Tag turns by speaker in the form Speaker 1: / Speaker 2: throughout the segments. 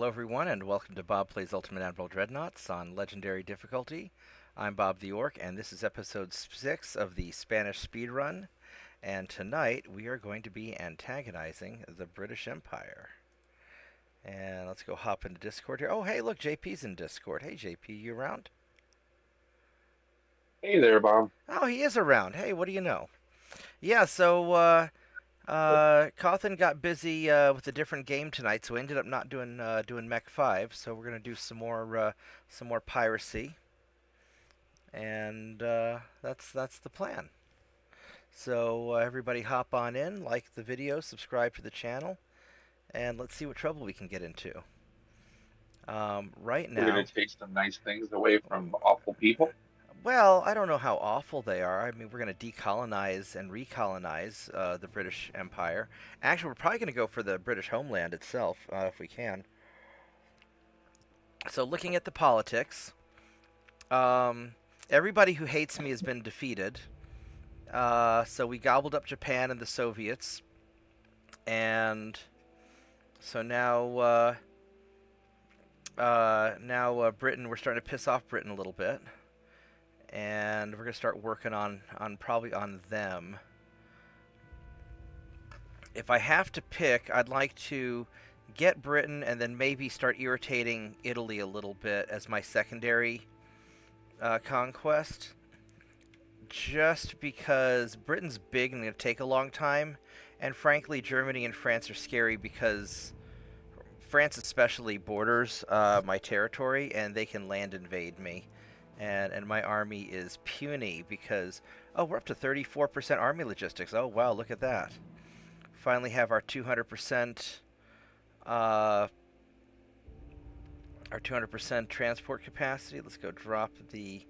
Speaker 1: Hello everyone and welcome to Bob Plays Ultimate Admiral Dreadnoughts on Legendary Difficulty. I'm Bobtheorc and this is episode 6 of the Spanish speedrun. And tonight we are going to be antagonizing the British Empire. And let's go hop into Discord here. Oh hey look, JP's in Discord. Hey JP, you around?
Speaker 2: Hey there, Bob.
Speaker 1: Oh, he is around. Hey, what do you know? Yeah, so Cawthon got busy with a different game tonight, so we ended up not doing Mech 5. So we're gonna do some more piracy, and that's the plan. So everybody hop on in, like the video, subscribe to the channel, and let's see what trouble we can get into. Right
Speaker 2: We're going
Speaker 1: now,
Speaker 2: to take some nice things away from awful people.
Speaker 1: well, I don't know how awful they are. I mean, we're going to decolonize and recolonize the British Empire. Actually, we're probably going to go for the British homeland itself, if we can. So, looking at the politics, um, everybody who hates me has been defeated. So we gobbled up Japan and the Soviets, and so now Britain. We're starting to piss off Britain a little bit, and we're gonna start working on probably on them. If I have to pick, I'd like to get Britain and then maybe start irritating Italy a little bit as my secondary conquest. Just because Britain's big and going to take a long time, and frankly, Germany and France are scary because France especially borders my territory, and they can land invade me. And my army is puny because, oh, we're up to 34% army logistics. Oh, wow, look at that. Finally have our 200% our 200% transport capacity. Let's go drop the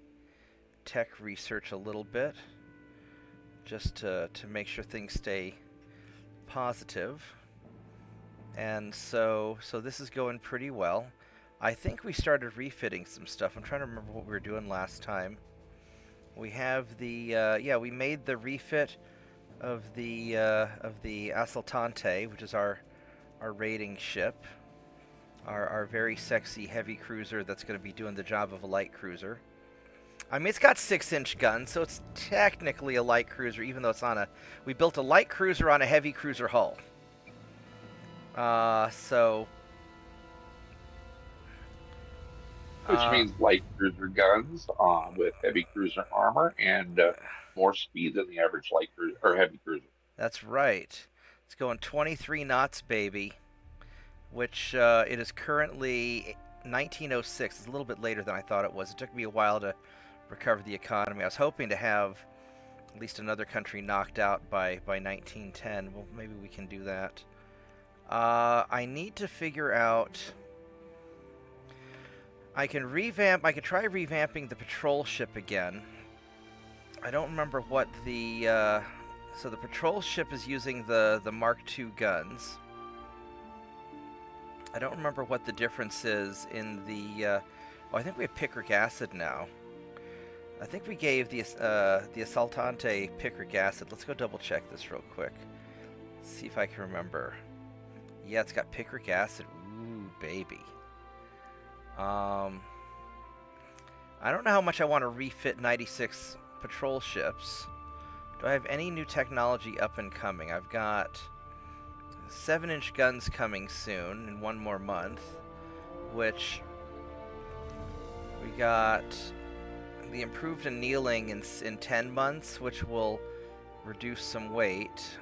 Speaker 1: tech research a little bit just to make sure things stay positive. And so this is going pretty well. I think we started refitting some stuff. I'm trying to remember what we were doing last time. We have the yeah, we made the refit of the Assaltante, which is our raiding ship, our very sexy heavy cruiser that's going to be doing the job of a light cruiser. I mean, it's got 6-inch guns, so it's technically a light cruiser, even though it's on a... We built a light cruiser on a heavy cruiser hull. So...
Speaker 2: Which means light cruiser guns with heavy cruiser armor and more speed than the average light cruiser or heavy cruiser.
Speaker 1: That's right. It's going 23 knots, baby, which it is currently 1906. It's a little bit later than I thought it was. It took me a while to recover the economy. I was hoping to have at least another country knocked out by 1910. Well, maybe we can do that. I need to figure out... I can try revamping the patrol ship again. I don't remember what the... so the patrol ship is using the Mark II guns. I don't remember what the difference is in the... oh, I think we have picric acid now. I think we gave the Assaltante picric acid. Let's go double check this real quick. See if I can remember. Yeah, it's got picric acid. Ooh, baby. I don't know how much I want to refit 96 patrol ships. Do I have any new technology up and coming? I've got 7-inch guns coming soon in 1 more month, which we got the improved annealing in 10 months, which will reduce some weight.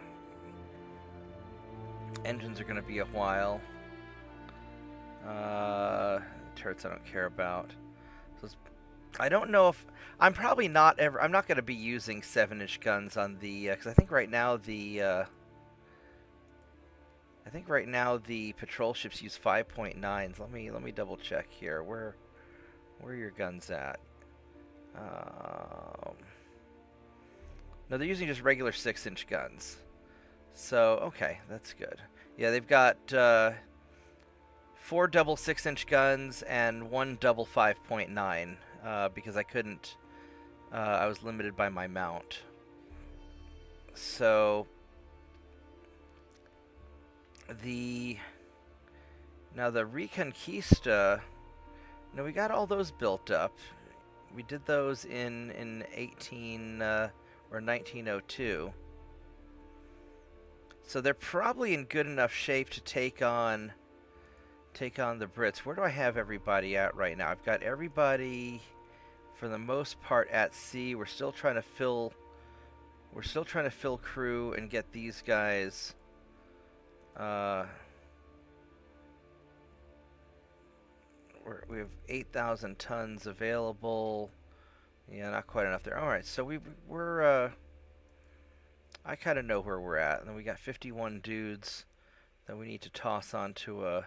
Speaker 1: Engines are going to be a while. Turrets I don't care about. So I don't know if... I'm probably not ever... I'm not going to be using 7-inch guns on the... because I think right now the... I think right now the patrol ships use 5.9s. Let me double check here. Where are your guns at? No, they're using just regular 6-inch guns. So, okay, that's good. Yeah, they've got 4 double 6-inch guns and 1 double 5.9 because I couldn't... I was limited by my mount. So... the Now the Reconquista, no, we got all those built up. We did those in 18 or 1902. So they're probably in good enough shape to take on the Brits. Where do I have everybody at right now? I've got everybody for the most part at sea. We're still trying to fill crew and get these guys we have 8,000 tons available. Yeah, not quite enough there. All right, so we're I kind of know where we're at. And then we got 51 dudes that we need to toss onto a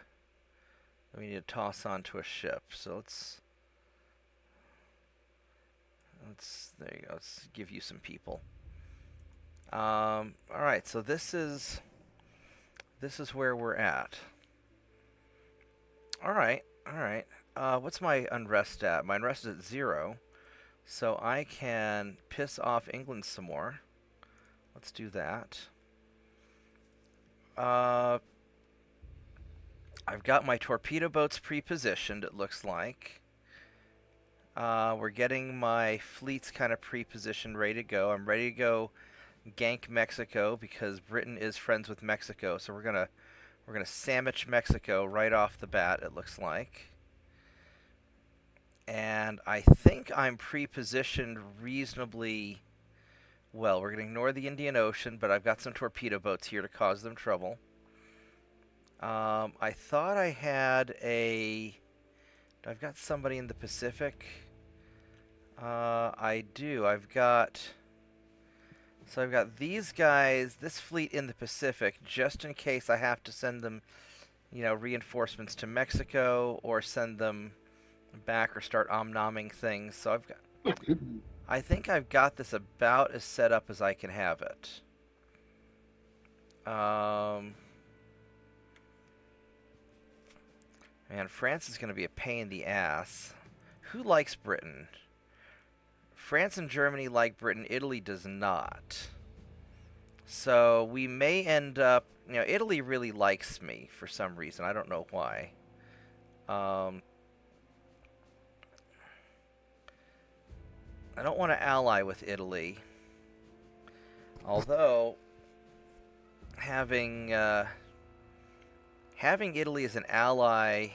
Speaker 1: ship. So let's there you go. Let's give you some people. All right, so this is where we're at. All right. What's my unrest at? My unrest is at 0, so I can piss off England some more. Let's do that. I've got my torpedo boats pre-positioned, it looks like. We're getting my fleets kind of pre-positioned, ready to go. I'm ready to go gank Mexico because Britain is friends with Mexico, so we're gonna sandwich Mexico right off the bat, it looks like. And I think I'm pre-positioned reasonably well. We're going to ignore the Indian Ocean, but I've got some torpedo boats here to cause them trouble. I thought I had I've got somebody in the Pacific. I do. I've got these guys, this fleet in the Pacific, just in case I have to send them, reinforcements to Mexico or send them back or start omnomming things. So I think I've got this about as set up as I can have it. Man, France is going to be a pain in the ass. Who likes Britain? France and Germany like Britain. Italy does not. So we may end up... Italy really likes me for some reason. I don't know why. I don't want to ally with Italy. Although, having Italy as an ally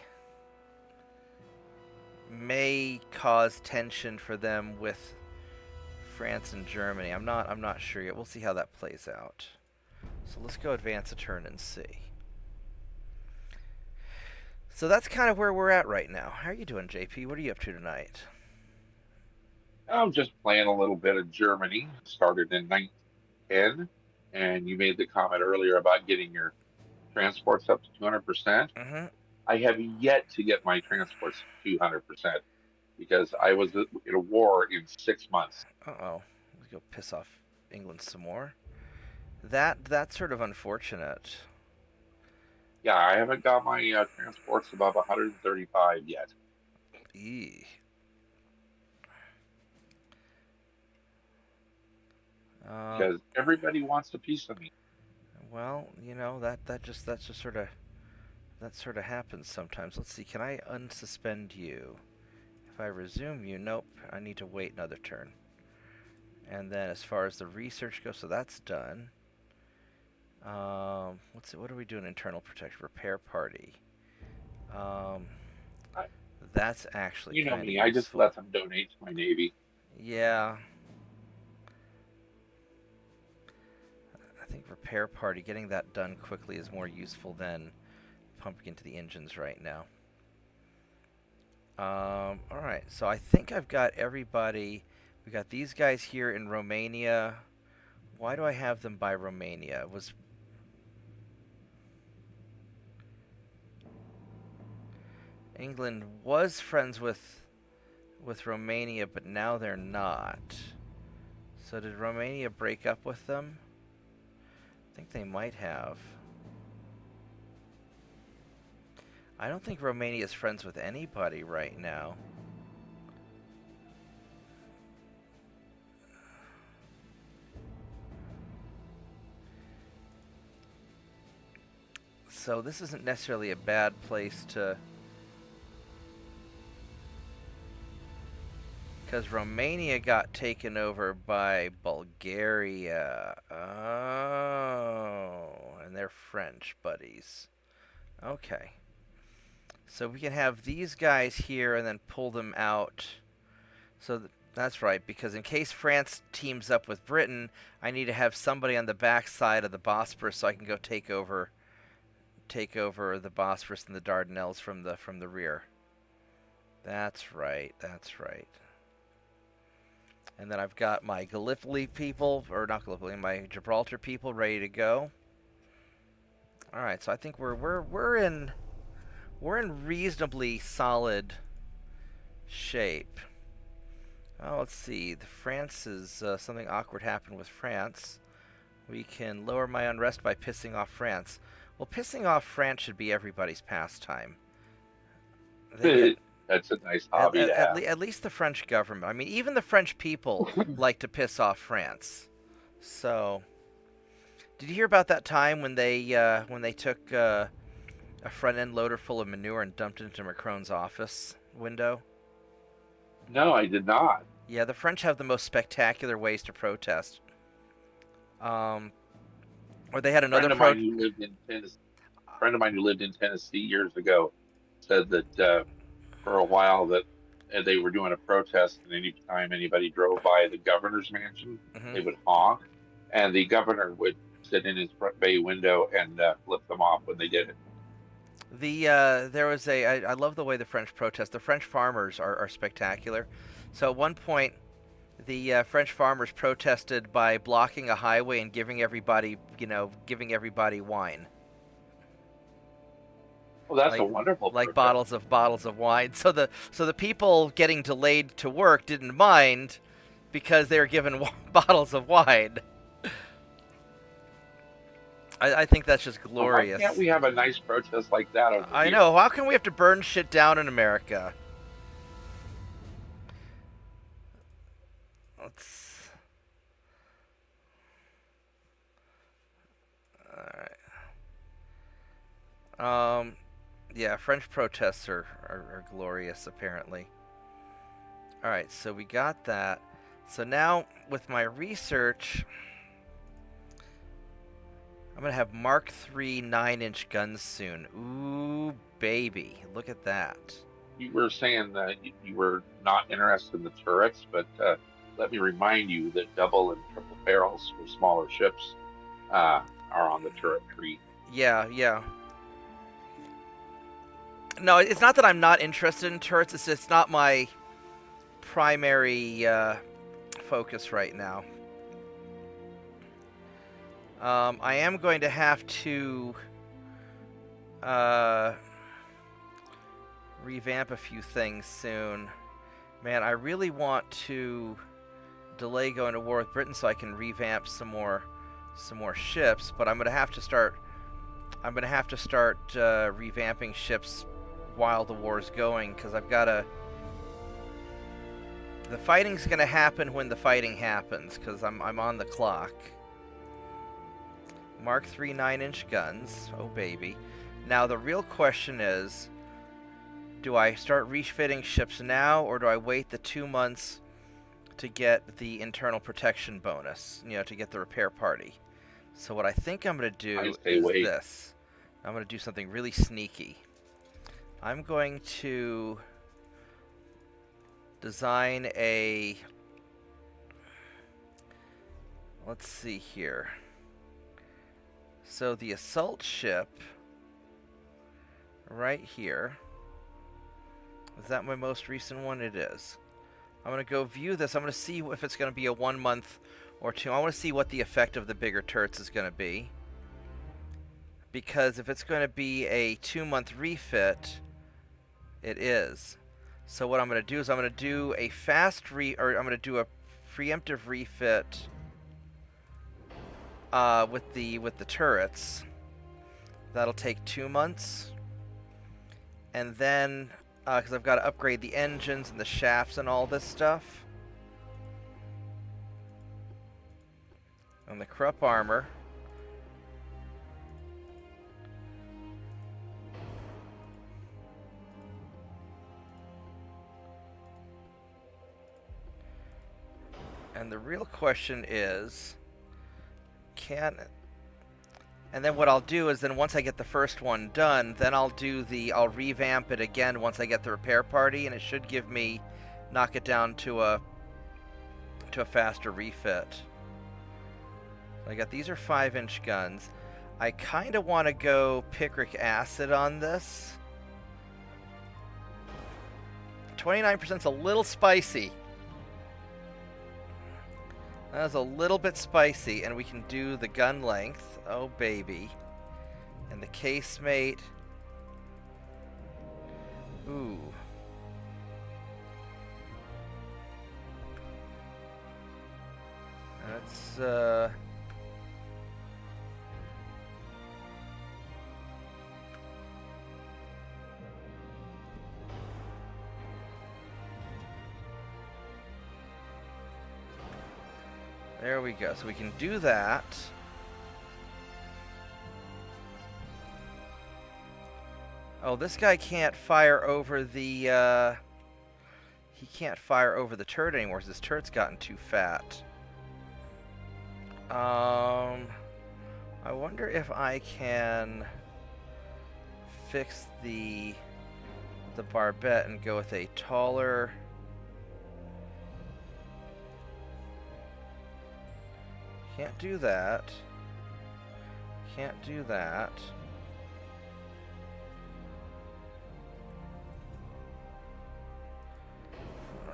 Speaker 1: may cause tension for them with France and Germany. I'm not sure yet. We'll see how that plays out. So let's go advance a turn and see. So that's kind of where we're at right now. How are you doing, JP? What are you up to tonight?
Speaker 2: I'm just playing a little bit of Germany. Started in 1910, and you made the comment earlier about getting your transports up to 200%.
Speaker 1: Mm-hmm.
Speaker 2: I have yet to get my transports to 200% because I was in a war in 6 months.
Speaker 1: Uh-oh. Let's go piss off England some more. That's sort of unfortunate.
Speaker 2: Yeah, I haven't got my transports above 135 yet.
Speaker 1: Eee.
Speaker 2: Because everybody wants a piece of me.
Speaker 1: Well, that just sort of happens sometimes. Let's see. Can I unsuspend you? If I resume you, nope. I need to wait another turn. And then as far as the research goes, so that's done. What are we doing? Internal protection repair party. That's actually
Speaker 2: You know
Speaker 1: kind of
Speaker 2: me.
Speaker 1: useful.
Speaker 2: I just let them donate to my navy.
Speaker 1: Yeah. I think repair party, getting that done quickly is more useful than pumping into the engines right now. Alright, so I think I've got everybody. We got these guys here in Romania. Why do I have them by Romania? England was friends with Romania, but now they're not. So did Romania break up with them? I think they might have. I don't think Romania is friends with anybody right now. So this isn't necessarily a bad place to... Because Romania got taken over by Bulgaria. Oh, and they're French buddies. Okay. So we can have these guys here and then pull them out. So that's right, because in case France teams up with Britain, I need to have somebody on the backside of the Bosphorus so I can go take over the Bosphorus and the Dardanelles from the rear. That's right. That's right. And then I've got my Gallipoli people, or not Gallipoli, my Gibraltar people ready to go. All right, so I think we're in reasonably solid shape. Oh, let's see. France is something awkward happened with France. We can lower my unrest by pissing off France. Well, pissing off France should be everybody's pastime.
Speaker 2: That's a nice hobby to have.
Speaker 1: At least the French government. I mean, even the French people like to piss off France. So, did you hear about that time when they took a front-end loader full of manure and dumped it into Macron's office window?
Speaker 2: No, I did not.
Speaker 1: Yeah, the French have the most spectacular ways to protest. Or they had another
Speaker 2: friend of mine who lived in Tennessee years ago said that for a while that they were doing a protest, and anytime anybody drove by the governor's mansion, they would honk, and the governor would sit in his front bay window and flip them off when they did it.
Speaker 1: There was I love the way the French protest. The French farmers are spectacular. So at one point, the French farmers protested by blocking a highway and giving everybody wine.
Speaker 2: Well, that's a wonderful
Speaker 1: like
Speaker 2: protest.
Speaker 1: bottles of wine. So the people getting delayed to work didn't mind because they were given bottles of wine. I think that's just glorious.
Speaker 2: Why can't we have a nice protest like that over here?
Speaker 1: I know. How can we have to burn shit down in America? Let's... Alright. Yeah, French protests are glorious, apparently. Alright, so we got that. So now, with my research... I'm going to have Mark III 9-inch guns soon. Ooh, baby. Look at that.
Speaker 2: You were saying that you were not interested in the turrets, but let me remind you that double and triple barrels for smaller ships are on the turret tree.
Speaker 1: Yeah. No, it's not that I'm not interested in turrets. It's just not my primary focus right now. I am going to have to revamp a few things soon. Man, I really want to delay going to war with Britain so I can revamp some more ships, but I'm going to have to start revamping ships while the war's going, because I've got to... The fighting's going to happen when the fighting happens, because I'm on the clock. Mark III 9-inch guns. Oh, baby. Now, the real question is, do I start refitting ships now, or do I wait the 2 months to get the internal protection bonus, to get the repair party? So what I think I'm going to do is this. I'm going to do something really sneaky. I'm going to design a... Let's see here. So the assault ship, right here, is that my most recent one? It is. I'm going to go view this. I'm going to see if it's going to be a 1 month or 2. I want to see what the effect of the bigger turrets is going to be. Because if it's going to be a 2-month refit, it is. So what I'm going to do is I'm going to do a I'm going to do a preemptive refit with the turrets. That'll take 2 months, and then because I've got to upgrade the engines and the shafts and all this stuff, and the Krupp armor. real question is, and then what I'll do is then once I get the first one done, then I'll revamp it again once I get the repair party, and it should give me, knock it down to a faster refit. I got, these are 5-inch guns. I kind of want to go picric acid on this. 29% is a little spicy. That is a little bit spicy, and we can do the gun length. Oh, baby. And the casemate. Ooh. That's, there we go. So we can do that. Oh, this guy can't fire over the, he can't fire over the turret anymore because his turret's gotten too fat. I wonder if I can fix the barbette and go with a taller... Can't do that. Can't do that.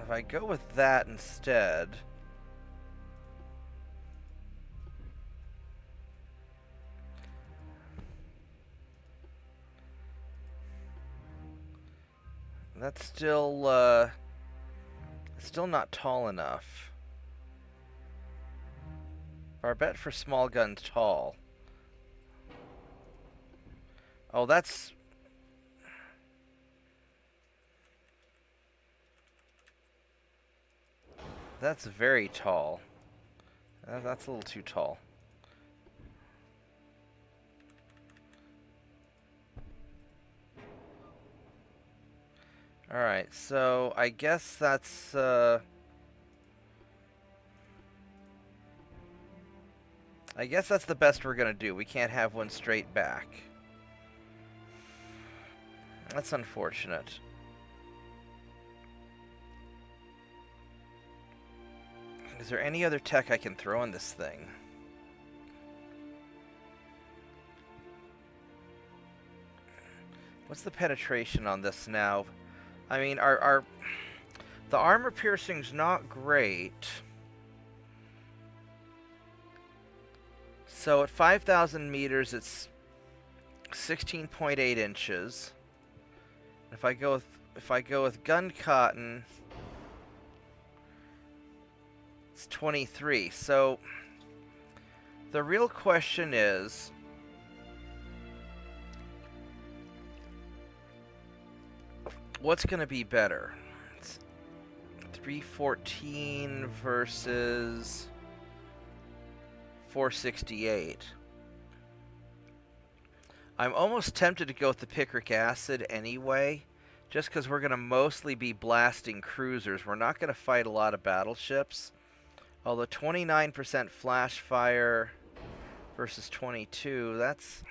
Speaker 1: If I go with that instead... That's still not tall enough. Barbette for small guns tall. Oh, that's very tall. That's a little too tall. Alright, so I guess that's I guess that's the best we're gonna do. We can't have one straight back. That's unfortunate. Is there any other tech I can throw in this thing? What's the penetration on this now? I mean, the armor piercing's not great. So at 5,000 meters, it's 16.8 inches. If I go with gun cotton, it's 23. So the real question is, what's going to be better? It's 314 versus 468. I'm almost tempted to go with the picric acid anyway, just because we're going to mostly be blasting cruisers. We're not going to fight a lot of battleships. Although 29% flash fire versus 22, that's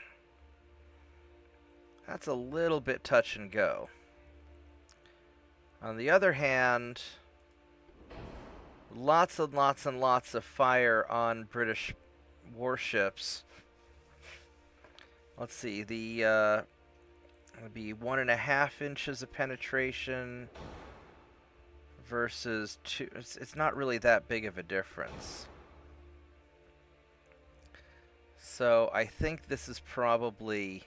Speaker 1: a little bit touch and go. On the other hand, lots and lots and lots of fire on British warships. Let's see, the would be 1.5 inches of penetration versus 2. It's not really that big of a difference. So I think this is probably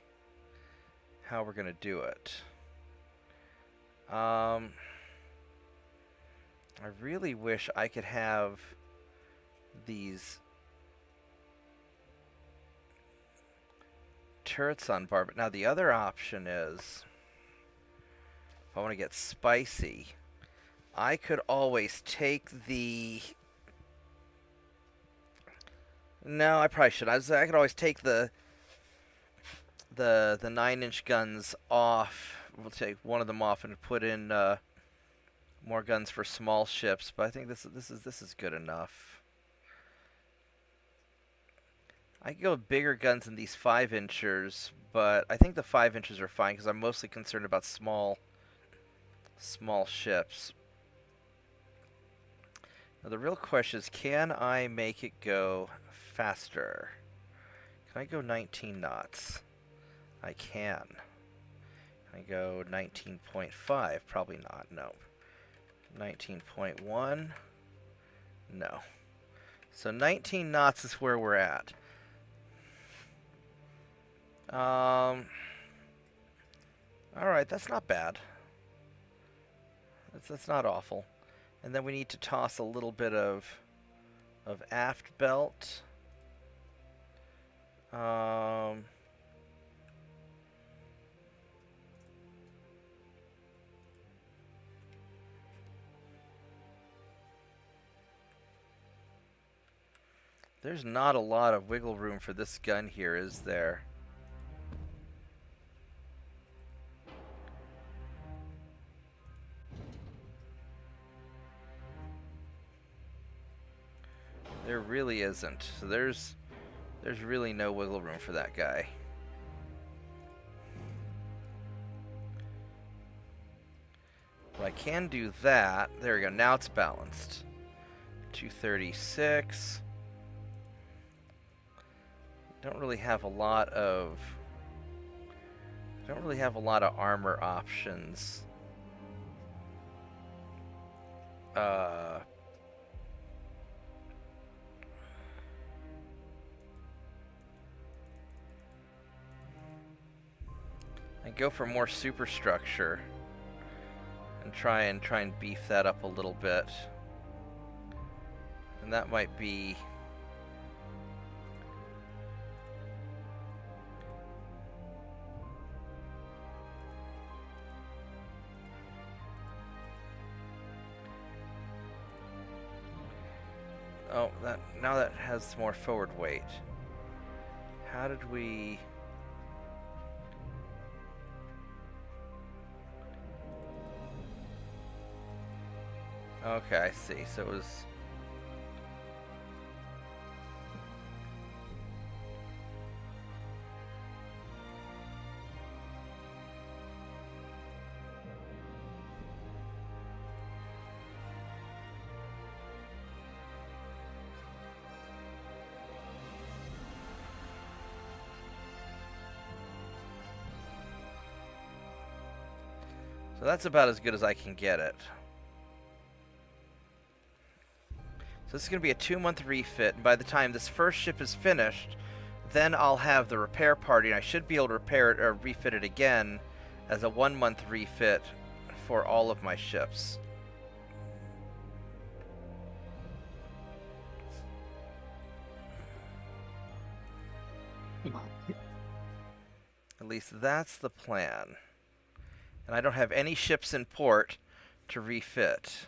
Speaker 1: how we're going to do it. I really wish I could have these turrets on bar, but now the other option is, if I want to get spicy, I could always take the... No, I probably should. I could always take the 9-inch guns off. We'll take one of them off and put in more guns for small ships. But I think this is good enough. I could go with bigger guns than these 5-inchers, but I think the 5-inchers are fine because I'm mostly concerned about small ships. Now the real question is, can I make it go faster? Can I go 19 knots? I can. Can I go 19.5? Probably not, no. 19.1? No. So 19 knots is where we're at. Alright, that's not bad. That's not awful. And then we need to toss a little bit of aft belt. There's not a lot of wiggle room for this gun here, is there? There really isn't. So there's really no wiggle room for that guy. But I can do that. There we go. Now it's balanced. 236. Don't really have a lot of armor options. I go for more superstructure and try and beef that up a little bit. And that might be now that has more forward weight. How did we... Okay, I see. So it was... So that's about as good as I can get it. So this is going to be a 2-month refit, and by the time this first ship is finished, then I'll have the repair party, and I should be able to repair it or refit it again as a 1-month refit for all of my ships. At least that's the plan. And I don't have any ships in port to refit.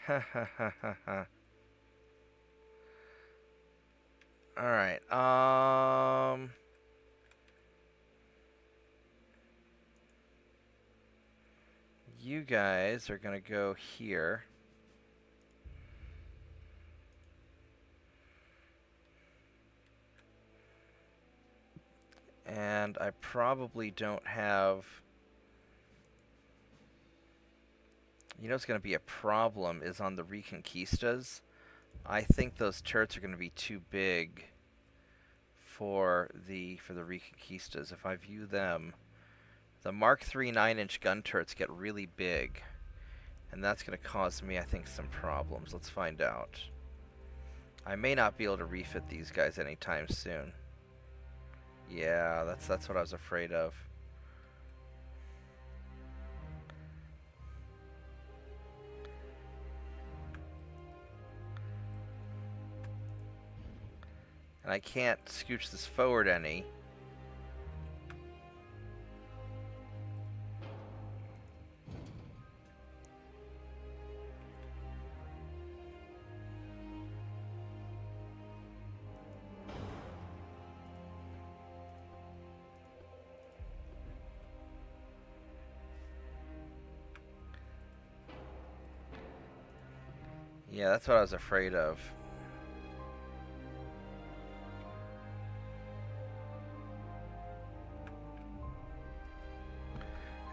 Speaker 1: Ha ha ha ha ha. Alright, you guys are gonna go here. And I probably don't have... You know what's going to be a problem is on the Reconquistas. I think those turrets are going to be too big for the Reconquistas. If I view them, the Mark III 9-inch gun turrets get really big, and that's going to cause me, I think, some problems. Let's find out. I may not be able to refit these guys anytime soon. Yeah, that's what I was afraid of. And I can't scooch this forward any. Yeah, that's what I was afraid of.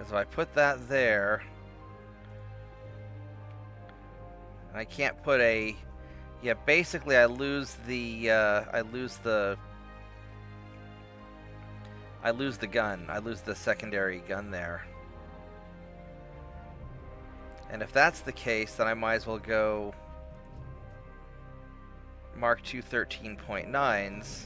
Speaker 1: Because if I put that there, and I can't put a, yeah, basically I lose the gun. I lose the secondary gun there. And if that's the case, then I might as well go Mark II 13.9s.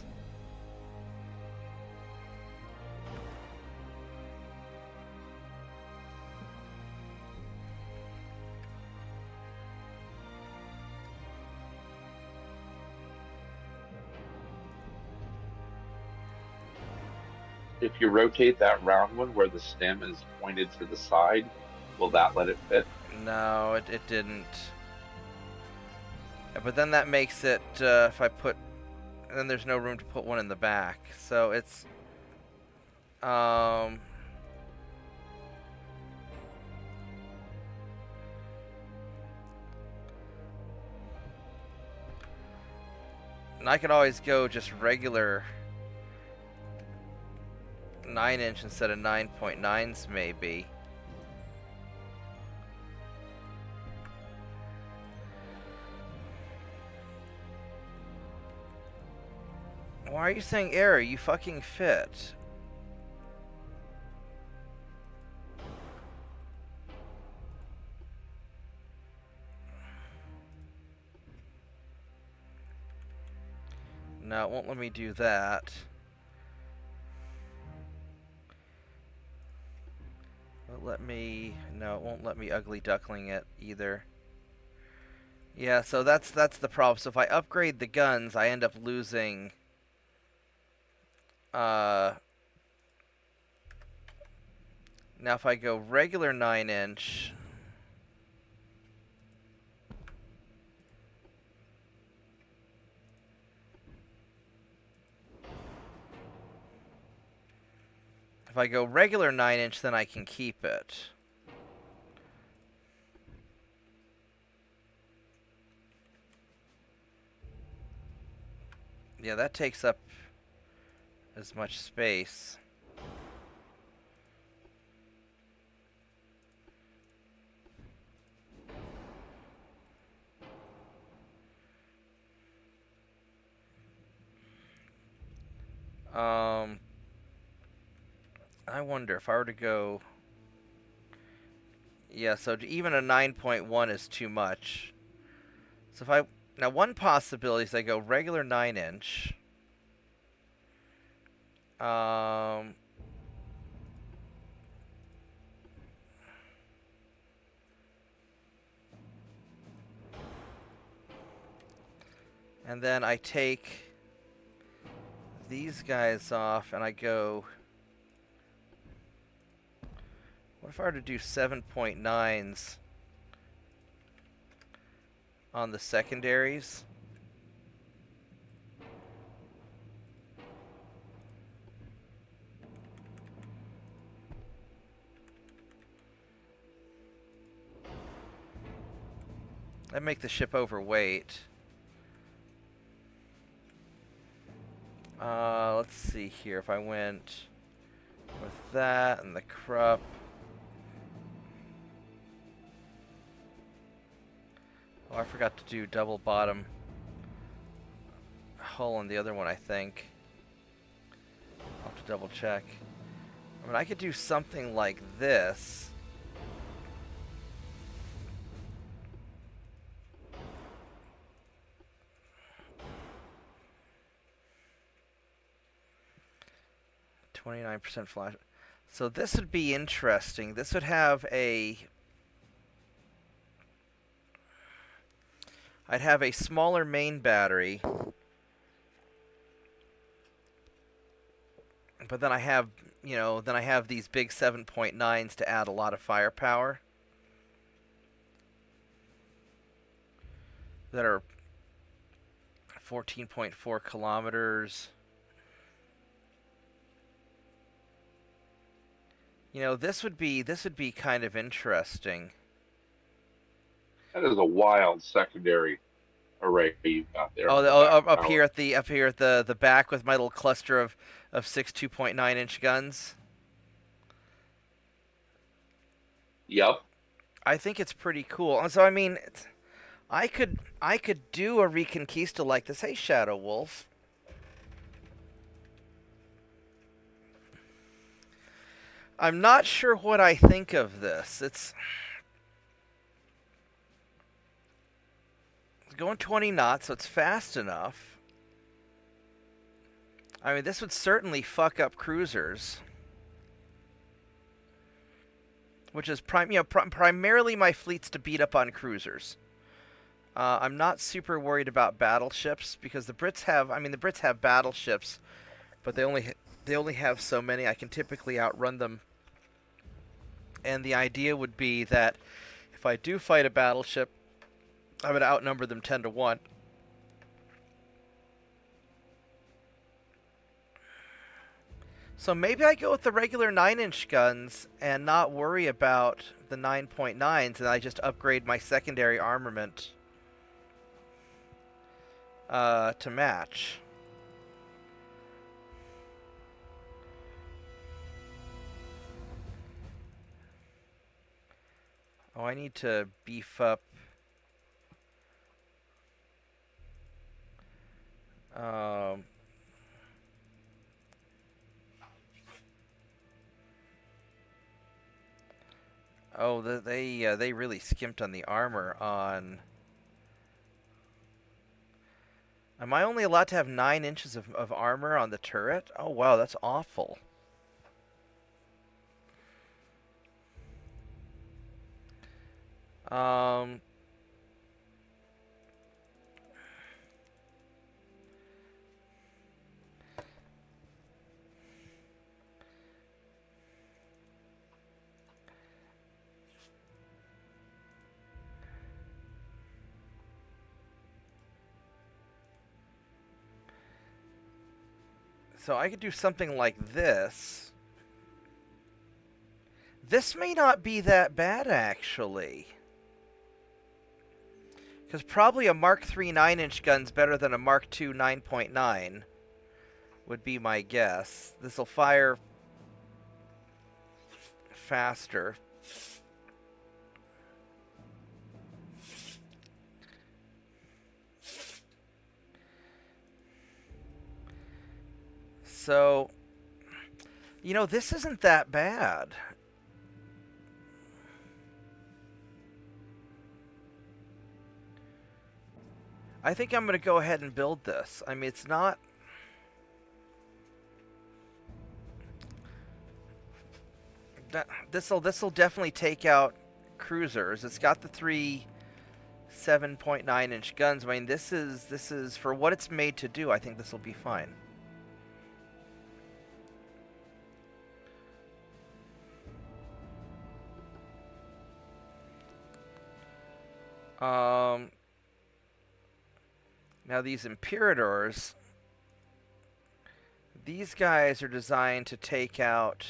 Speaker 2: If you rotate that round one where the stem is pointed to the side, will that let it fit?
Speaker 1: No, it didn't. But then that makes it, if I put, then there's no room to put one in the back. So it's, and I could always go just regular 9-inch instead of 9.9s maybe. Why are you saying error? You fucking fit. No, it won't let me do that. No, it won't let me ugly duckling it either. Yeah, so that's the problem. So if I upgrade the guns, I end up losing now if I go regular 9-inch, if I go regular 9-inch, then I can keep it. Yeah, that takes up as much space. I wonder if I were to go, yeah, so even a 9.1 is too much. So if I, now one possibility is I go regular 9-inch. And then I take these guys off and I go, what if I were to do 7.9s on the secondaries? That'd make the ship overweight. Let's see here. If I went with that and the Krupp. Oh, I forgot to do double bottom hull on the other one, I think. I'll have to double check. I mean, I could do something like this. %flash. So this would be interesting. This would have a... I'd have a smaller main battery. But then I have, you know, then I have these big 7.9s to add a lot of firepower. That are 14.4 kilometers. You know, this would be kind of interesting.
Speaker 2: That is a wild secondary array you've got there.
Speaker 1: Oh, up here at the back with my little cluster of 6 2.9-inch guns.
Speaker 2: Yep.
Speaker 1: I think it's pretty cool. And so I mean, I could do a Reconquista like this. Hey, Shadow Wolf. I'm not sure what I think of this. It's going 20 knots, so it's fast enough. I mean, this would certainly fuck up cruisers. Which is primarily my fleet's to beat up on cruisers. I'm not super worried about battleships because the Brits have battleships, but they only have so many. I can typically outrun them. And the idea would be that if I do fight a battleship, I would outnumber them 10 to 1. So maybe I go with the regular 9-inch guns and not worry about the 9.9s, and I just upgrade my secondary armament to match. Oh, I need to beef up. Oh, they really skimped on the armor on. Am I only allowed to have 9 inches of armor on the turret? Oh wow, that's awful. So I could do something like this. This may not be that bad, actually. Because probably a Mark III 9-inch gun's better than a Mark II 9.9, would be my guess. This'll fire faster. So, you know, this isn't that bad. I think I'm going to go ahead and build this. I mean, it's not... This'll definitely take out cruisers. It's got the 3 7.9-inch guns. I mean, this is for what it's made to do. I think this will be fine. Now these Imperators, these guys are designed to take out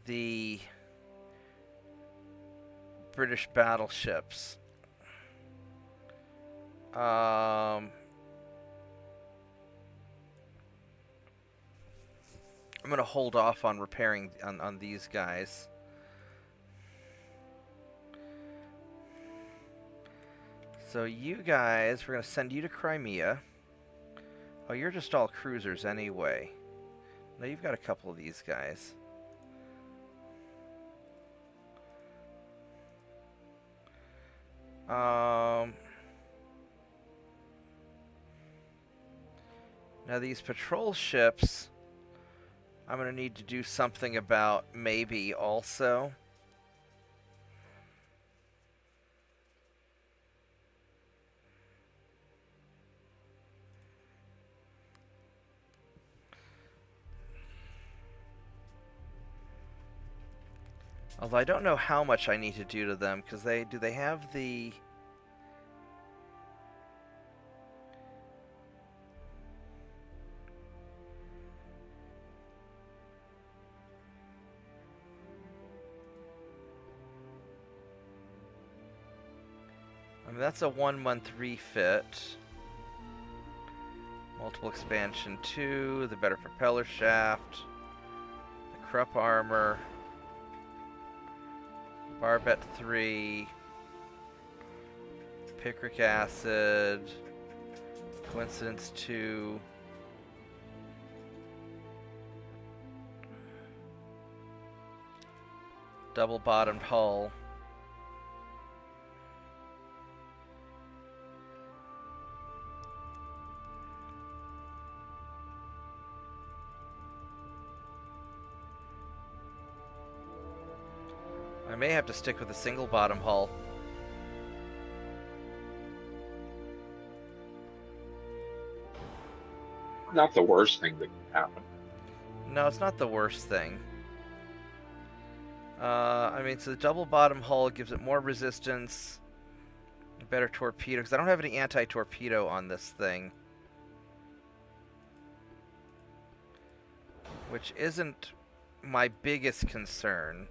Speaker 1: the British battleships. I'm going to hold off on repairing on these guys. So you guys, we're going to send you to Crimea. Oh, you're just all cruisers anyway. No, you've got a couple of these guys. Now these patrol ships, I'm going to need to do something about maybe also. Although I don't know how much I need to do to them, because do they have the... I mean, that's a 1-month refit. Multiple expansion 2, the better propeller shaft, the Krupp armor. Barbet 3, picric acid, coincidence 2. Double bottomed hull. I may have to stick with a single bottom hull.
Speaker 2: Not the worst thing that can happen.
Speaker 1: No, it's not the worst thing. I mean, so the double bottom hull gives it more resistance, better torpedo, because I don't have any anti-torpedo on this thing. Which isn't my biggest concern.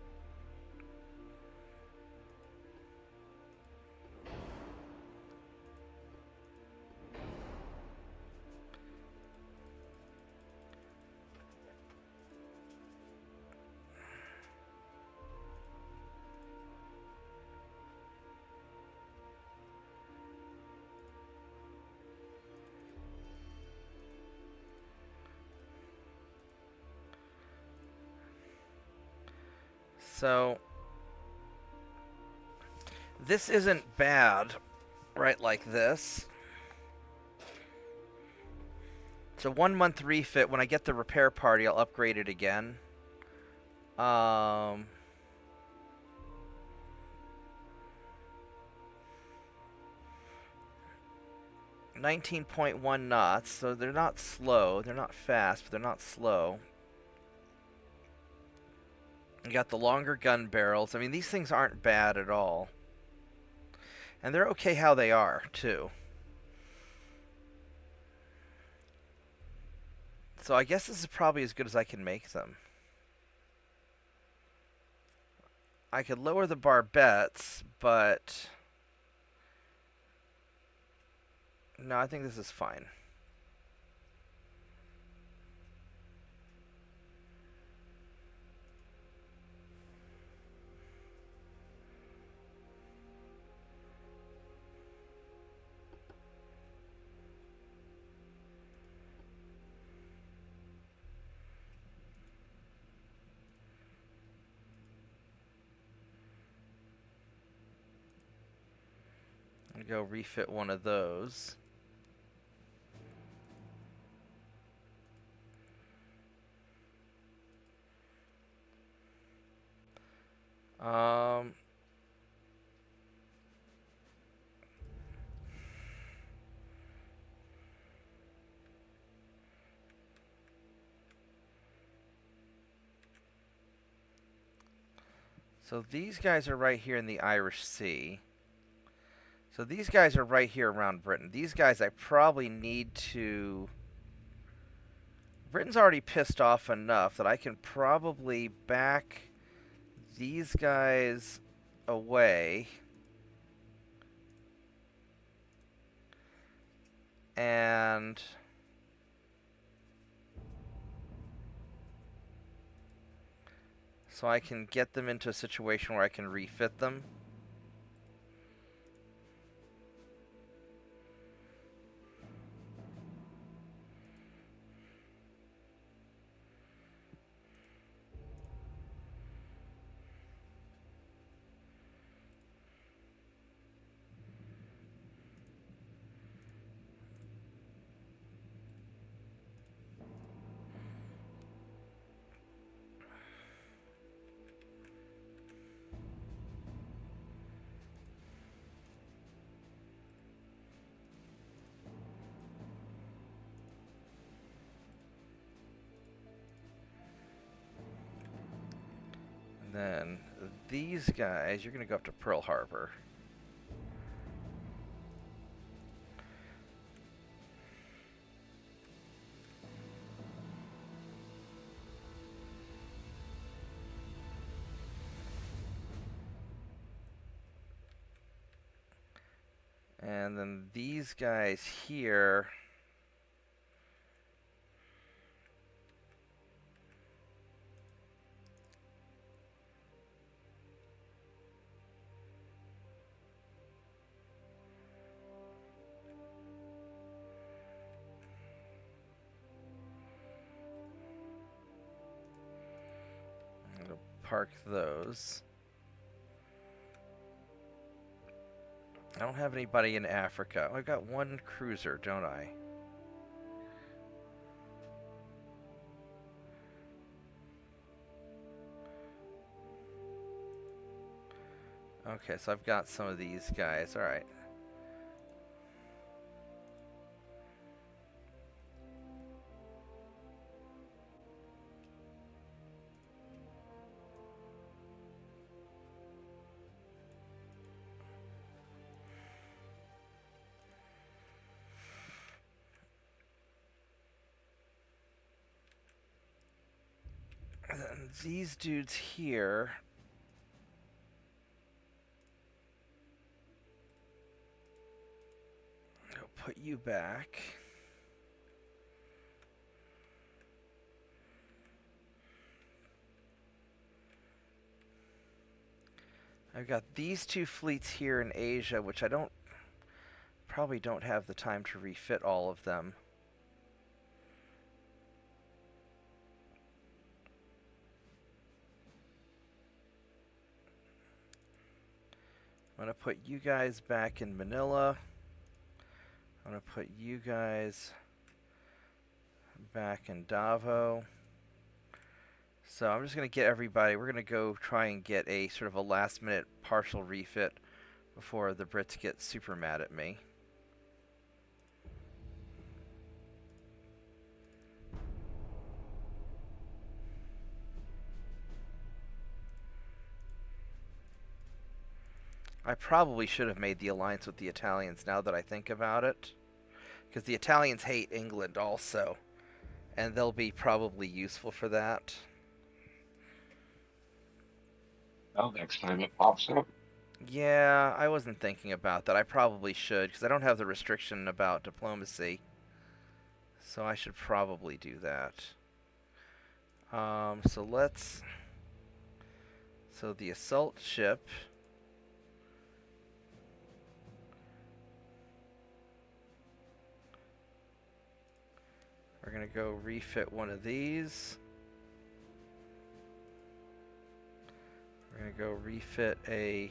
Speaker 1: So, this isn't bad, right, like this. So 1 month refit, when I get the repair party, I'll upgrade it again. 19.1 knots, so they're not slow. They're not fast, but they're not slow. You got the longer gun barrels. I mean, these things aren't bad at all. And they're okay how they are, too. So I guess this is probably as good as I can make them. I could lower the barbettes, but... no, I think this is fine. I'm gonna go refit one of those. So these guys are right here in the Irish Sea. So these guys are right here around Britain. These guys I probably need to... Britain's already pissed off enough that I can probably back these guys away. And... so I can get them into a situation where I can refit them. Then these guys, you're going to go up to Pearl Harbor. And then these guys here... park those. I don't have anybody in Africa. Oh, I've got one cruiser, don't I? Okay, so I've got some of these guys. Alright. And these dudes here. I'll put you back. I've got these two fleets here in Asia, which I probably don't have the time to refit all of them. I'm going to put you guys back in Manila. I'm going to put you guys back in Davao. So I'm just going to get everybody, we're going to go try and get a sort of a last minute partial refit before the Brits get super mad at me. I probably should have made the alliance with the Italians now that I think about it. Because the Italians hate England also. And they'll be probably useful for that.
Speaker 2: Well, next time it pops up.
Speaker 1: Yeah, I wasn't thinking about that. I probably should, because I don't have the restriction about diplomacy. So I should probably do that. So the assault ship. We're going to go refit one of these. We're going to go refit a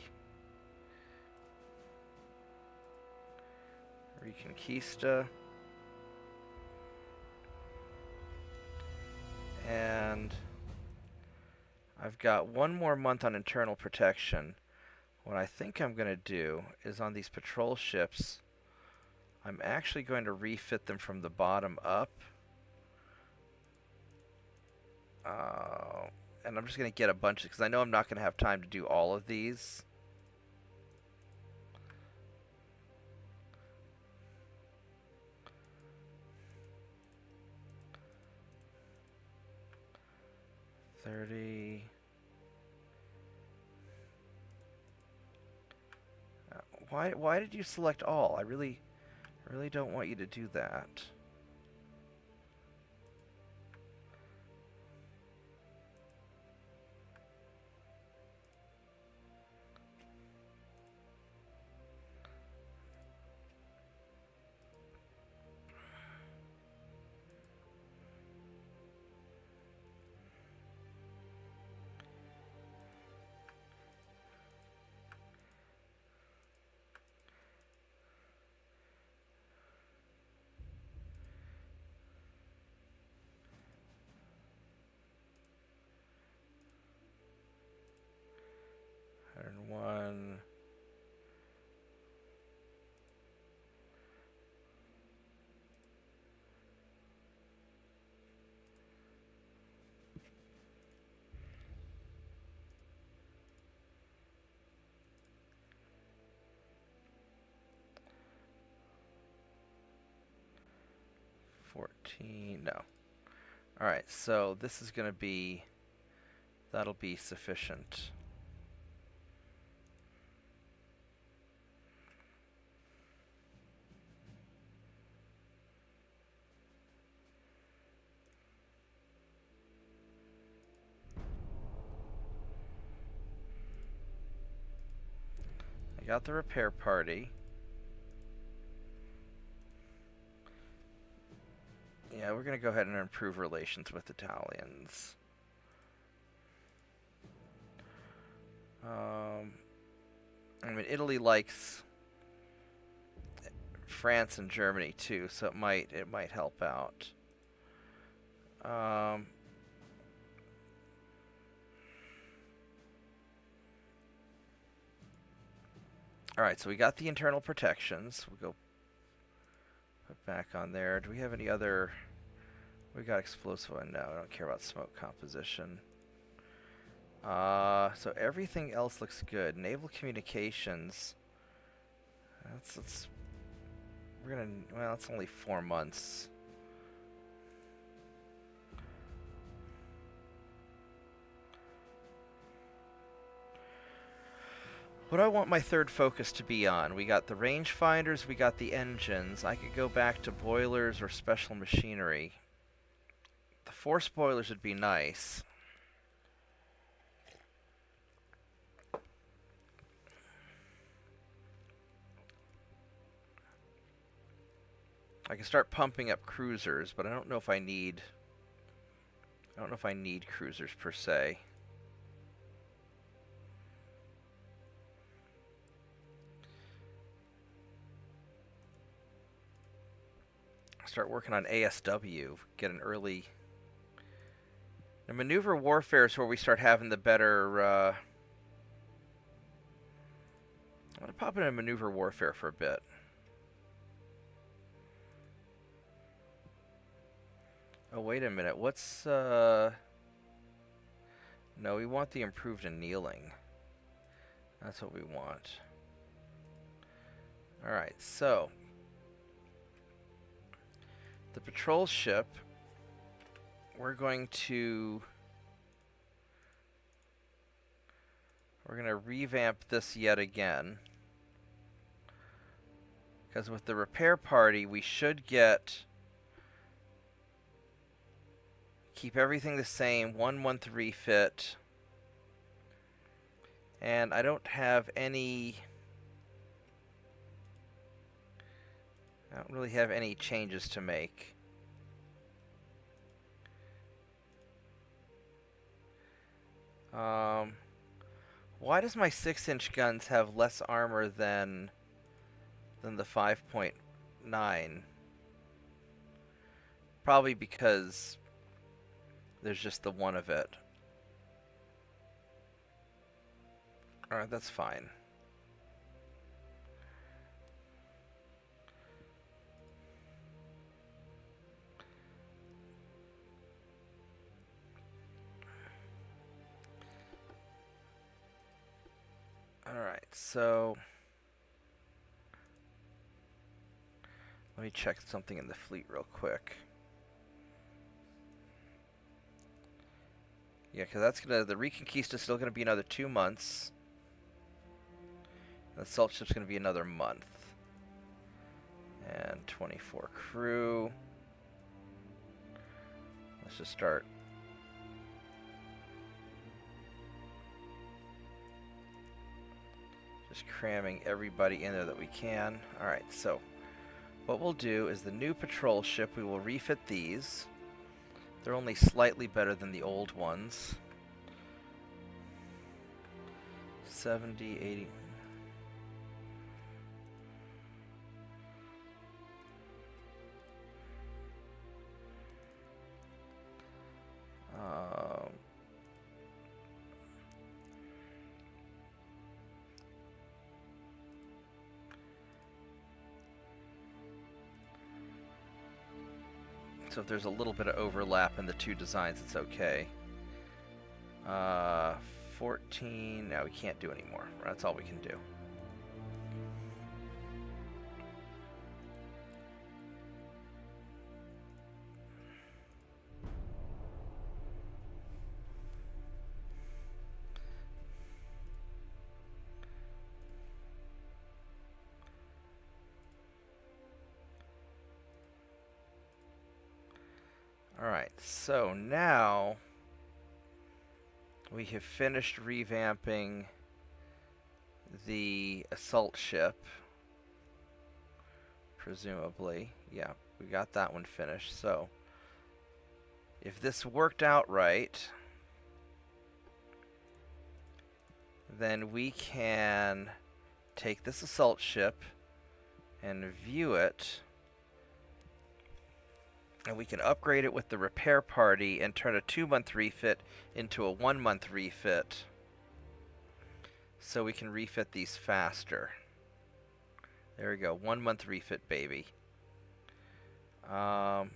Speaker 1: Reconquista. And I've got one more month on internal protection. What I think I'm going to do is on these patrol ships, I'm actually going to refit them from the bottom up. And I'm just going to get a bunch, because I know I'm not going to have time to do all of these. Why did you select all? I really don't want you to do that. One. No. Alright, so this is going to be... That'll be sufficient. I got the repair party. Yeah, we're going to go ahead and improve relations with Italians. I mean, Italy likes France and Germany too, so it might help out. Alright, so we got the internal protections. We'll go put back on there. Do we have any other... We got explosive. No, I don't care about smoke composition. So everything else looks good. Naval communications. We're gonna... Well, it's only 4 months. What do I want my third focus to be on? We got the rangefinders, we got the engines. I could go back to boilers or special machinery. The force boilers would be nice. I can start pumping up cruisers, but I don't know if I need... I don't know if I need cruisers per se. Start working on ASW, get an early... The maneuver warfare is where we start having the better... I'm going to pop into maneuver warfare for a bit. Oh, wait a minute, what's... No, we want the improved annealing. That's what we want. Alright, so... The patrol ship, we're going to revamp this yet again. Because with the repair party, we should keep everything the same, 1 month refit. And I don't have any... I don't really have any changes to make. Why does my 6-inch guns have less armor than the 5.9? Probably because there's just the one of it. Alright, that's fine. Alright, so... Let me check something in the fleet real quick. Yeah, because that's gonna... The Reconquista's still gonna be another 2 months. The assault ship's gonna be another month. And 24 crew. Let's just start. Just cramming everybody in there that we can. Alright, so what we'll do is the new patrol ship, we will refit these. They're only slightly better than the old ones. 70, 80... So if there's a little bit of overlap in the two designs, it's okay. 14, no, we can't do anymore. That's all we can do. Alright, so now we have finished revamping the assault ship. Presumably. Yeah, we got that one finished. So, if this worked out right, then we can take this assault ship and view it, and we can upgrade it with the repair party and turn a 2-month refit into a 1-month refit, so we can refit these faster. There we go, 1-month refit, baby. I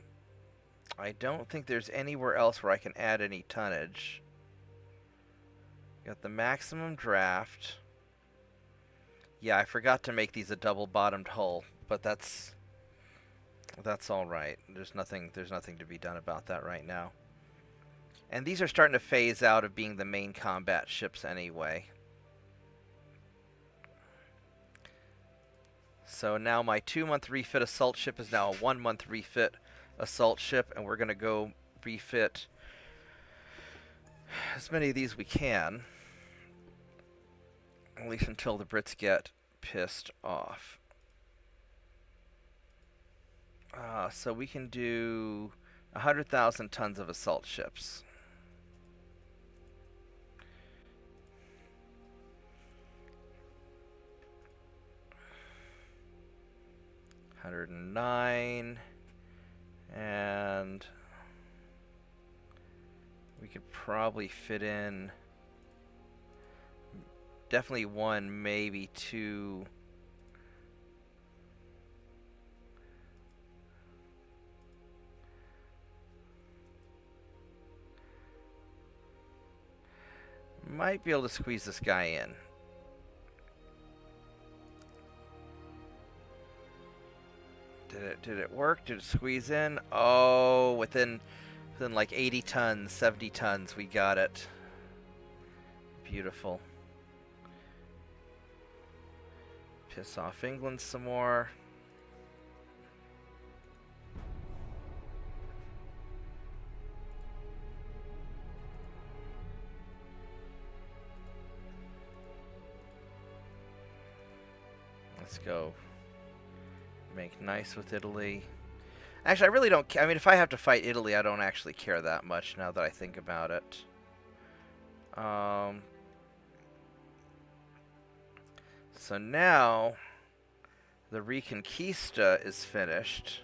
Speaker 1: don't think there's anywhere else where I can add any tonnage. Got the maximum draft. Yeah, I forgot to make these a double-bottomed hull, but that's all right. There's nothing to be done about that right now. And these are starting to phase out of being the main combat ships anyway. So now my 2-month refit assault ship is now a 1-month refit assault ship, and we're going to go refit as many of these we can. At least until the Brits get pissed off. So we can do 100,000 tons of assault ships. $109, and we could probably fit in definitely 1, maybe 2. Might be able to squeeze this guy in. Did it work? Did it squeeze in? Oh, within like 80 tons, 70 tons, we got it. Beautiful. Piss off England some more. Let's go. Make nice with Italy. Actually, I really don't care. I mean, if I have to fight Italy, I don't actually care that much now that I think about it. So now the Reconquista is finished.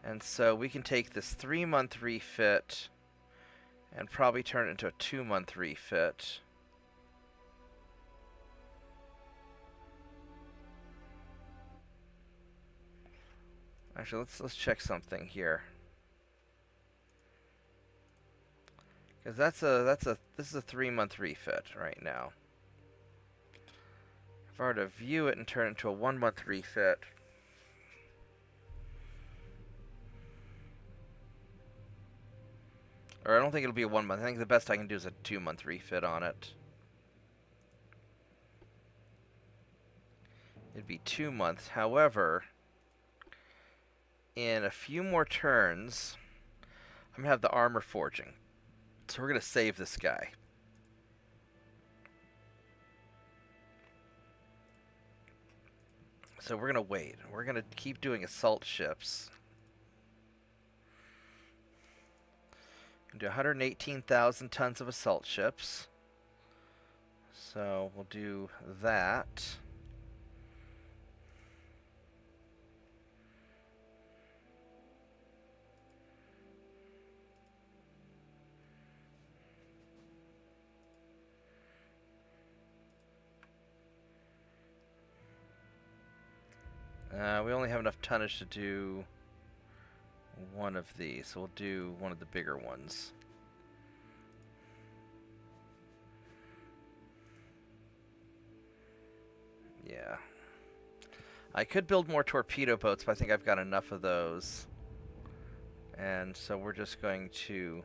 Speaker 1: And so we can take this 3-month refit and probably turn it into a 2-month refit. Actually, let's check something here. Because this is a 3-month refit right now. If I were to view it and turn it into a 1-month refit, or I don't think it'll be a 1 month. I think the best I can do is a 2-month refit on it. It'd be 2 months. However, in a few more turns, I'm going to have the armor forging. So we're going to save this guy. So we're going to wait. We're going to keep doing assault ships. Do 118,000 tons of assault ships. So we'll do that. We only have enough tonnage to do one of these, so we'll do one of the bigger ones. Yeah. I could build more torpedo boats, but I think I've got enough of those. And so we're just going to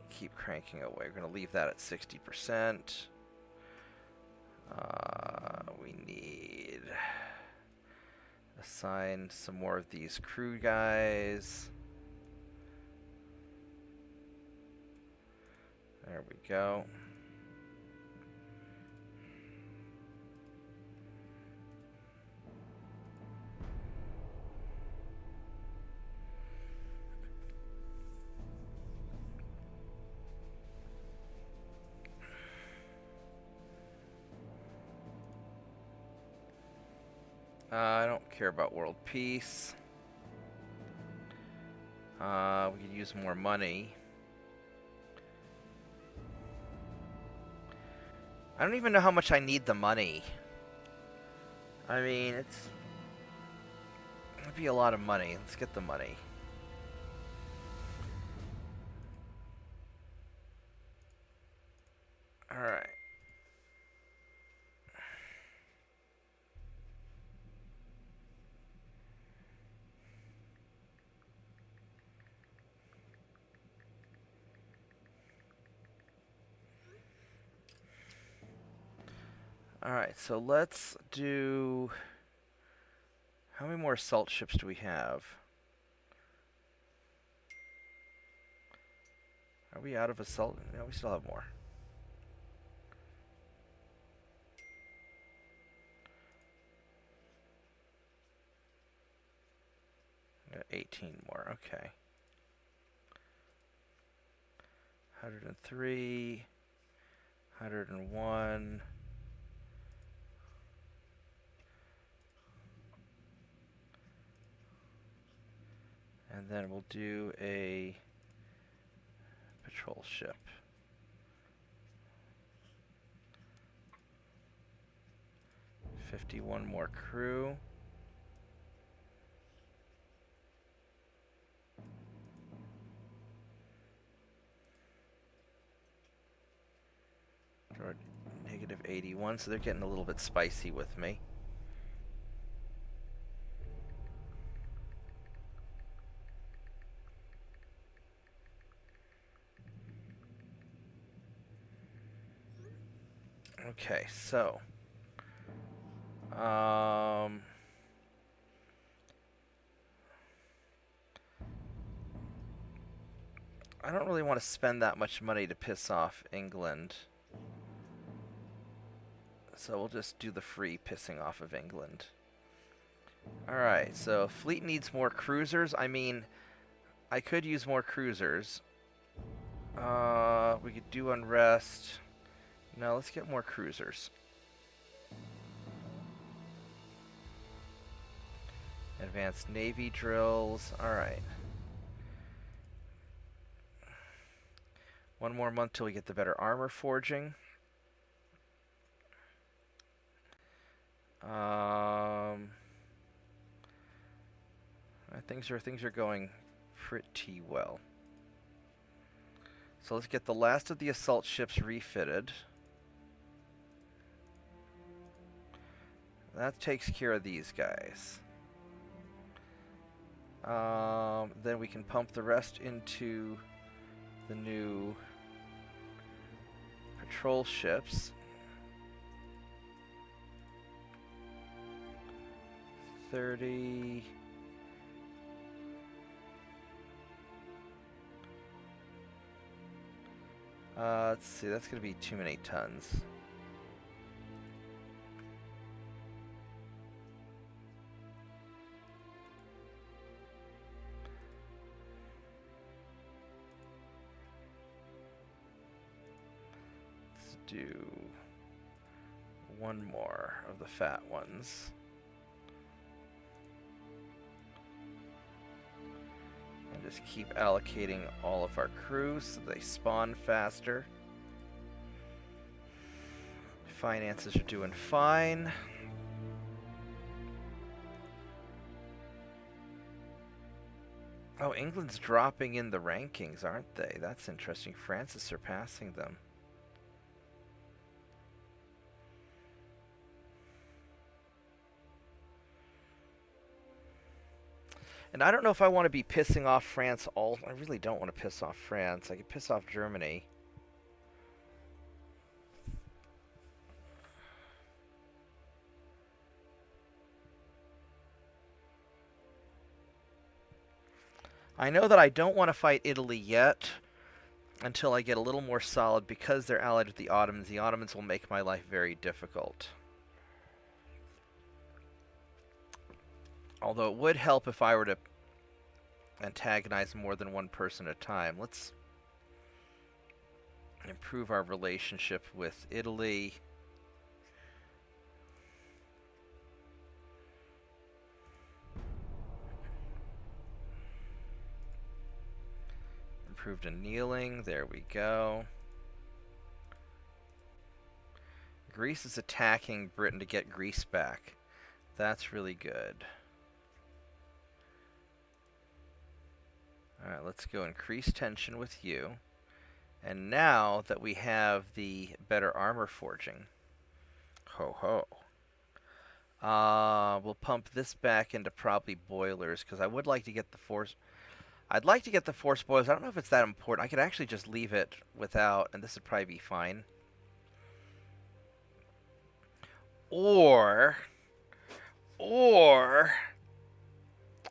Speaker 1: keep cranking away. We're going to leave that at 60%. We need assign some more of these crew guys. There we go. I don't care about world peace. We could use more money. I don't even know how much I need the money. I mean, it'd be a lot of money. Let's get the money. Alright. Alright, so let's do... How many more assault ships do we have? Are we out of assault? No, we still have more. We got 18 more, okay. 103, 101. And then we'll do a patrol ship. $51 more crew. Or negative 81, so they're getting a little bit spicy with me. Okay, so I don't really want to spend that much money to piss off England. So we'll just do the free pissing off of England. Alright, so fleet needs more cruisers. I mean, I could use more cruisers. We could do unrest. No, let's get more cruisers. Advanced Navy drills. Alright. One more month till we get the better armor forging. Things are going pretty well. So let's get the last of the assault ships refitted. That takes care of these guys. Then we can pump the rest into the new patrol ships. 30. Let's see, that's going to be too many tons. Let's do one more of the fat ones. Just keep allocating all of our crews so they spawn faster. Finances are doing fine. Oh, England's dropping in the rankings, aren't they? That's interesting. France is surpassing them. And I don't know if I want to be pissing off France all... I really don't want to piss off France. I could piss off Germany. I know that I don't want to fight Italy yet until I get a little more solid because they're allied with the Ottomans. The Ottomans will make my life very difficult. Although it would help if I were to antagonize more than one person at a time. Let's improve our relationship with Italy. Improved annealing. There we go. Greece is attacking Britain to get Greece back. That's really good. Alright, let's go increase tension with you. And now that we have the better armor forging, ho ho, we'll pump this back into probably boilers, because I would like to get the force. I'd like to get the force boilers. I don't know if it's that important. I could actually just leave it without, and this would probably be fine. Or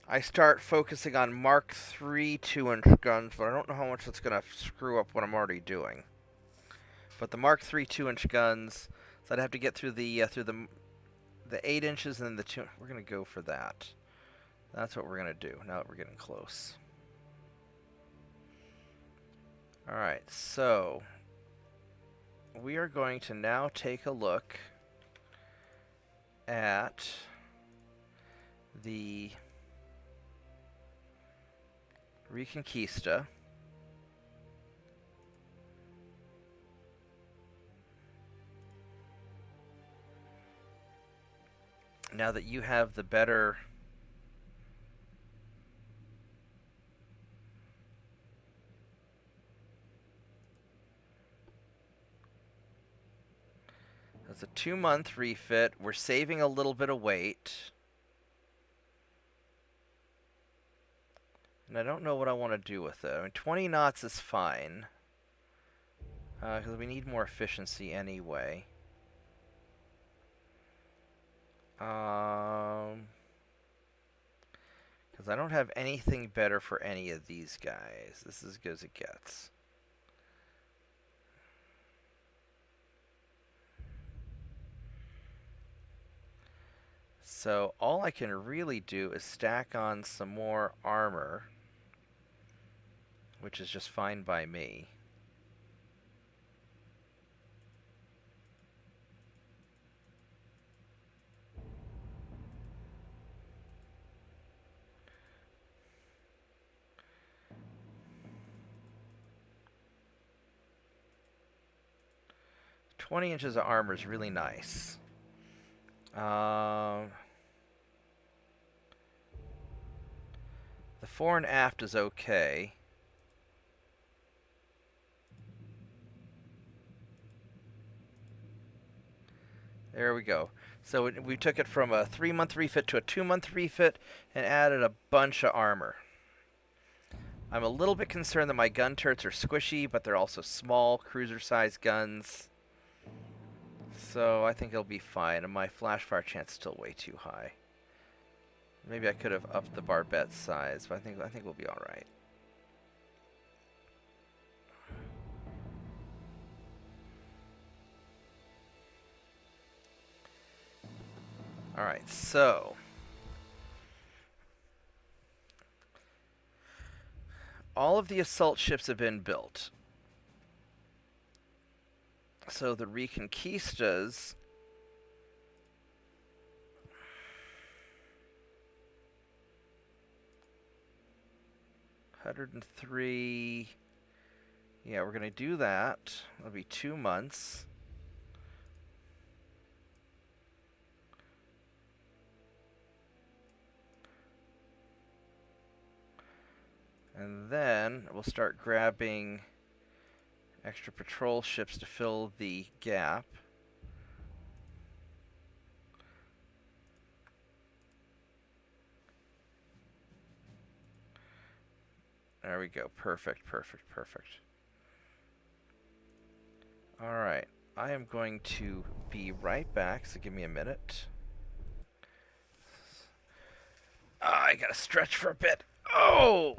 Speaker 1: I start focusing on Mark III 2-inch guns, but I don't know how much that's going to screw up what I'm already doing. But the Mark III 2-inch guns, so I'd have to get through the 8 inches and then the 2. We're going to go for that. That's what we're going to do now that we're getting close. Alright, so we are going to now take a look at the Reconquista. Now that you have the better that's a 2-month refit. We're saving a little bit of weight. And I don't know what I want to do with it. I mean, 20 knots is fine. Because we need more efficiency anyway. Because I don't have anything better for any of these guys. This is as good as it gets. So all I can really do is stack on some more armor, which is just fine by me. "20 inches of armor is really nice. The fore and aft is okay. There we go. So we took it from a 3-month refit to a 2-month refit and added a bunch of armor. I'm a little bit concerned that my gun turrets are squishy, but they're also small, cruiser-sized guns. So I think it'll be fine, and my flash fire chance is still way too high. Maybe I could have upped the barbette size, but I think we'll be all right. All right, so all of the assault ships have been built. So the Reconquistas $103. Yeah, we're gonna do that. It'll be 2 months. And then we'll start grabbing extra patrol ships to fill the gap. There we go. Perfect, perfect, perfect. Alright. I am going to be right back, so give me a minute. I gotta stretch for a bit. Oh!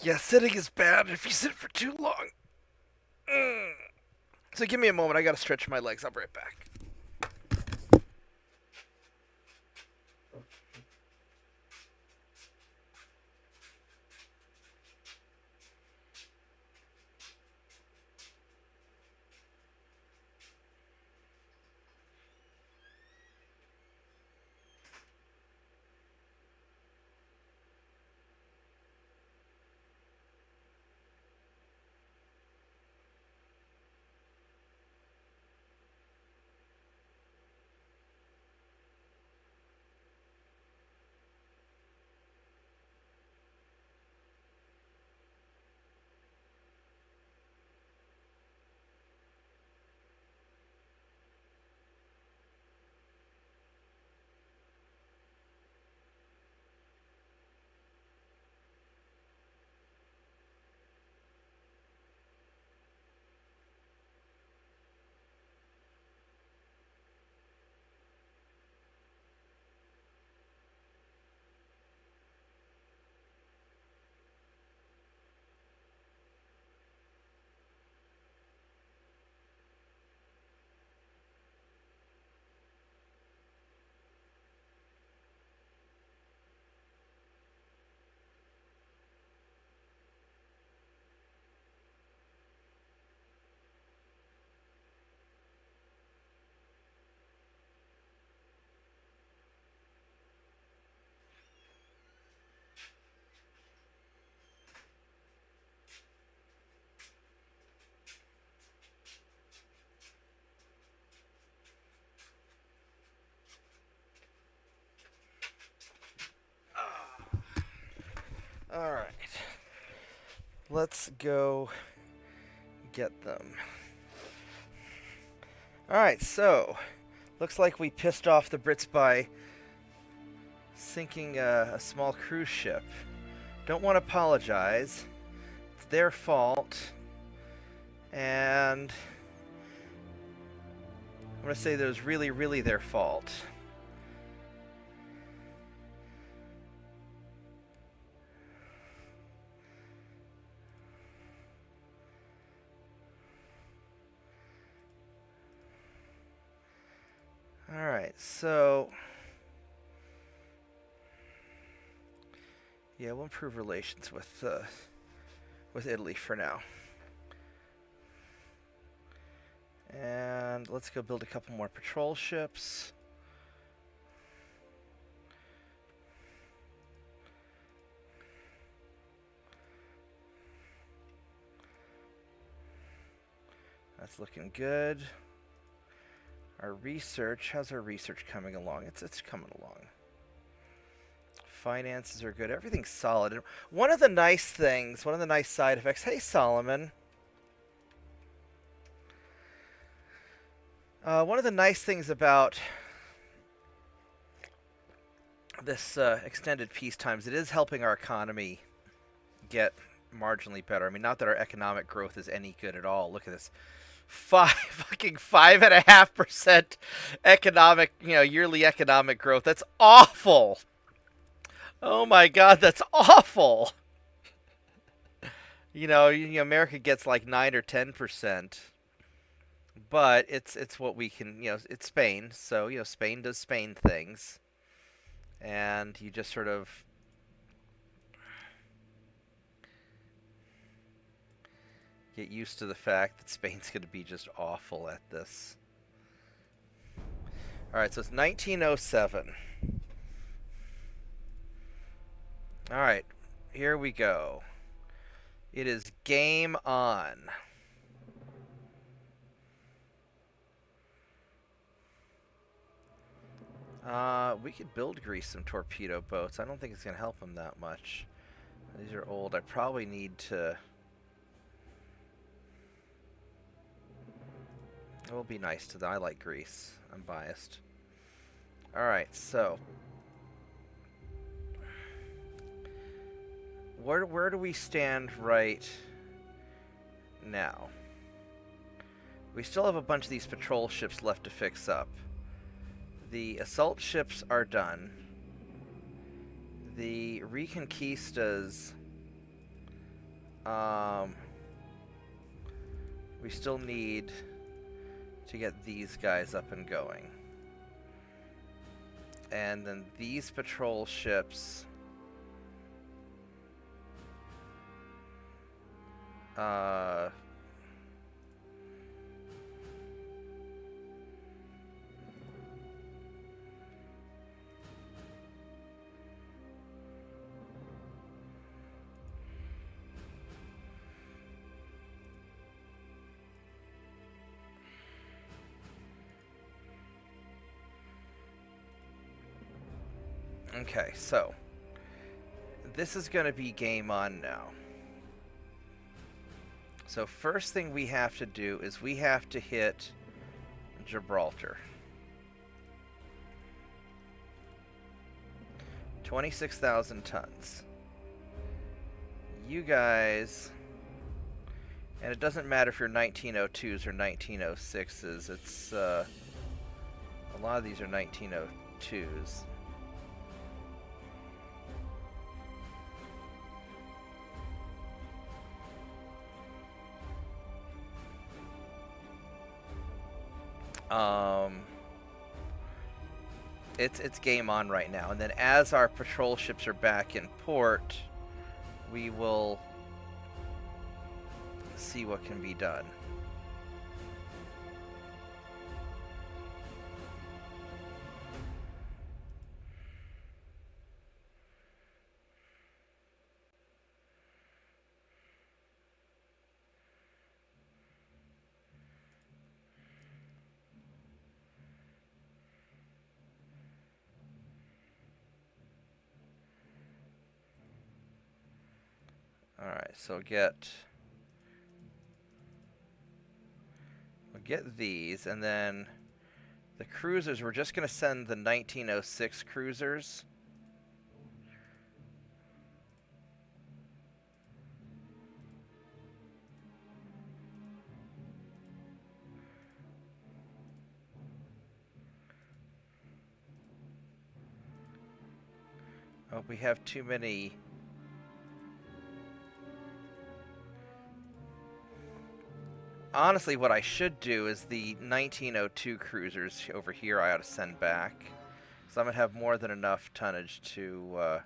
Speaker 1: Yeah, sitting is bad if you sit for too long. So give me a moment. I gotta stretch my legs. I'll be right back. Alright. Let's go get them. Alright, so looks like we pissed off the Brits by sinking a small cruise ship. Don't want to apologize. It's their fault. And I'm going to say that it was really, really their fault. Alright, so yeah, we'll improve relations with Italy for now. And let's go build a couple more patrol ships. That's looking good. Our research, how's our research coming along? It's coming along. Finances are good. Everything's solid. And one of the nice things, one of the nice side effects. Hey, Solomon. One of the nice things about this extended peacetime is it is helping our economy get marginally better. I mean, not that our economic growth is any good at all. Look at this. 5.5% economic, yearly economic growth. That's awful. Oh my God, that's awful. America gets like 9 or 10%, but it's what we can. It's Spain, so Spain does Spain things, and you just sort of get used to the fact that Spain's going to be just awful at this. Alright, so it's 1907. Alright, here we go. It is game on. We could build Greece some torpedo boats. I don't think it's going to help them that much. These are old. I probably need to... It will be nice to them. I like Greece. I'm biased. Alright, so... Where do we stand right now? We still have a bunch of these patrol ships left to fix up. The assault ships are done. The Reconquistas... we still need to get these guys up and going. And then these patrol ships... Okay, so this is going to be game on now. So first thing we have to do is we have to hit Gibraltar. 26,000 tons. You guys, and it doesn't matter if you're 1902s or 1906s, it's, a lot of these are 1902s. It's game on right now, and then as our patrol ships are back in port, we will see what can be done. Alright, so we'll get these, and then the cruisers, we're just going to send the 1906 cruisers. Oh, we have too many. Honestly, what I should do is the 1902 cruisers over here I ought to send back. So I'm going to have more than enough tonnage to...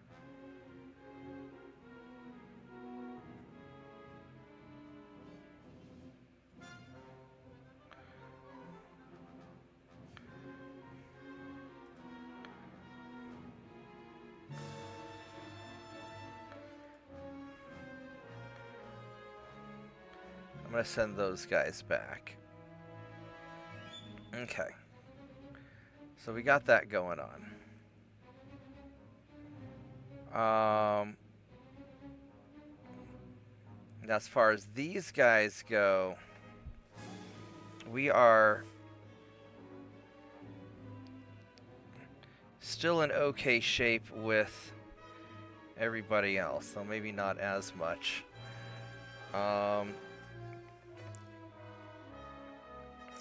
Speaker 1: I'm going to send those guys back. Okay. So we got that going on. As far as these guys go, we are still in okay shape with everybody else, though maybe not as much.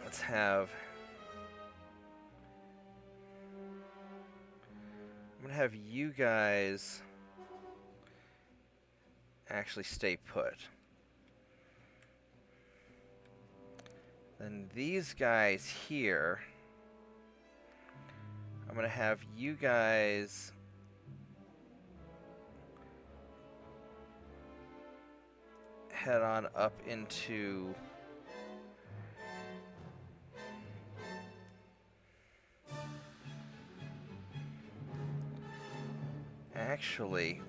Speaker 1: Let's have... I'm going to have you guys actually stay put. Then these guys here, I'm going to have you guys head on up into... Actually,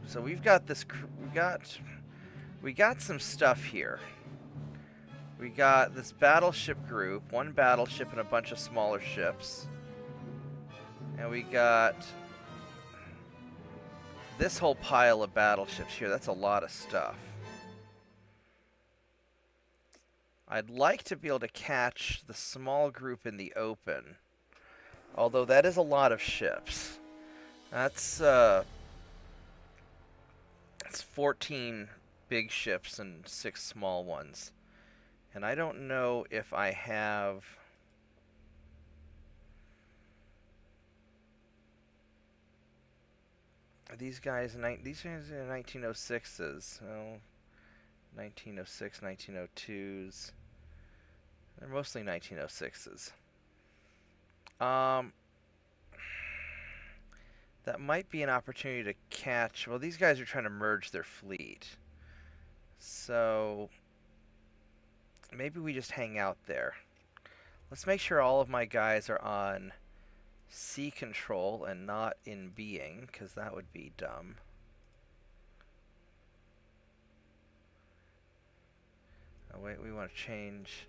Speaker 1: so we've got this, we got some stuff here. We got this battleship group, one battleship and a bunch of smaller ships. And we got this whole pile of battleships here. That's a lot of stuff. I'd like to be able to catch the small group in the open. Although that is a lot of ships. That's 14 big ships and 6 small ones. And I don't know if I have... These guys are 1906s. Oh, 1906, 1902s. They're mostly 1906s. That might be an opportunity to catch... Well, these guys are trying to merge their fleet. So... maybe we just hang out there. Let's make sure all of my guys are on sea control and not in being, because that would be dumb. Oh, wait, we want to change...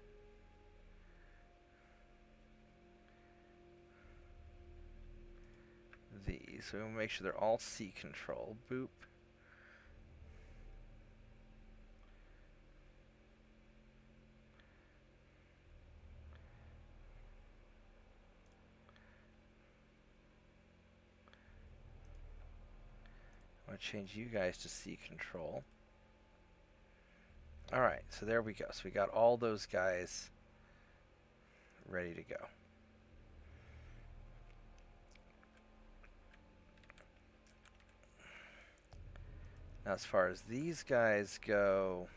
Speaker 1: these. So we want to make sure they're all sea control. Boop. I want to change you guys to sea control. Alright, so there we go. So we got all those guys ready to go. Now, as far as these guys go,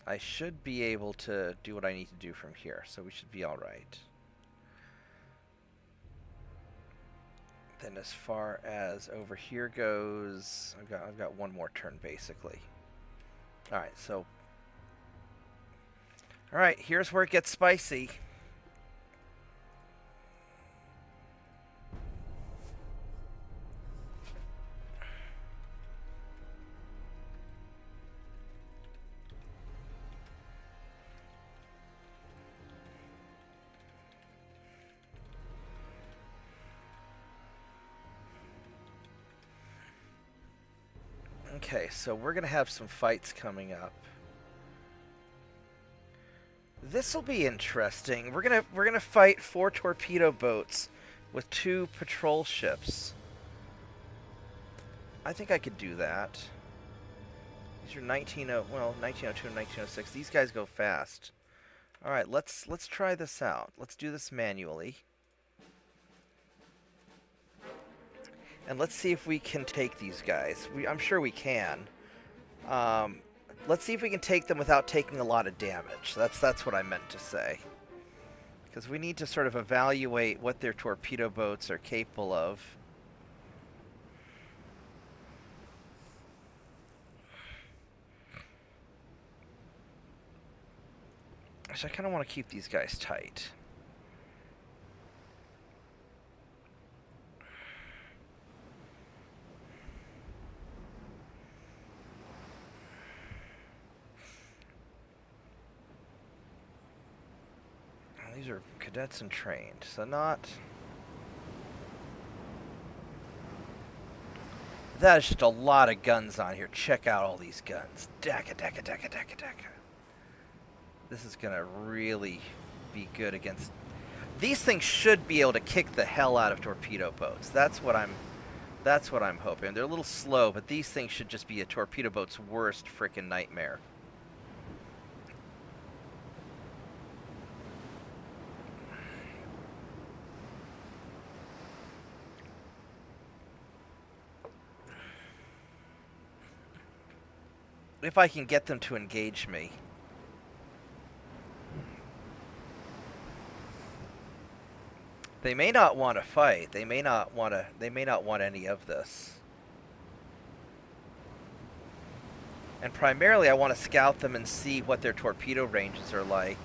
Speaker 1: I should be able to do what I need to do from here, so we should be all right. Then as far as over here goes, I've got one more turn, basically. All right, so... all right, here's where it gets spicy. Okay, so we're gonna have some fights coming up. This will be interesting. We're gonna fight 4 torpedo boats with 2 patrol ships. I think I could do that. These are 1902 and 1906. These guys go fast. All right, let's try this out. Let's do this manually. And let's see if we can take these guys. I'm sure we can. Let's see if we can take them without taking a lot of damage. That's what I meant to say. Because we need to sort of evaluate what their torpedo boats are capable of. So I kind of want to keep these guys tight. These are cadets and trained, so not... That is just a lot of guns on here. Check out all these guns. Dakka, dakka, dakka, dakka, dakka. This is going to really be good against... These things should be able to kick the hell out of torpedo boats. That's what I'm hoping. They're a little slow, but these things should just be a torpedo boat's worst frickin' nightmare. If I can get them to engage me. They may not want to fight. They may not want any of this. And primarily I want to scout them and see what their torpedo ranges are like.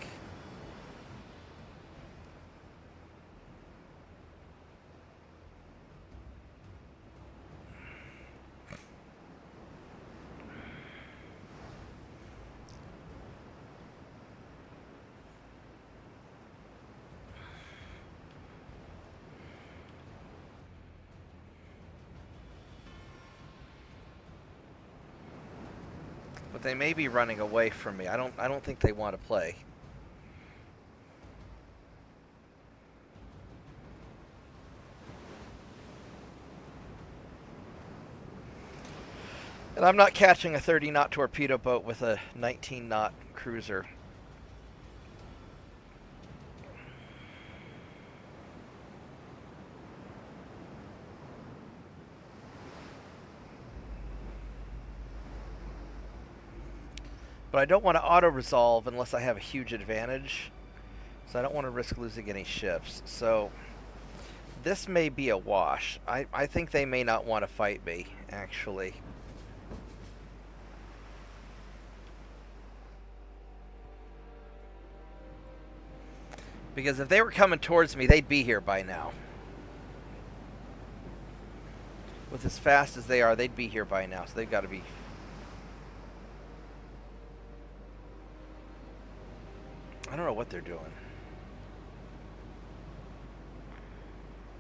Speaker 1: But they may be running away from me. I don't think they want to play. And I'm not catching a 30-knot torpedo boat with a 19-knot cruiser. But I don't want to auto-resolve unless I have a huge advantage. So I don't want to risk losing any ships. So this may be a wash. I think they may not want to fight me, actually. Because if they were coming towards me, they'd be here by now. With as fast as they are, they'd be here by now. So they've got to be... I don't know what they're doing.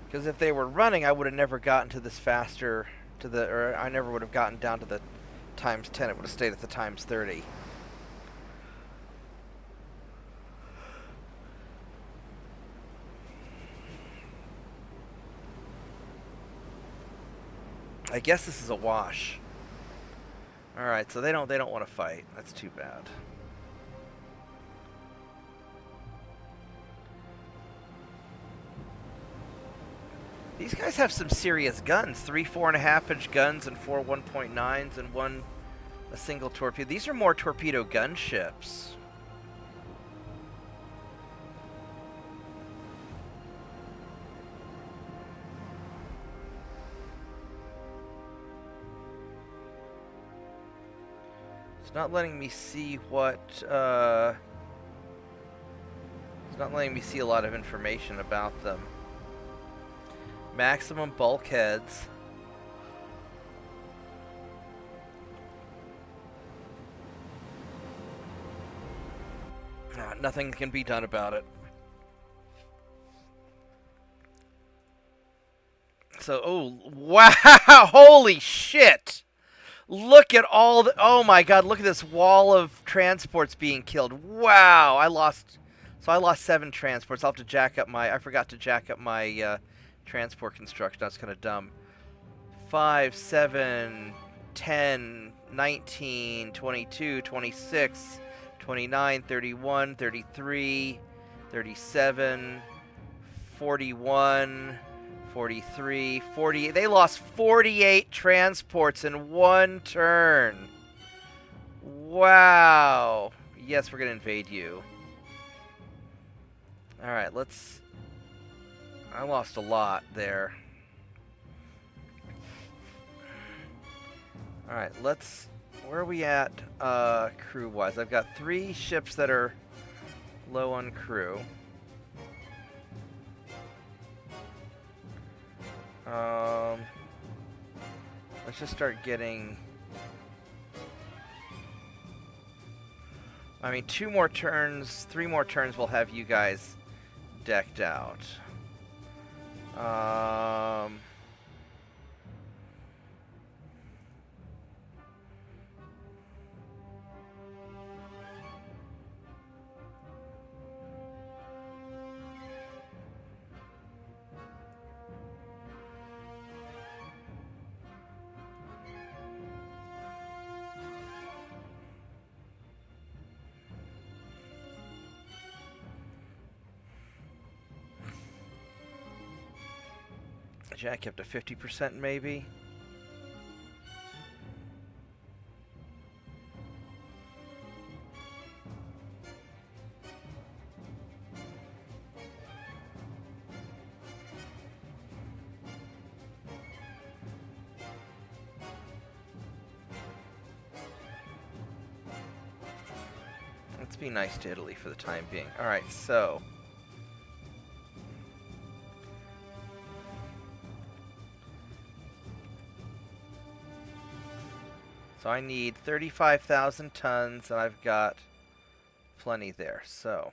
Speaker 1: Because if they were running, I would have never gotten to this faster, or I never would have gotten down to the times 10. It would have stayed at the times 30. I guess this is a wash. All right, so they don't want to fight. That's too bad. These guys have some serious guns. 3 4.5-inch guns and 4 1.9s and a single torpedo. These are more torpedo gunships. It's not letting me see what... it's not letting me see a lot of information about them. Maximum bulkheads. Nothing can be done about it. So, oh, wow! Holy shit! Look at all the. Oh my God! Look at this wall of transports being killed. Wow! I lost. So I lost 7 transports. I'll have to jack up my. I forgot to jack up my transport construction. That's kind of dumb. 5, 7, 10, 19, 22, 26, 29, 31, 33, 37, 41. 43, 48. They lost 48 transports in one turn. Wow. Yes, we're going to invade you. Alright, let's... I lost a lot there. Alright, let's... Where are we at crew-wise? I've got 3 ships that are low on crew. Let's just start getting... I mean, 2 more turns, 3 more turns will have you guys decked out. Jack up to 50% maybe. Let's be nice to Italy for the time being. Alright, so... So I need 35,000 tons, and I've got plenty there, so...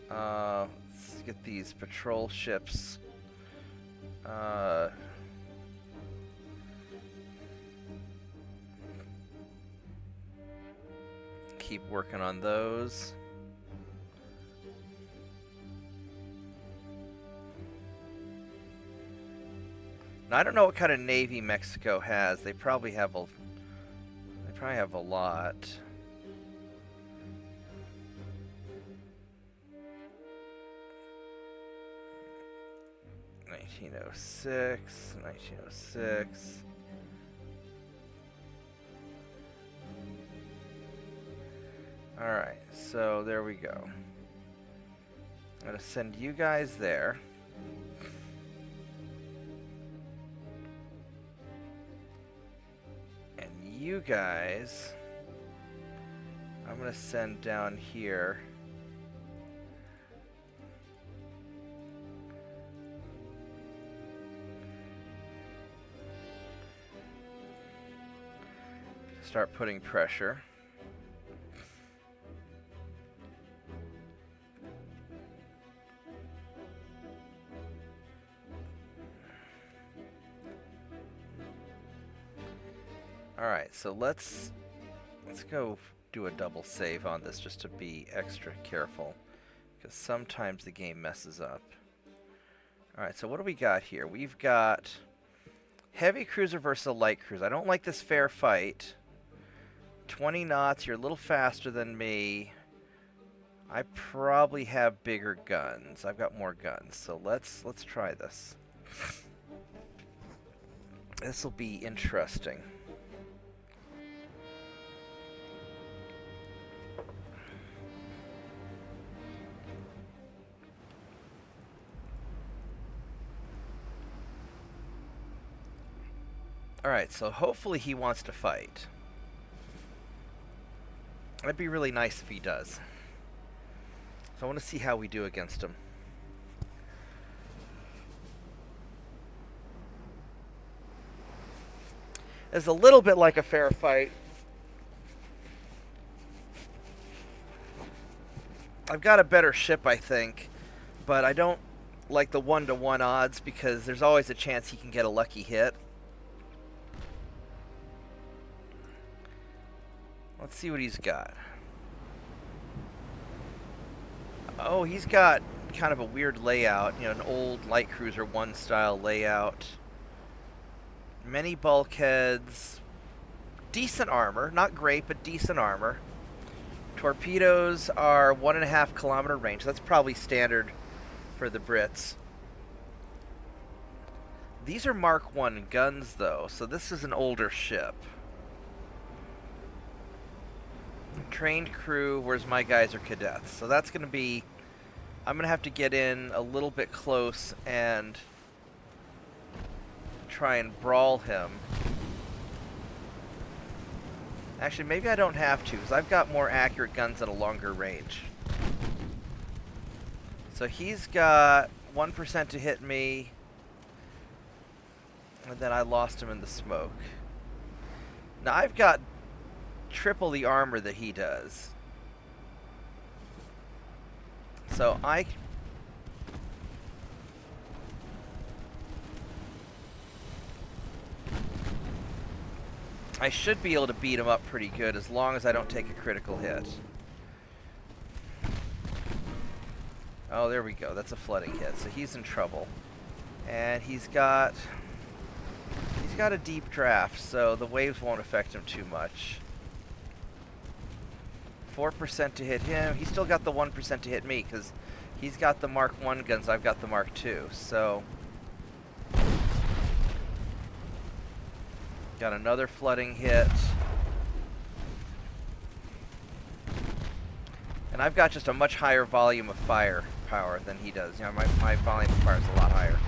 Speaker 1: let's get these patrol ships. Keep working on those. Now, I don't know what kind of navy Mexico has. They probably have a lot. (1906), 1906. All right, so there we go. I'm gonna send you guys there. You guys, I'm gonna send down here. Start putting pressure. Alright, so let's go do a double save on this just to be extra careful, because sometimes the game messes up. Alright, so what do we got here? We've got heavy cruiser versus a light cruiser. I don't like this fair fight. 20 knots, you're a little faster than me. I probably have bigger guns. I've got more guns, so let's try this. This will be interesting. Alright, so hopefully he wants to fight. That'd be really nice if he does. So I want to see how we do against him. It's a little bit like a fair fight. I've got a better ship, I think, but I don't like the 1-to-1 odds because there's always a chance he can get a lucky hit. Let's see what he's got. Oh, he's got kind of a weird layout, you know, an old light cruiser 1 style layout. Many bulkheads, decent armor, not great, but decent armor. Torpedoes are 1.5 kilometer range. That's probably standard for the Brits. These are Mark 1 guns, though, so this is an older ship. Trained crew, whereas my guys are cadets. So that's going to be... I'm going to have to get in a little bit close and try and brawl him. Actually, maybe I don't have to, because I've got more accurate guns at a longer range. So he's got 1% to hit me, and then I lost him in the smoke. Now I've got triple the armor that he does. So I should be able to beat him up pretty good as long as I don't take a critical hit. Oh, there we go. That's a flooding hit. So he's in trouble. And he's got a deep draft, so the waves won't affect him too much. 4% to hit him. He's still got the 1% to hit me because he's got the Mark 1 guns. I've got the Mark 2. So got another flooding hit. And I've got just a much higher volume of firepower than he does. You know, my volume of fire is a lot higher.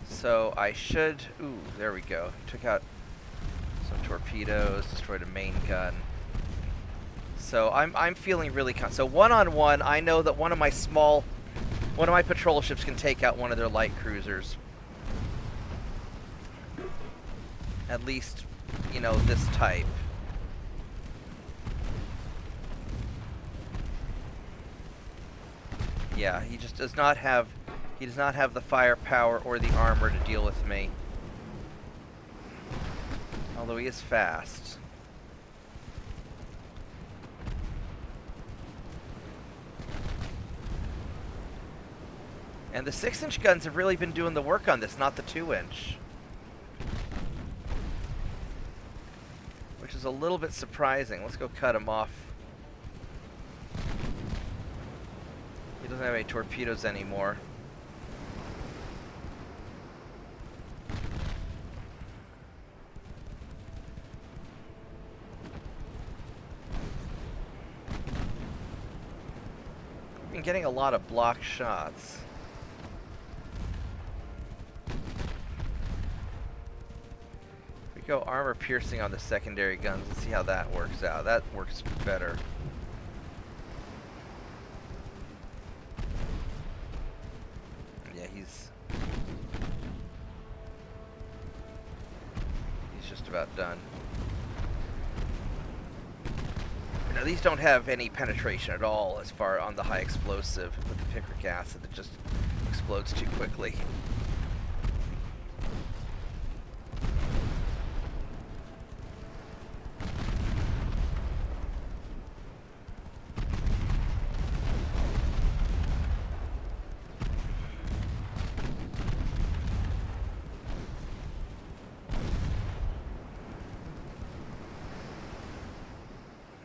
Speaker 1: So I should... Ooh, there we go. Took out some torpedoes, destroyed a main gun. So I'm feeling really... So one-on-one, I know that one of my patrol ships can take out one of their light cruisers. At least, you know, this type. Yeah, he just does not have... He does not have the firepower or the armor to deal with me. Although he is fast. And the 6-inch guns have really been doing the work on this, not the 2-inch. Which is a little bit surprising. Let's go cut him off. He doesn't have any torpedoes anymore. Been getting a lot of block shots. We go armor piercing on the secondary guns and see how that works out. That works better. Yeah, he's just about done. Now these don't have any penetration at all as far on the high explosive with the picric acid. It just explodes too quickly.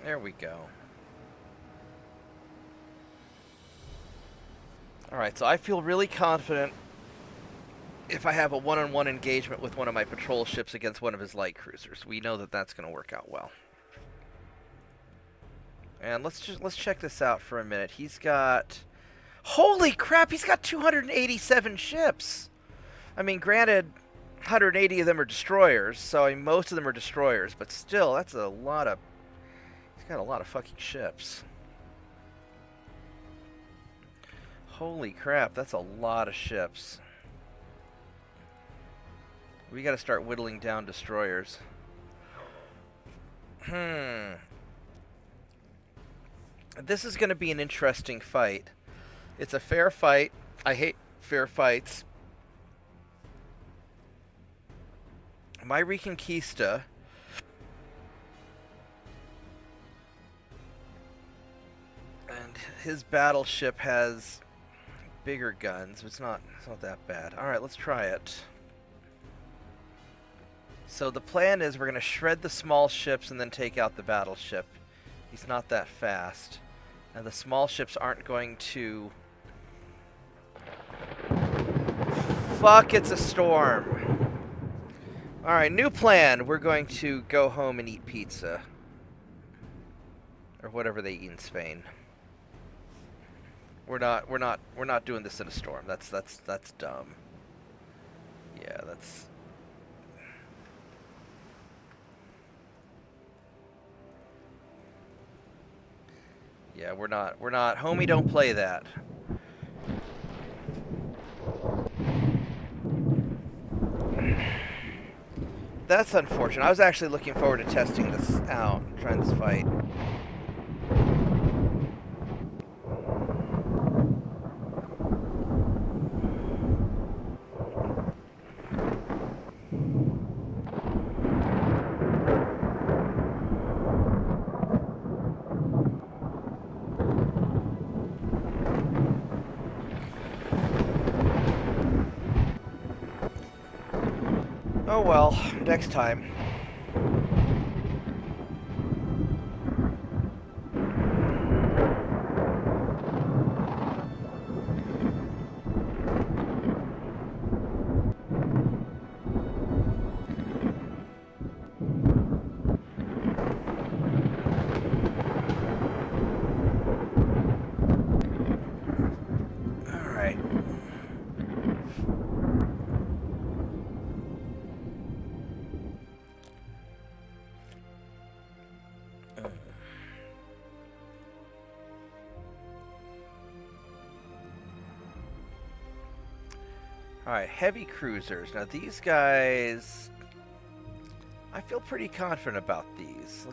Speaker 1: There we go. Alright, so I feel really confident if I have a one-on-one engagement with one of my patrol ships against one of his light cruisers. We know that that's going to work out well. And let's check this out for a minute. He's got... Holy crap, he's got 287 ships! I mean, granted, 180 of them are destroyers, so I mean, most of them are destroyers, but still, that's a lot of... Got a lot of fucking ships. Holy crap, that's a lot of ships. We gotta start whittling down destroyers. This is going to be an interesting fight. It's a fair fight. I hate fair fights. My Reconquista and his battleship has bigger guns. It's not that bad. All right, let's try it. So the plan is we're going to shred the small ships and then take out the battleship. He's not that fast. And the small ships aren't going to... Fuck, it's a storm. Alright, new plan. We're going to go home and eat pizza. Or whatever they eat in Spain. We're not doing this in a storm. That's dumb. Yeah, that's... Yeah, we're not, homie, don't play that. That's unfortunate. I was actually looking forward to testing this out, trying this fight. Oh well, next time. Alright, heavy cruisers. Now these guys... I feel pretty confident about these.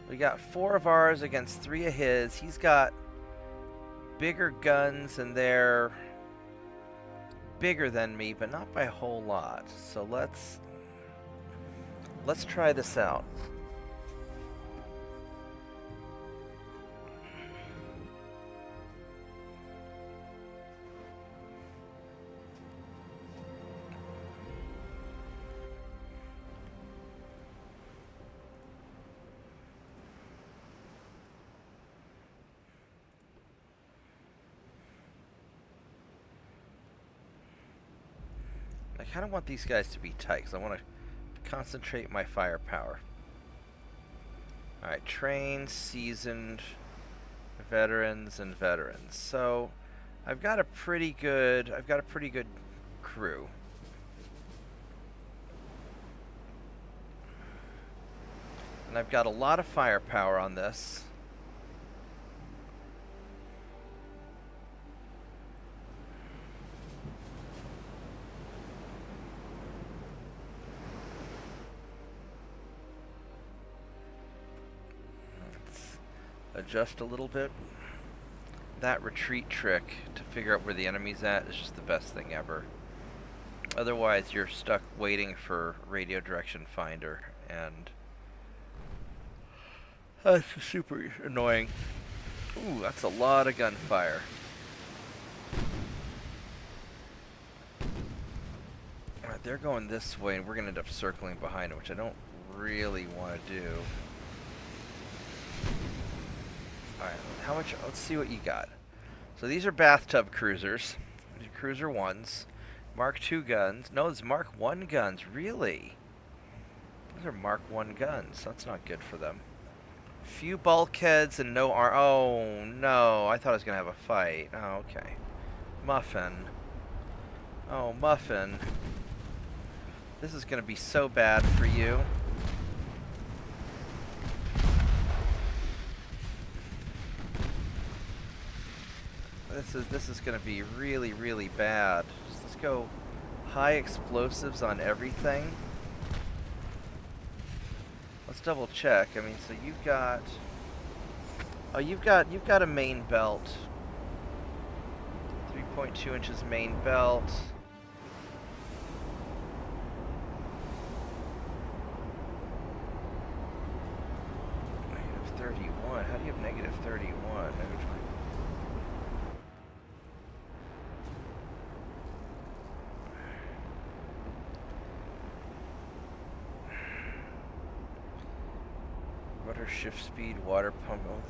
Speaker 1: We got 4 of ours against 3 of his. He's got bigger guns and they're bigger than me, but not by a whole lot. So let's try this out. I kind of want these guys to be tight because I want to concentrate my firepower. Alright, trained, seasoned, veterans, and veterans. So I've got a pretty good crew. And I've got a lot of firepower on this. Adjust a little bit. That retreat trick to figure out where the enemy's at is just the best thing ever. Otherwise, you're stuck waiting for radio direction finder, and that's super annoying. Ooh, that's a lot of gunfire. Alright, they're going this way, and we're going to end up circling behind them, which I don't really want to do. Alright, how much? Let's see what you got. So these are bathtub cruisers. These are cruiser 1s. Mark 2 guns. No, it's Mark 1 guns. Really? Those are Mark 1 guns. That's not good for them. Few bulkheads and no arm. Oh, no. I thought I was going to have a fight. Oh, okay. Muffin. Oh, Muffin. This is going to be so bad for you. This is going to be really, really bad. Let's go high explosives on everything. Let's double check. I mean, so you've got Oh, you've got a main belt. 3.2 inches main belt. Negative 31. How do you have negative 31? Rudder shift speed, water pump. Oh,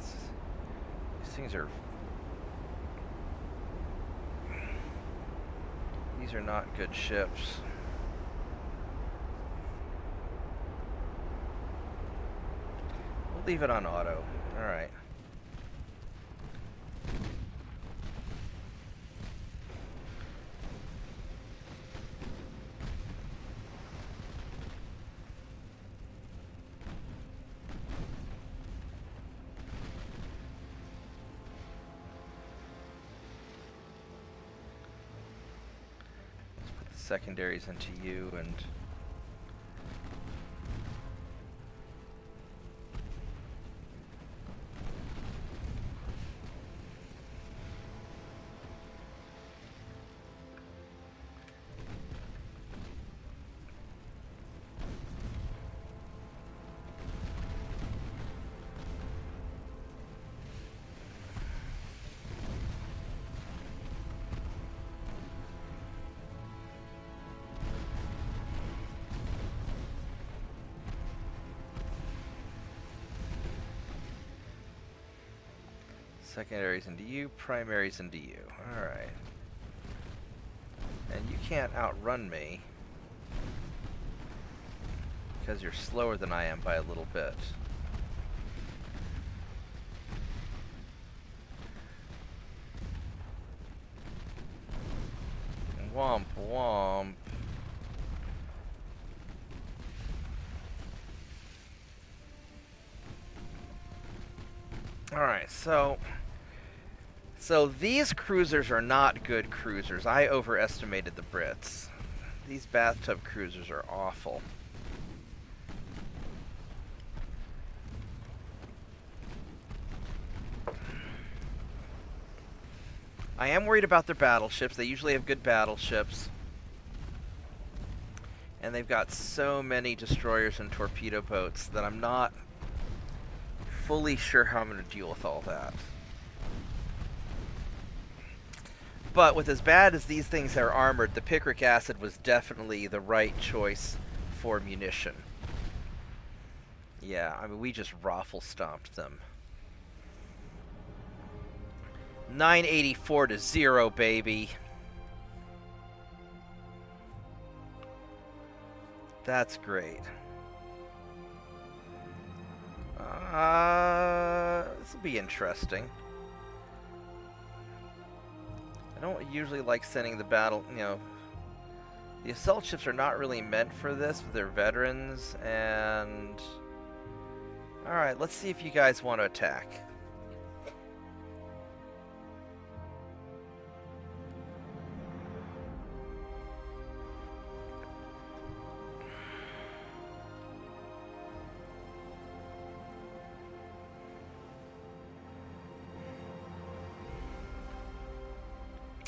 Speaker 1: these things are. These are not good ships. We'll leave it on auto. Alright. Secondaries into you and secondaries into you, primaries into you. Alright. And you can't outrun me because you're slower than I am by a little bit. Womp womp. Alright, so these cruisers are not good cruisers. I overestimated the Brits. These bathtub cruisers are awful. I am worried about their battleships. They usually have good battleships. And they've got so many destroyers and torpedo boats that I'm not fully sure how I'm going to deal with all that. But with as bad as these things are armored, the picric acid was definitely the right choice for munition. Yeah, I mean, we just raffle stomped them. 984 to 0, baby. That's great. This will be interesting. I don't usually like sending the battle, you know. The assault ships are not really meant for this, but they're veterans, and... Alright, let's see if you guys want to attack.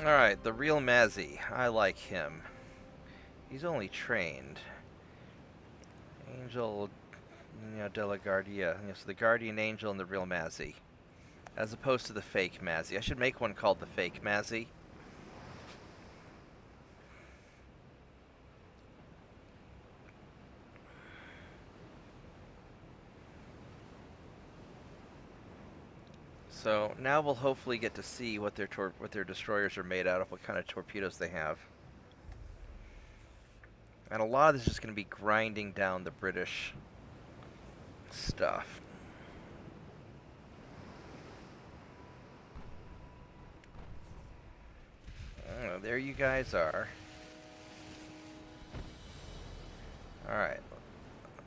Speaker 1: Alright, the real Mazzy. I like him. He's only trained. Angel, de la Guardia. So the Guardian Angel and the real Mazzy. As opposed to the fake Mazzy. I should make one called the fake Mazzy. So now we'll hopefully get to see what their destroyers are made out of, what kind of torpedoes they have. And a lot of this is just going to be grinding down the British stuff. Oh, there you guys are. Alright,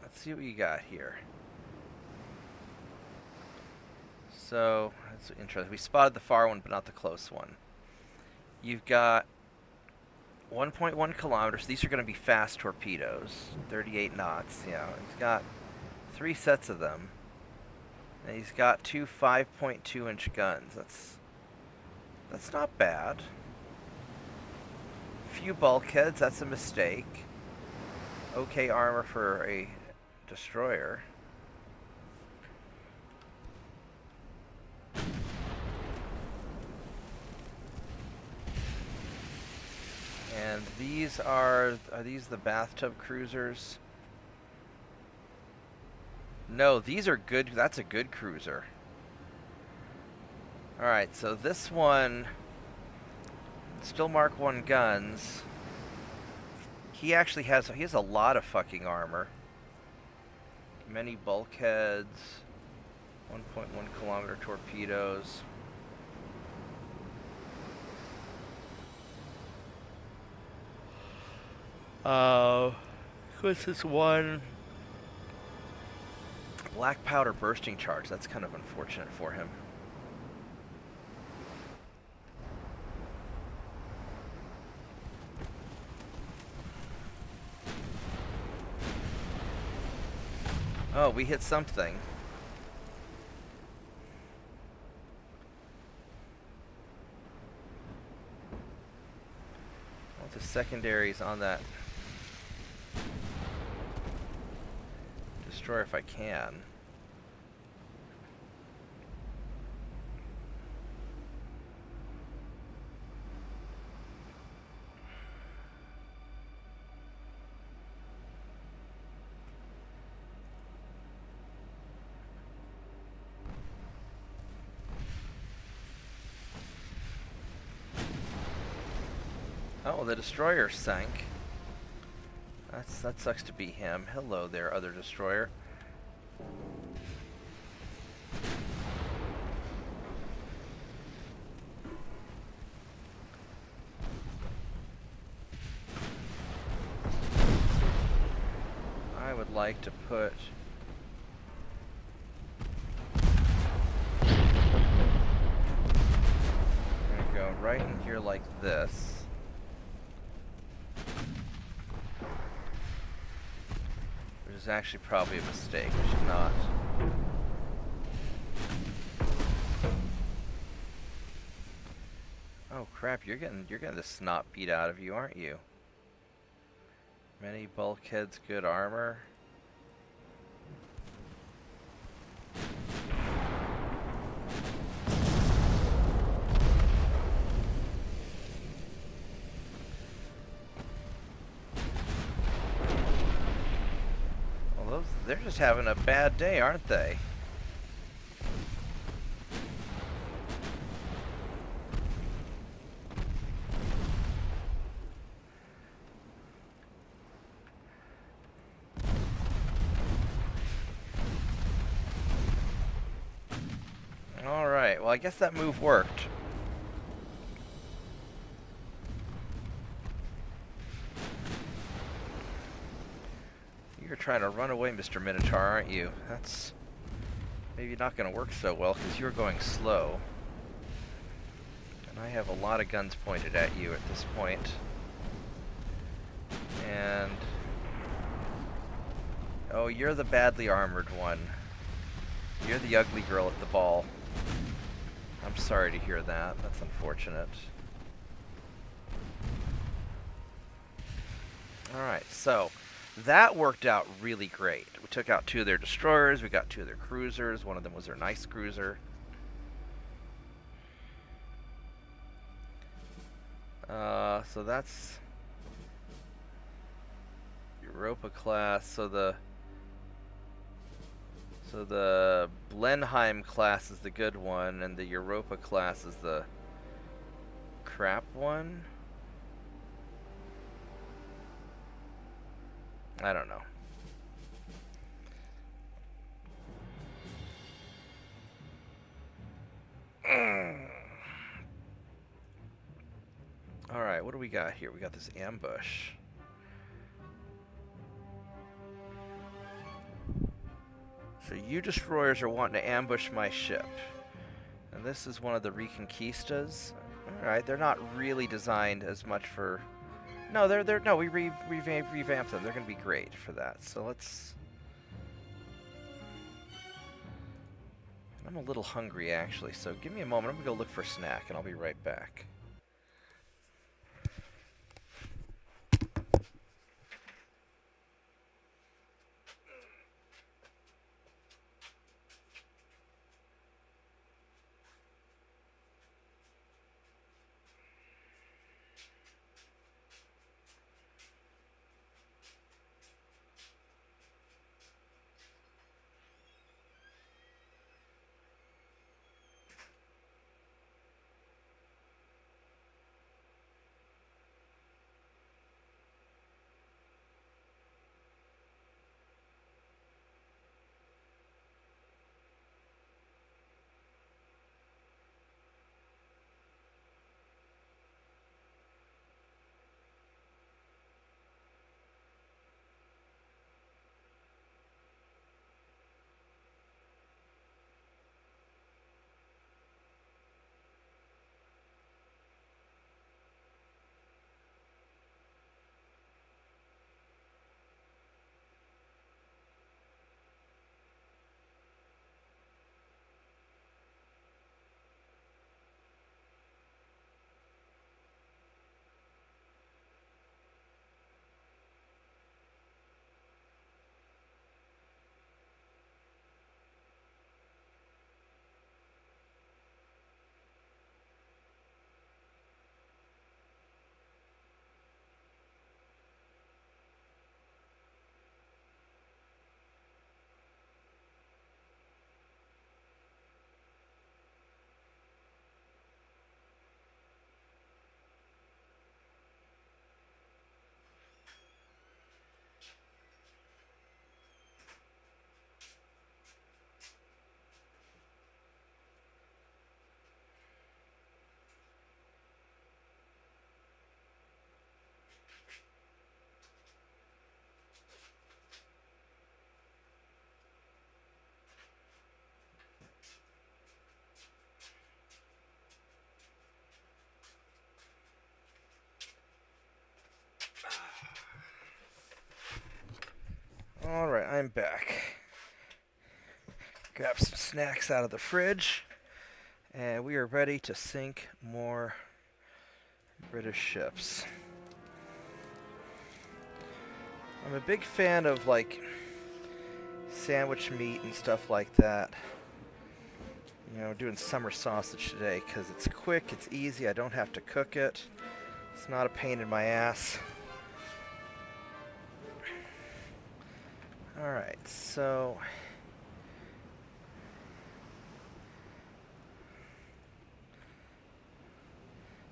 Speaker 1: let's see what you got here. So, that's interesting. We spotted the far one, but not the close one. You've got 1.1 kilometers. These are going to be fast torpedoes. 38 knots. Yeah, he's got 3 sets of them. And he's got two 5.2-inch guns. That's not bad. Few bulkheads, that's a mistake. Okay armor for a destroyer. And these are these the bathtub cruisers? No, these are good. That's a good cruiser. Alright, so this one, still Mark 1 guns. He has a lot of fucking armor. Many bulkheads, 1.1 kilometer torpedoes. What's this one? Black powder bursting charge. That's kind of unfortunate for him. Oh, we hit something. Well, the secondaries on that destroyer if I can. Oh, the destroyer sank. That sucks to be him. Hello there, other destroyer. I would like to put... I'm gonna go right in here like this. Which is actually probably a mistake. I should not. Oh crap, you're getting the snot beat out of you, aren't you? Many bulkheads, good armor. Well, they're just having a bad day, aren't they? Alright, well I guess that move worked. You're trying to run away, Mr. Minotaur, aren't you? That's maybe not going to work so well because you're going slow. And I have a lot of guns pointed at you at this point. And... oh, you're the badly armored one. You're the ugly girl at the ball. I'm sorry to hear that. That's unfortunate. Alright, so that worked out really great. We took out 2 of their destroyers, we got 2 of their cruisers, one of them was their nice cruiser. So that's Europa class, so the Blenheim class is the good one, and the Europa class is the crap one? I don't know. Alright, what do we got here? We got this ambush. So you destroyers are wanting to ambush my ship. And this is one of the Reconquistas. Alright, they're not really designed as much for... No, we revamped them. They're going to be great for that. So let's... I'm a little hungry, actually, so give me a moment. I'm going to go look for a snack, and I'll be right back. Alright, I'm back. Grab some snacks out of the fridge, and we are ready to sink more British ships. I'm a big fan of, like, sandwich meat and stuff like that. You know, doing summer sausage today because it's quick, it's easy, I don't have to cook it. It's not a pain in my ass. Alright, so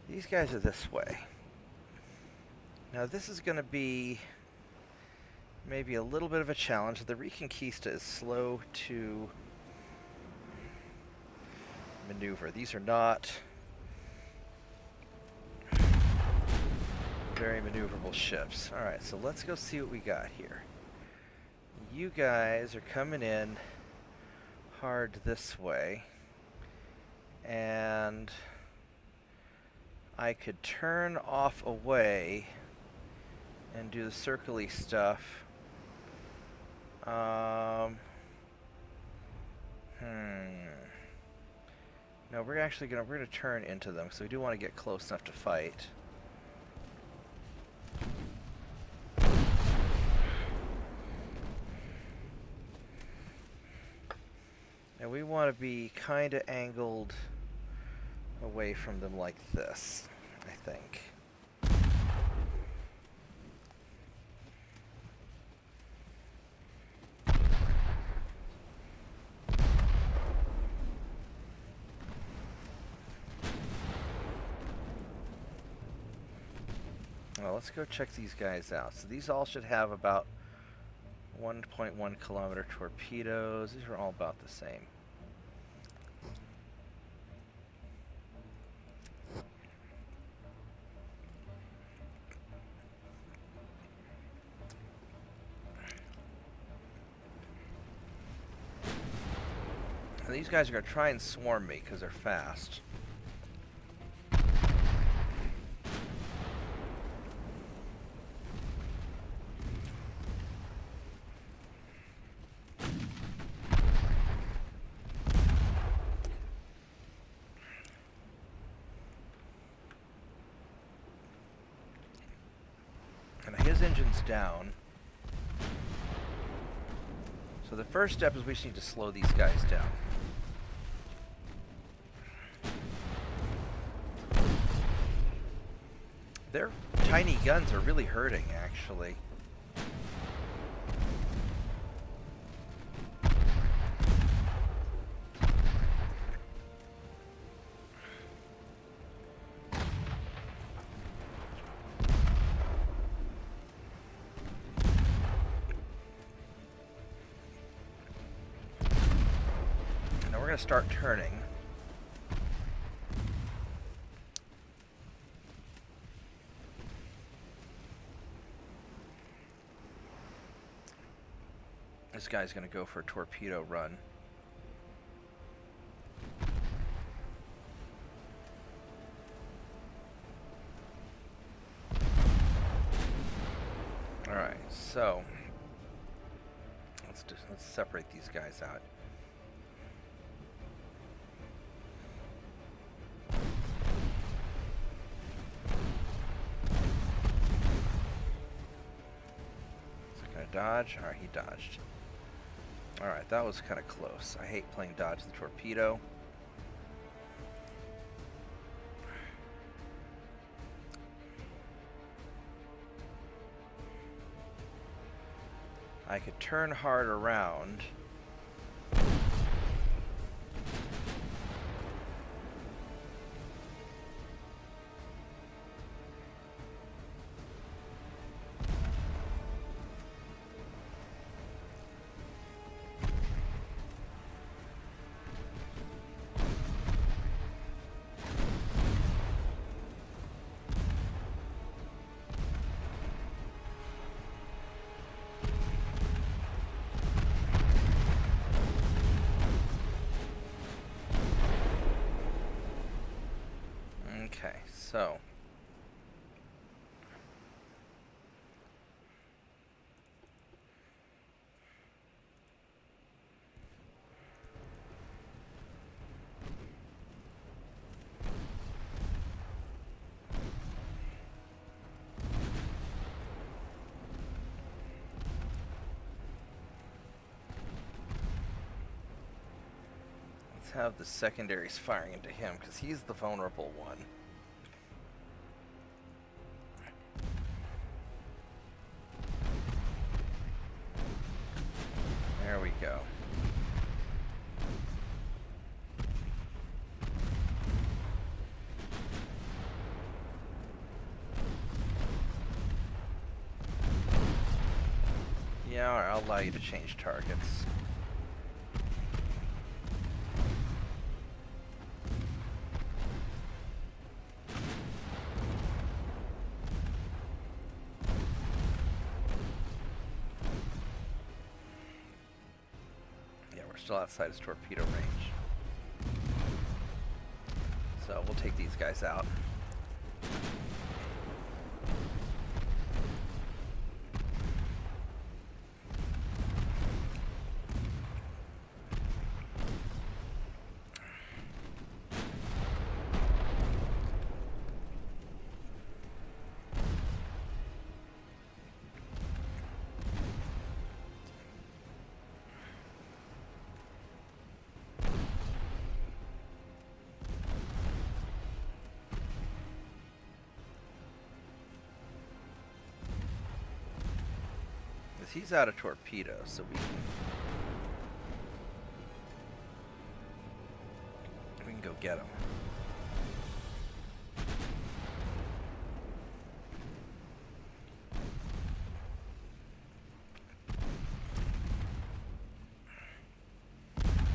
Speaker 1: these guys are this way. Now this is going to be maybe a little bit of a challenge. The Reconquista is slow to maneuver. These are not very maneuverable ships. Alright, so let's go see what we got here. You guys are coming in hard this way, and I could turn off away and do the circle-y stuff. No, we're gonna turn into them, so we do want to get close enough to fight. And we want to be kind of angled away from them like this, I think. Well, let's go check these guys out. So these all should have about 1.1 kilometer torpedoes. These are all about the same. And these guys are going to try and swarm me because they're fast. engines down. So the first step is we just need to slow these guys down. Their tiny guns are really hurting, actually. Now we're going to start turning. This guy's going to go for a torpedo run. Alright, so let's separate these guys out. Is it going to dodge? Alright, he dodged. Alright, that was kind of close. I hate playing dodge the torpedo. I could turn hard around. Okay, so let's have the secondaries firing into him because he's the vulnerable one. There we go. Yeah, alright, I'll allow you to change targets. Still outside his torpedo range. So we'll take these guys out. He's out of torpedoes, so we can go get him.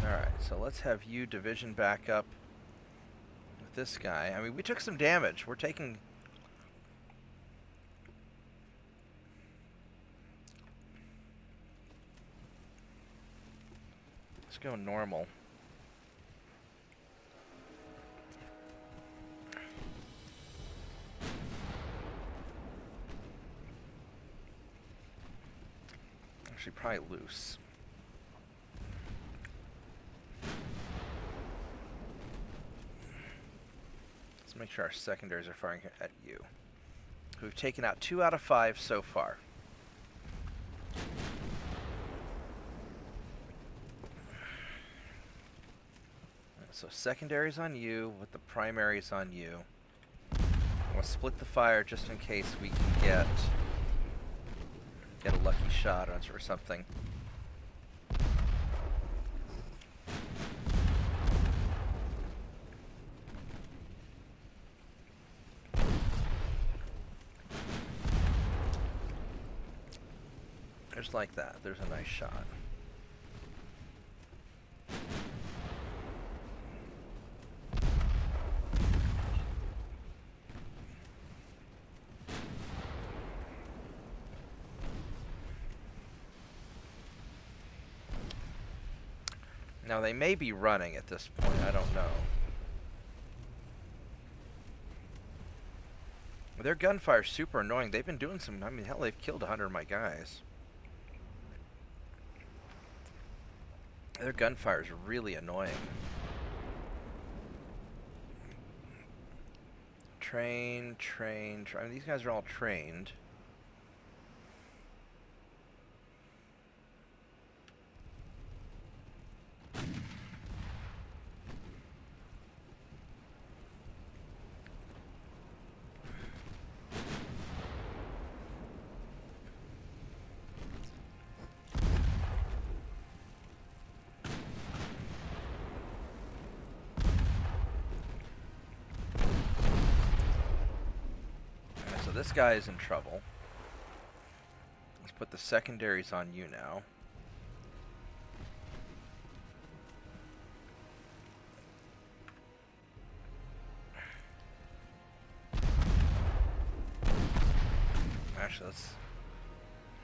Speaker 1: All right, so let's have you division back up with this guy. I mean, we took some damage. We're taking. Let's go normal. Actually, probably loose. Let's make sure our secondaries are firing at you. We've taken out 2 out of 5 so far. So secondaries on you with the primaries on you. We'll split the fire just in case we can get a lucky shot or something. Just like that. There's a nice shot. Now they may be running at this point. I don't know. Their gunfire's super annoying. They've been doing some... I mean, hell, they've killed 100 of my guys. Their gunfire's really annoying. Train. I mean, these guys are all trained. This guy is in trouble. Let's put the secondaries on you now. Actually, let's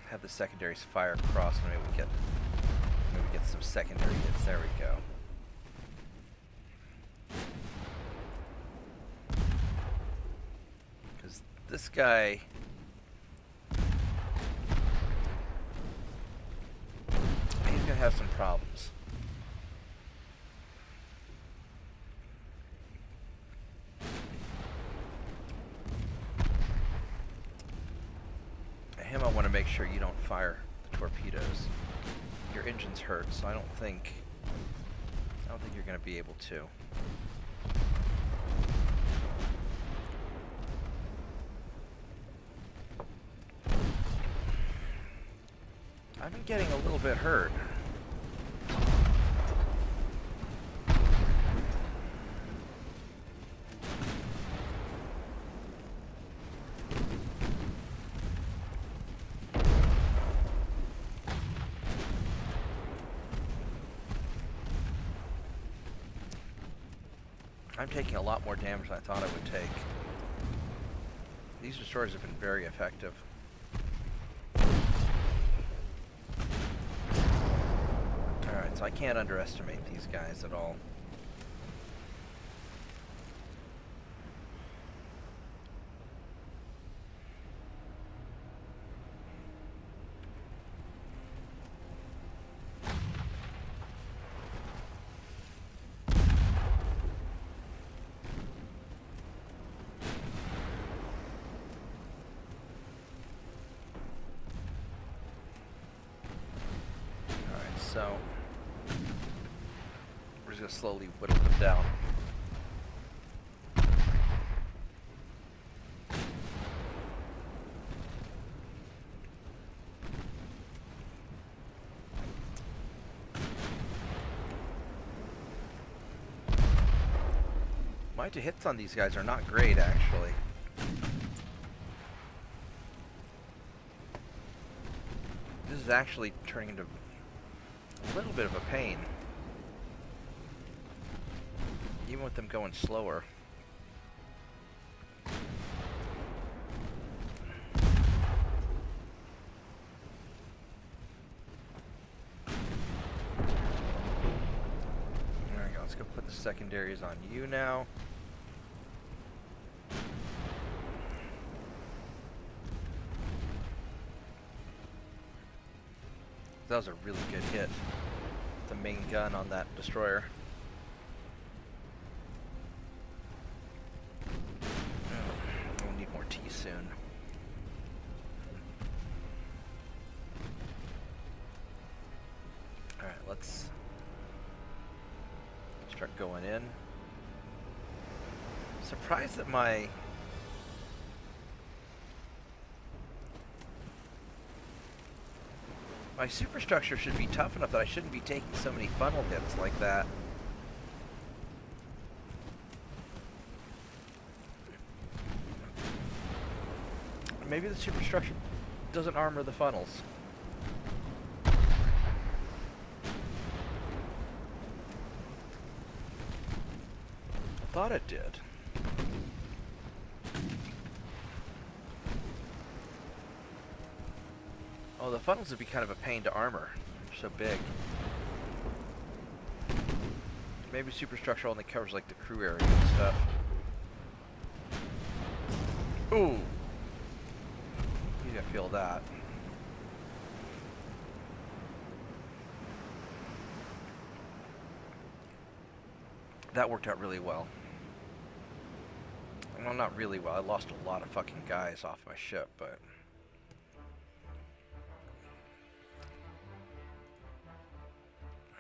Speaker 1: have the secondaries fire across and maybe we get some secondary hits. There we go. This guy, he's gonna have some problems. Him, I want to make sure you don't fire the torpedoes. Your engine's hurt, so I don't think you're gonna be able to. I've been getting a little bit hurt. I'm taking a lot more damage than I thought I would take. These destroyers have been very effective. So I can't underestimate these guys at all. Alright, so we're just going to slowly whittle them down. My to hits on these guys are not great, actually. This is actually turning into a little bit of a pain. Even with them going slower. There we go. Let's go put the secondaries on you now. That was a really good hit. The main gun on that destroyer. We'll need more tea soon. Alright, let's Start going in. Surprised that my superstructure should be tough enough that I shouldn't be taking so many funnel hits like that. Maybe the superstructure doesn't armor the funnels. I thought it did. Oh, the funnels would be kind of a pain to armor. They're so big. Maybe superstructure only covers like the crew area and stuff. Ooh! You gotta feel that. That worked out really well. Well, not really well. I lost a lot of fucking guys off my ship, but...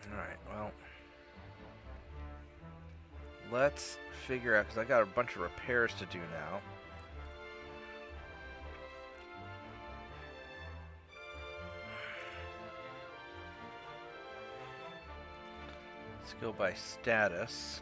Speaker 1: Alright, well... Let's figure out, because I got a bunch of repairs to do now. Let's go by status.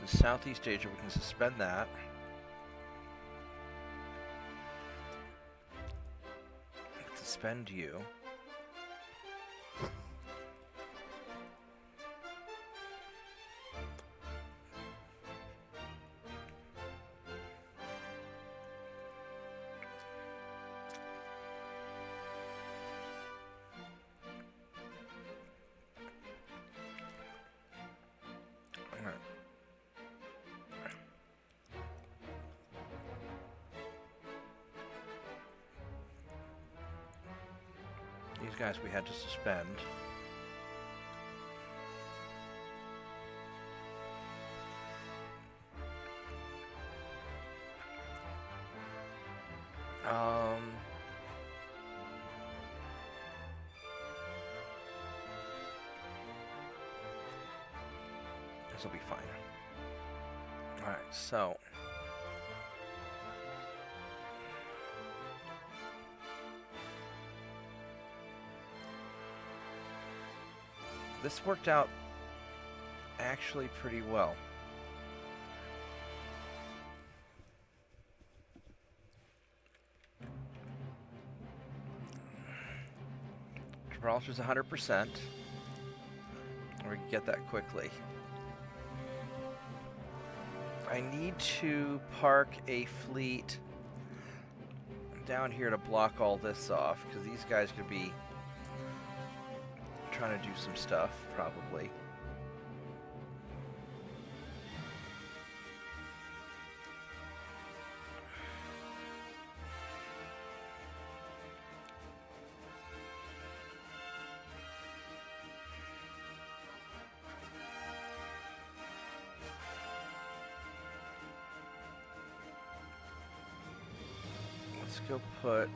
Speaker 1: The Southeast Asia, we can suspend that. Suspend you. These guys we had to suspend. This will be fine. All right, so. This worked out actually pretty well. Gibraltar's 100%. We can get that quickly. I need to park a fleet down here to block all this off, because these guys could be trying to do some stuff, probably. Let's go put...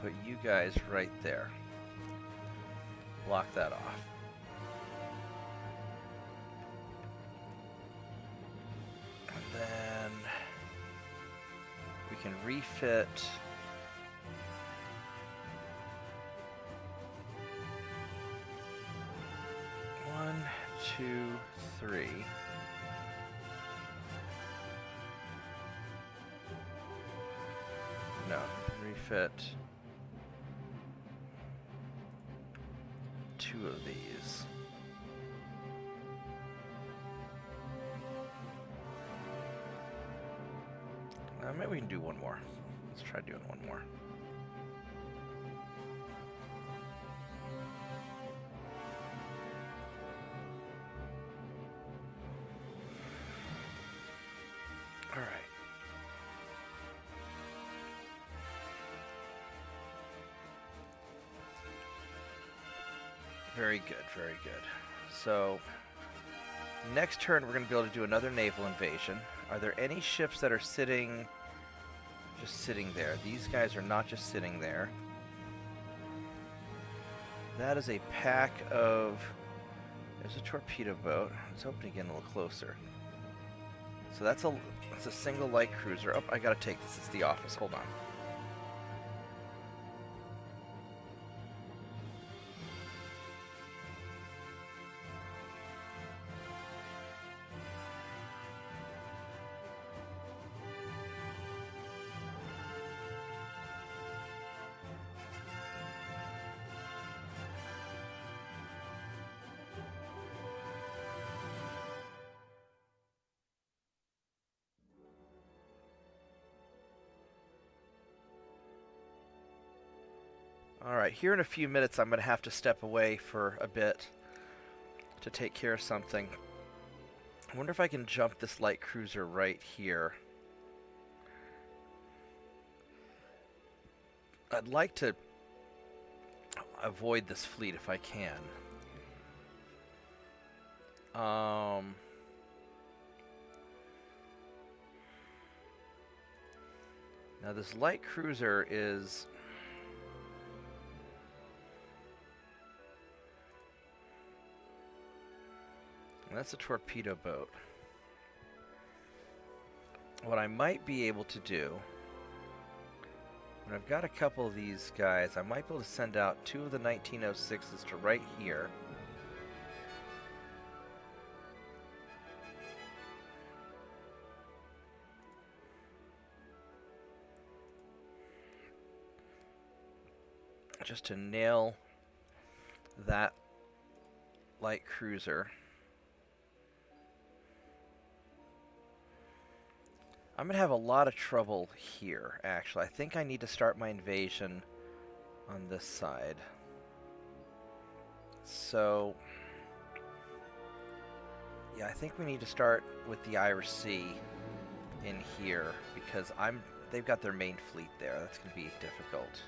Speaker 1: Put you guys right there. Block that off. And then we can refit one, two, three. No, refit two of these. Maybe we can do one more. Let's try doing one more. All right. Very good, very good. So, next turn we're going to be able to do another naval invasion. Are there any ships that are sitting, just sitting there? These guys are not just sitting there. That is a pack of, there's a torpedo boat. Let's hope to get a little closer. So that's a single light cruiser. Oh, I gotta take this. It's the office. Hold on. Alright, here in a few minutes I'm going to have to step away for a bit to take care of something. I wonder if I can jump this light cruiser right here. I'd like to avoid this fleet if I can. Now this light cruiser is... That's a torpedo boat. What I might be able to do, when I've got a couple of these guys, I might be able to send out 2 of the 1906s to right here. Just to nail that light cruiser. I'm going to have a lot of trouble here, actually. I think I need to start my invasion on this side. So, yeah, I think we need to start with the Irish Sea in here, because they've got their main fleet there. That's going to be difficult.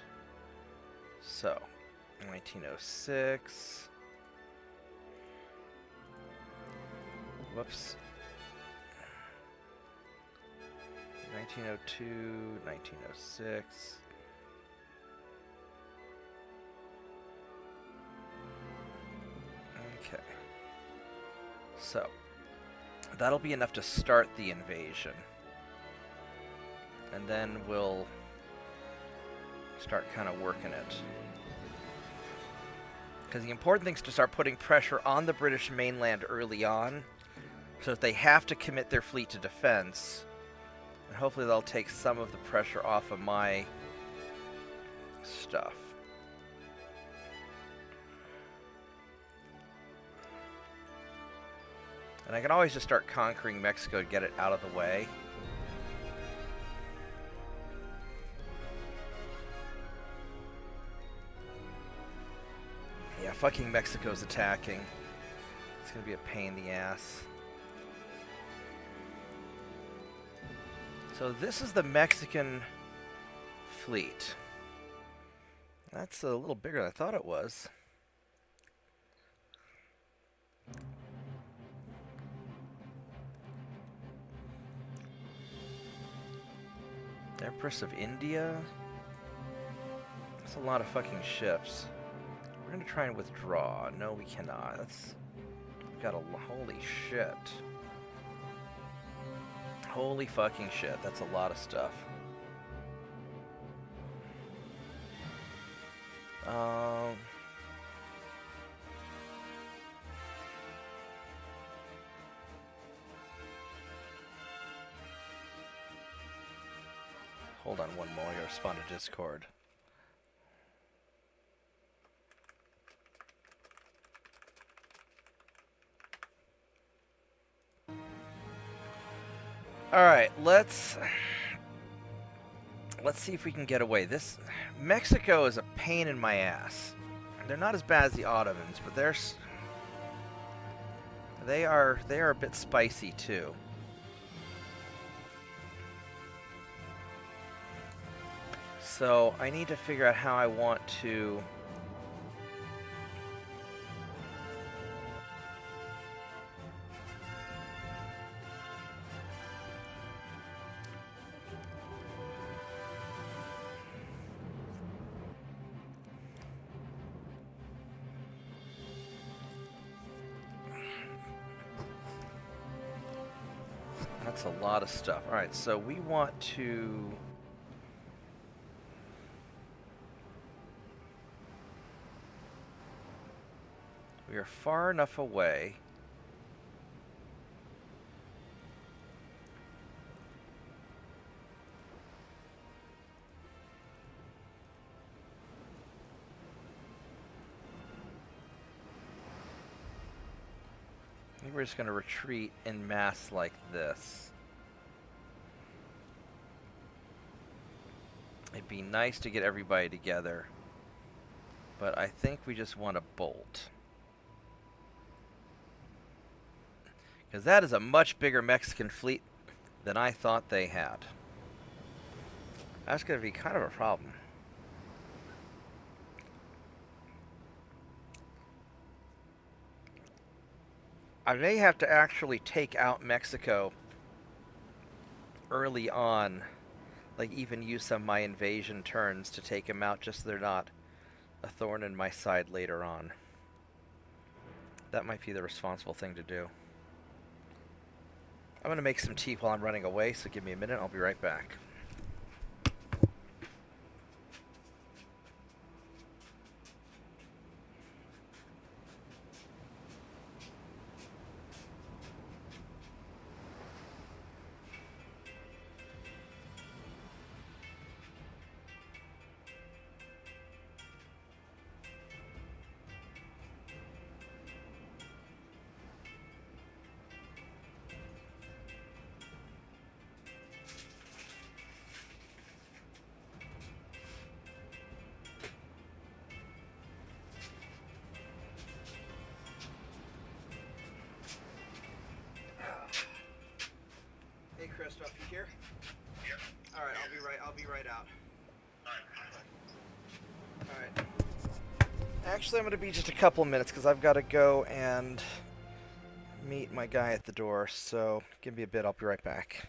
Speaker 1: So, 1906. Whoops. 1902, 1906. Okay. So, that'll be enough to start the invasion. And then we'll start kind of working it. Because the important thing is to start putting pressure on the British mainland early on, so that they have to commit their fleet to defense. And hopefully they'll take some of the pressure off of my stuff. And I can always just start conquering Mexico to get it out of the way. Yeah, fucking Mexico's attacking. It's gonna be a pain in the ass. So this is the Mexican fleet. That's a little bigger than I thought it was. Empress of India? That's a lot of fucking ships. We're gonna try and withdraw. No, we cannot. We've got a... Holy shit. Holy fucking shit, that's a lot of stuff. Hold on one moment, I gotta respond to Discord. Alright, let's Let's see if we can get away. This Mexico is a pain in my ass. They're not as bad as the Ottomans, but they are a bit spicy too. So I need to figure out how I want to. That's a lot of stuff. All right, so we want to. We are far enough away. Maybe we're just going to retreat en masse like this. It'd be nice to get everybody together, but I think we just want to bolt. Because that is a much bigger Mexican fleet than I thought they had. That's going to be kind of a problem. I may have to actually take out Mexico early on, like even use some of my invasion turns to take them out just so they're not a thorn in my side later on. That might be the responsible thing to do. I'm going to make some tea while I'm running away, so give me a minute. I'll be right back. Hey, Christoph, you here?
Speaker 3: Yep.
Speaker 1: All right, I'll be right out. All right. Actually, I'm going to be just a couple minutes because I've got to go and meet my guy at the door. So give me a bit. I'll be right back.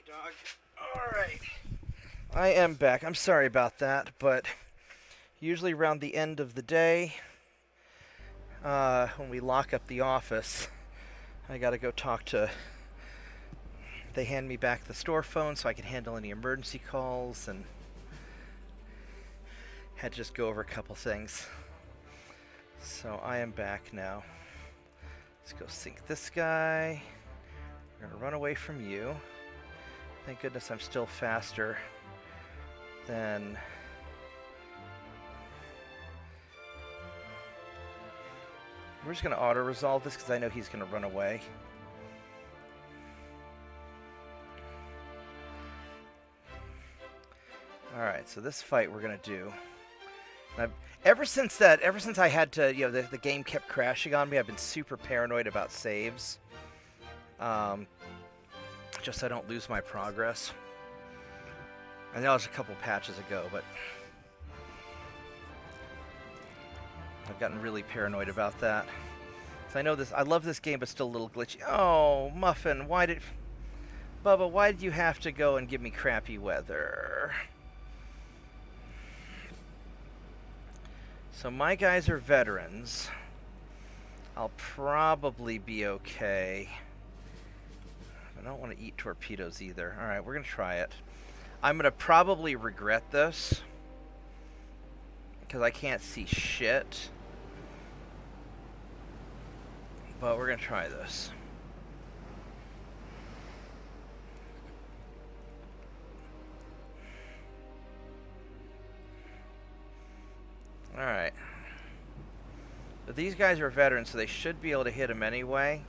Speaker 1: dog. Alright. I am back. I'm sorry about that, but usually around the end of the day, when we lock up the office, I gotta go talk to... They hand me back the store phone so I can handle any emergency calls, and had to just go over a couple things. So I am back now. Let's go sink this guy. We're gonna run away from you. Thank goodness I'm still faster than... We're just gonna auto-resolve this because I know he's gonna run away. Alright, so this fight we're gonna do. Ever since I had to, the game kept crashing on me, I've been super paranoid about saves. Just so I don't lose my progress. I know it was a couple patches ago, but I've gotten really paranoid about that. So I love this game, but still a little glitchy. Oh, Muffin, Bubba, why did you have to go and give me crappy weather? So my guys are veterans. I'll probably be okay. I don't want to eat torpedoes either. Alright, we're going to try it. I'm going to probably regret this, because I can't see shit. But we're going to try this. Alright. But these guys are veterans, so they should be able to hit him anyway.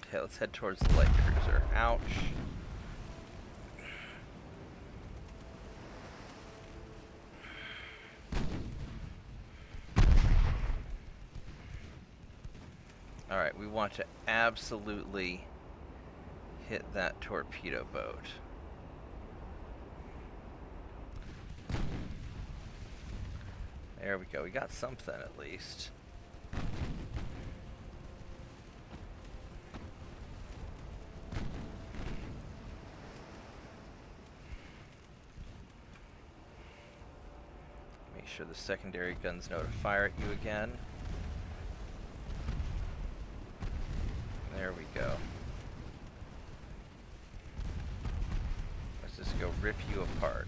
Speaker 1: Okay, let's head towards the light cruiser. Ouch. Alright, we want to absolutely hit that torpedo boat. There we go. We got something at least. Make sure the secondary guns know to fire at you again. There we go. Let's just go rip you apart.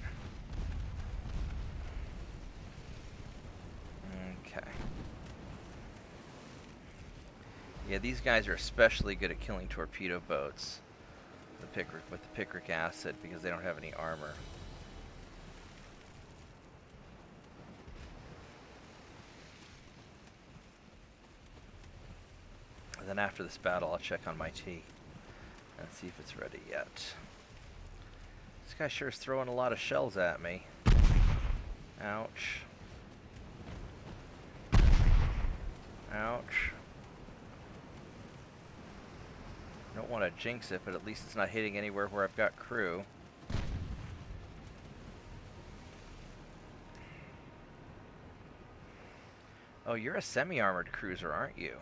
Speaker 1: Okay. Yeah, these guys are especially good at killing torpedo boats with the picric acid because they don't have any armor. And then after this battle, I'll check on my tea and see if it's ready yet. This guy sure is throwing a lot of shells at me. Ouch. Ouch. I don't want to jinx it, but at least it's not hitting anywhere where I've got crew. Oh, you're a semi-armored cruiser, aren't you?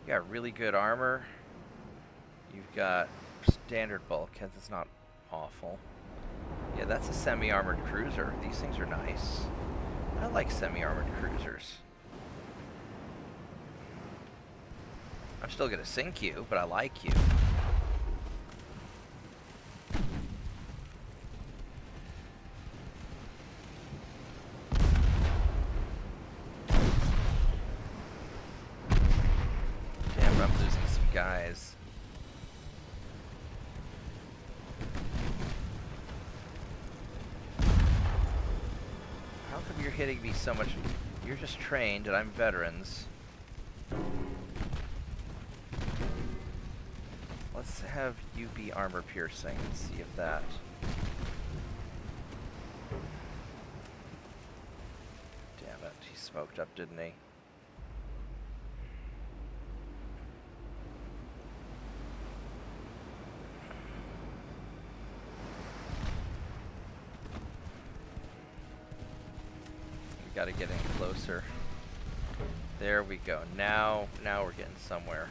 Speaker 1: You got really good armor. You've got standard bulkheads. It's not awful. Yeah, that's a semi-armored cruiser. These things are nice. I like semi-armored cruisers. I'm still gonna sink you, but I like you. Damn, I'm losing some guys. How come you're hitting me so much? You're just trained and I'm veterans. let's have you be armor piercing and see if that... Damn it, he smoked up, didn't he? We gotta get in closer. There we go. Now we're getting somewhere.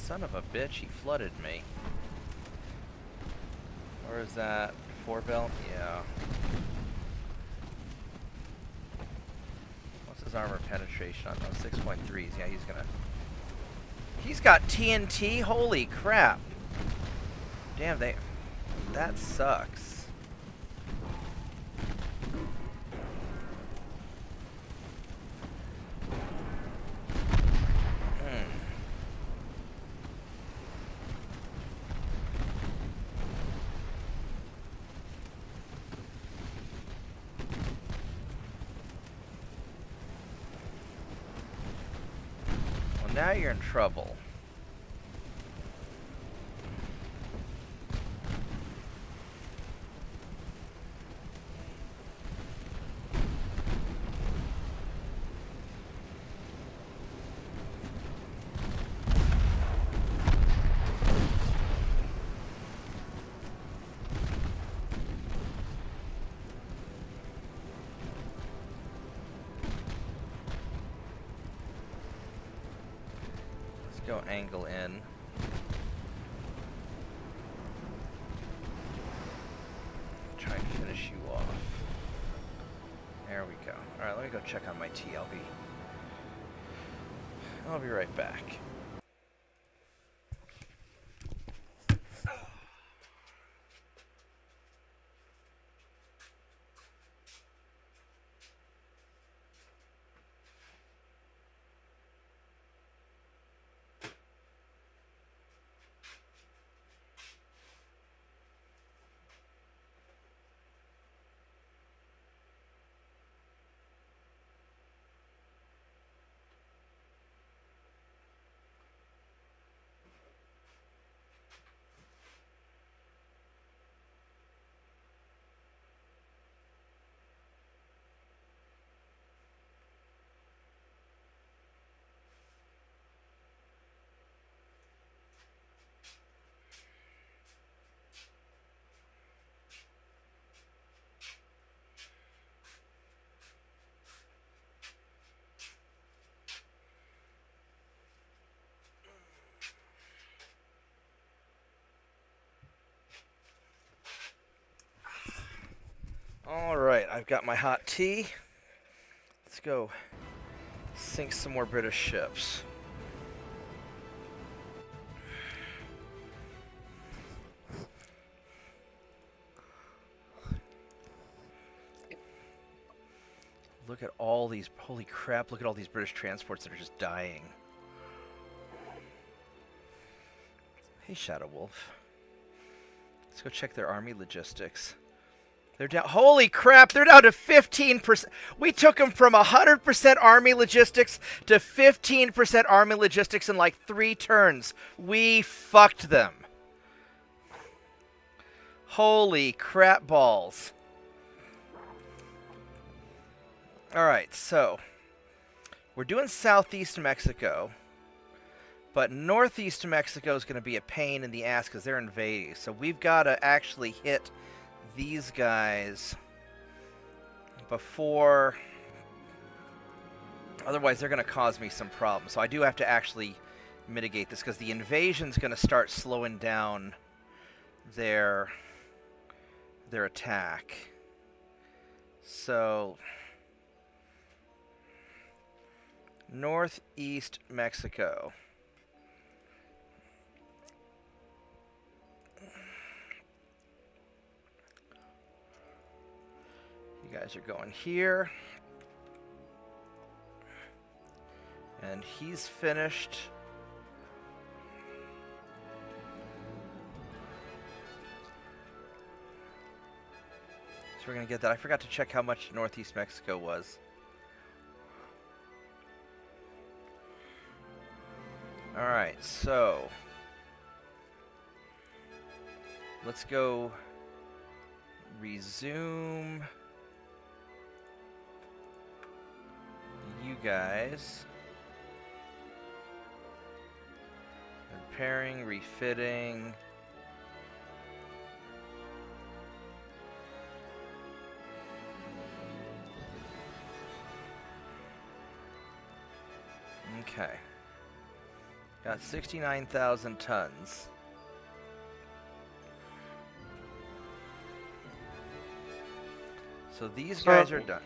Speaker 1: Son of a bitch, he flooded me. Or is that 4 belt? Yeah. What's his armor penetration on those 6.3s? Yeah, he's got TNT? Holy crap. Damn, that sucks. Now you're in trouble. Go angle in. Try and finish you off. There we go. Alright, let me go check on my tea. I'll be right back. Alright, I've got my hot tea. Let's go sink some more British ships. Look at all these, holy crap, look at all these British transports that are just dying. Hey, Shadow Wolf. Let's go check their army logistics. They're down. Holy crap, they're down to 15%. We took them from 100% army logistics to 15% army logistics in like 3 turns. We fucked them. Holy crap balls. Alright, so we're doing southeast Mexico, but northeast Mexico is going to be a pain in the ass because they're invading. So we've got to actually hit these guys before, otherwise they're going to cause me some problems. So I do have to actually mitigate this because the invasion's going to start slowing down their attack. So northeast Mexico. You guys are going here. And he's finished. So we're going to get that. I forgot to check how much Northeast Mexico was. Alright, so let's go resume you guys. Repairing, refitting. Okay. Got 69,000 tons. So these guys are done.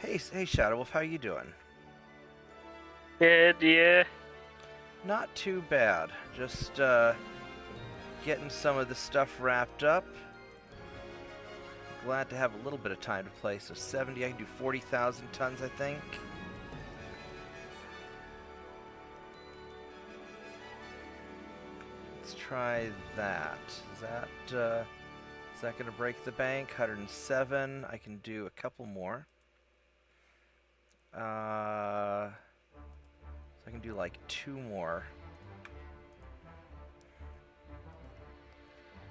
Speaker 1: Hey, Shadow Wolf, how you doing?
Speaker 3: Good, yeah.
Speaker 1: Not too bad. Just getting some of the stuff wrapped up. Glad to have a little bit of time to play. So 70, I can do 40,000 tons, I think. Let's try that. Is that going to break the bank? 107. I can do a couple more. So I can do like 2 more.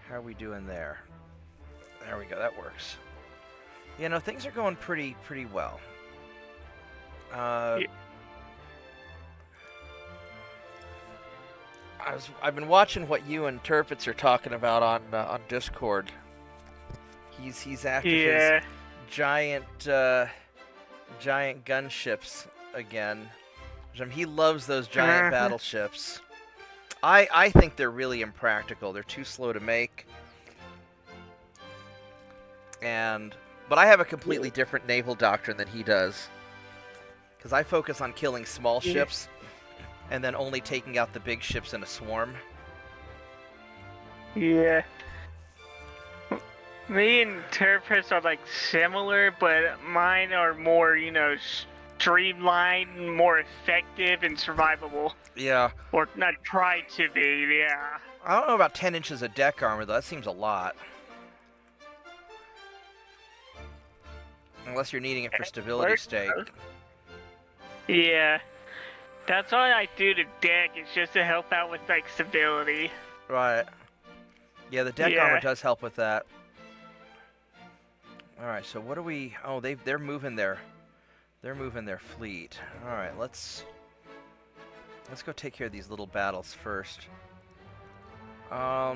Speaker 1: How are we doing there? There we go. That works. You know, things are going pretty well.
Speaker 3: Yeah.
Speaker 1: I've been watching what you and Turpitz are talking about on Discord. He's after his giant gunships again. He loves those giant battleships. I think they're really impractical. They're too slow to make. But I have a completely different naval doctrine than he does. Because I focus on killing small ships and then only taking out the big ships in a swarm.
Speaker 3: Yeah. Me and Turpis are like similar, but mine are more, streamlined, more effective, and survivable.
Speaker 1: Yeah.
Speaker 3: Or not try to be, yeah.
Speaker 1: I don't know about 10 inches of deck armor, though. That seems a lot. Unless you're needing it for stability stake.
Speaker 3: Yeah. That's why I do the deck, it's just to help out with, like, stability.
Speaker 1: Right. Yeah, the deck armor does help with that. Alright, so what do we... Oh, they're moving their fleet. Alright, let's go take care of these little battles first. I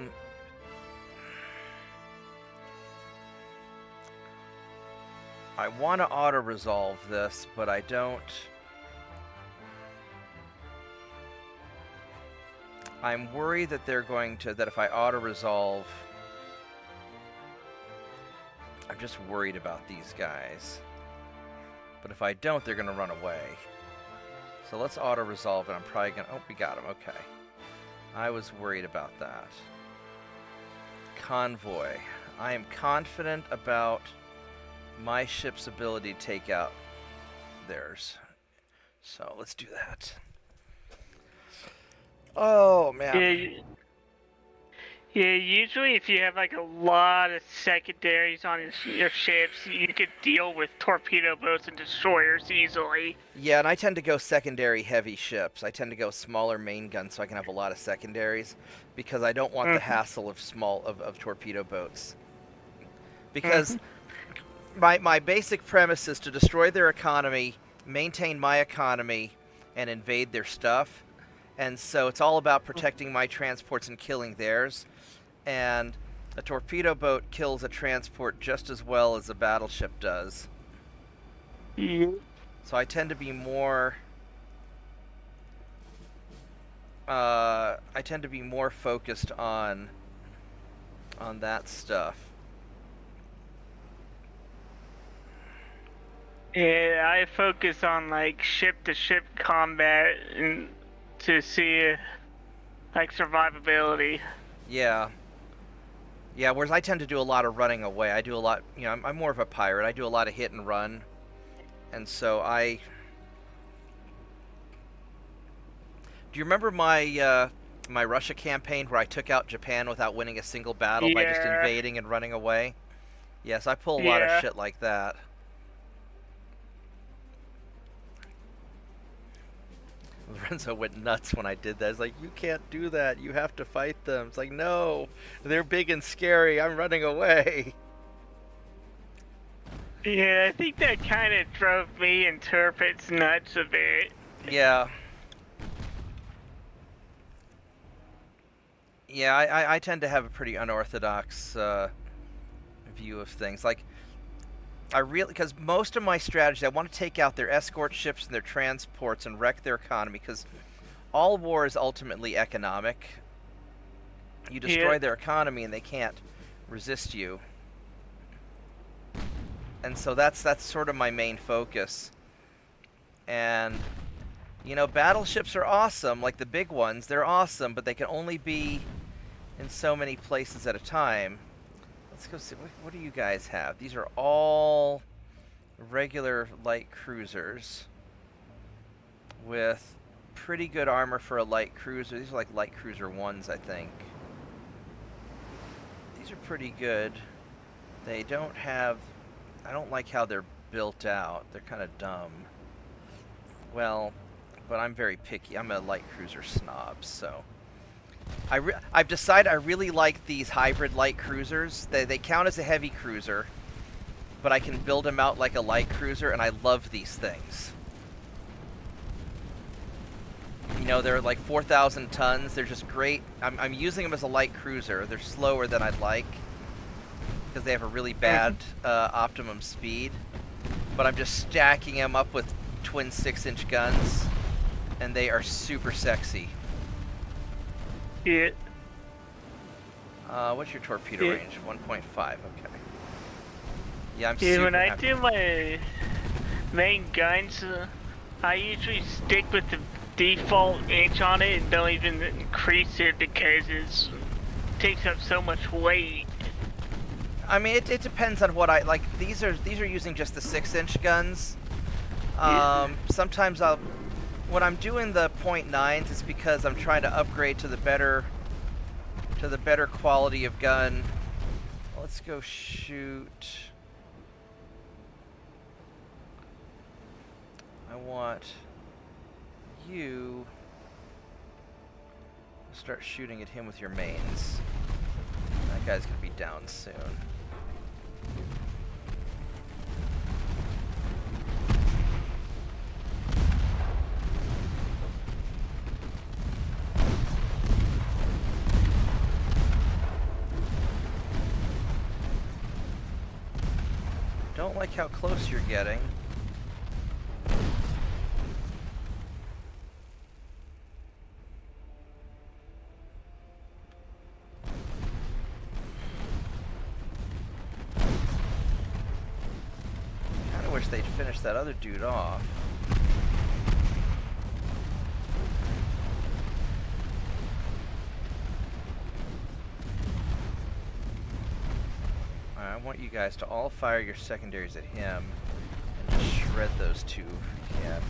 Speaker 1: want to auto-resolve this, but I don't... I'm worried that they're going to... That if I auto-resolve... I'm just worried about these guys. But if I don't, they're going to run away. So let's auto-resolve, and I'm probably going to... Oh, we got him. Okay. I was worried about that. Convoy. I am confident about my ship's ability to take out theirs. So let's do that. Oh, man.
Speaker 3: Yeah, usually if you have like a lot of secondaries on your ships, you could deal with torpedo boats and destroyers easily.
Speaker 1: Yeah, and I tend to go secondary heavy ships. I tend to go smaller main guns so I can have a lot of secondaries, because I don't want the hassle of torpedo boats. Because my basic premise is to destroy their economy, maintain my economy, and invade their stuff. And so it's all about protecting my transports and killing theirs. And a torpedo boat kills a transport just as well as a battleship does.
Speaker 3: Yeah.
Speaker 1: So I tend to be more... focused on that stuff.
Speaker 3: Yeah, I focus on like ship-to-ship combat and to see like survivability.
Speaker 1: Yeah. Yeah, whereas I tend to do a lot of running away. I do a lot, I'm more of a pirate. I do a lot of hit and run. And so do you remember my my Russia campaign where I took out Japan without winning a single battle by just invading and running away? Yes, I pull a lot of
Speaker 3: Yeah.
Speaker 1: shit like that. Lorenzo went nuts when I did that. It's like, you can't do that. You have to fight them. It's like, no, they're big and scary. I'm running away.
Speaker 3: Yeah, I think that kind of drove me and Turpit's nuts a bit.
Speaker 1: Yeah. Yeah, I tend to have a pretty unorthodox view of things. Like, I really, because most of my strategy, I want to take out their escort ships and their transports and wreck their economy, because all war is ultimately economic. You destroy their economy and they can't resist you. And so that's sort of my main focus. And, you know, battleships are awesome, like the big ones, they're awesome, but they can only be in so many places at a time. Let's go see, what do you guys have? These are all regular light cruisers with pretty good armor for a light cruiser. These are like light cruiser 1s, I think. These are pretty good. They don't have... I don't like how they're built out. They're kind of dumb. Well, but I'm very picky. I'm a light cruiser snob, so... I've decided I really like these hybrid light cruisers. They count as a heavy cruiser, but I can build them out like a light cruiser, and I love these things. You know, they're like 4,000 tons. They're just great. I'm using them as a light cruiser. They're slower than I'd like, because they have a really bad optimum speed. But I'm just stacking them up with twin 6-inch guns, and they are super sexy.
Speaker 3: Yeah.
Speaker 1: What's your torpedo range? 1.5. Okay. Yeah, I'm
Speaker 3: Yeah,
Speaker 1: super
Speaker 3: when I
Speaker 1: happy.
Speaker 3: do my main guns, I usually stick with the default inch on it and don't even increase it because it takes up so much weight.
Speaker 1: I mean, it depends on what I like. These are using just the 6-inch guns. Sometimes when I'm doing the .9s, it's because I'm trying to upgrade to the better quality of gun. Let's go shoot. I want you to start shooting at him with your mains. That guy's gonna be down soon. Don't like how close you're getting. Kinda wish they'd finish that other dude off. I want you guys to all fire your secondaries at him and just shred those two if you can.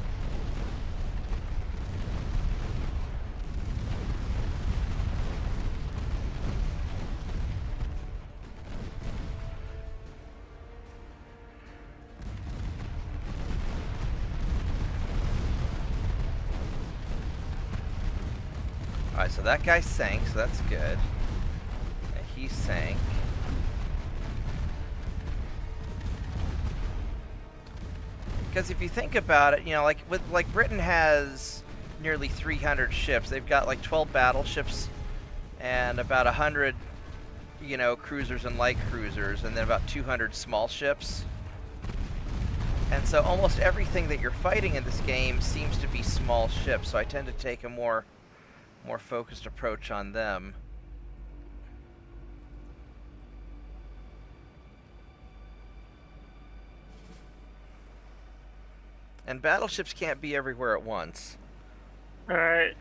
Speaker 1: Alright, so that guy sank, so that's good. And he sank. Because if you think about it, you know, like Britain has nearly 300 ships. They've got like 12 battleships and about 100, you know, cruisers and light cruisers, and then about 200 small ships. And so almost everything that you're fighting in this game seems to be small ships. So I tend to take a more focused approach on them. And battleships can't be everywhere at once.
Speaker 3: Alright.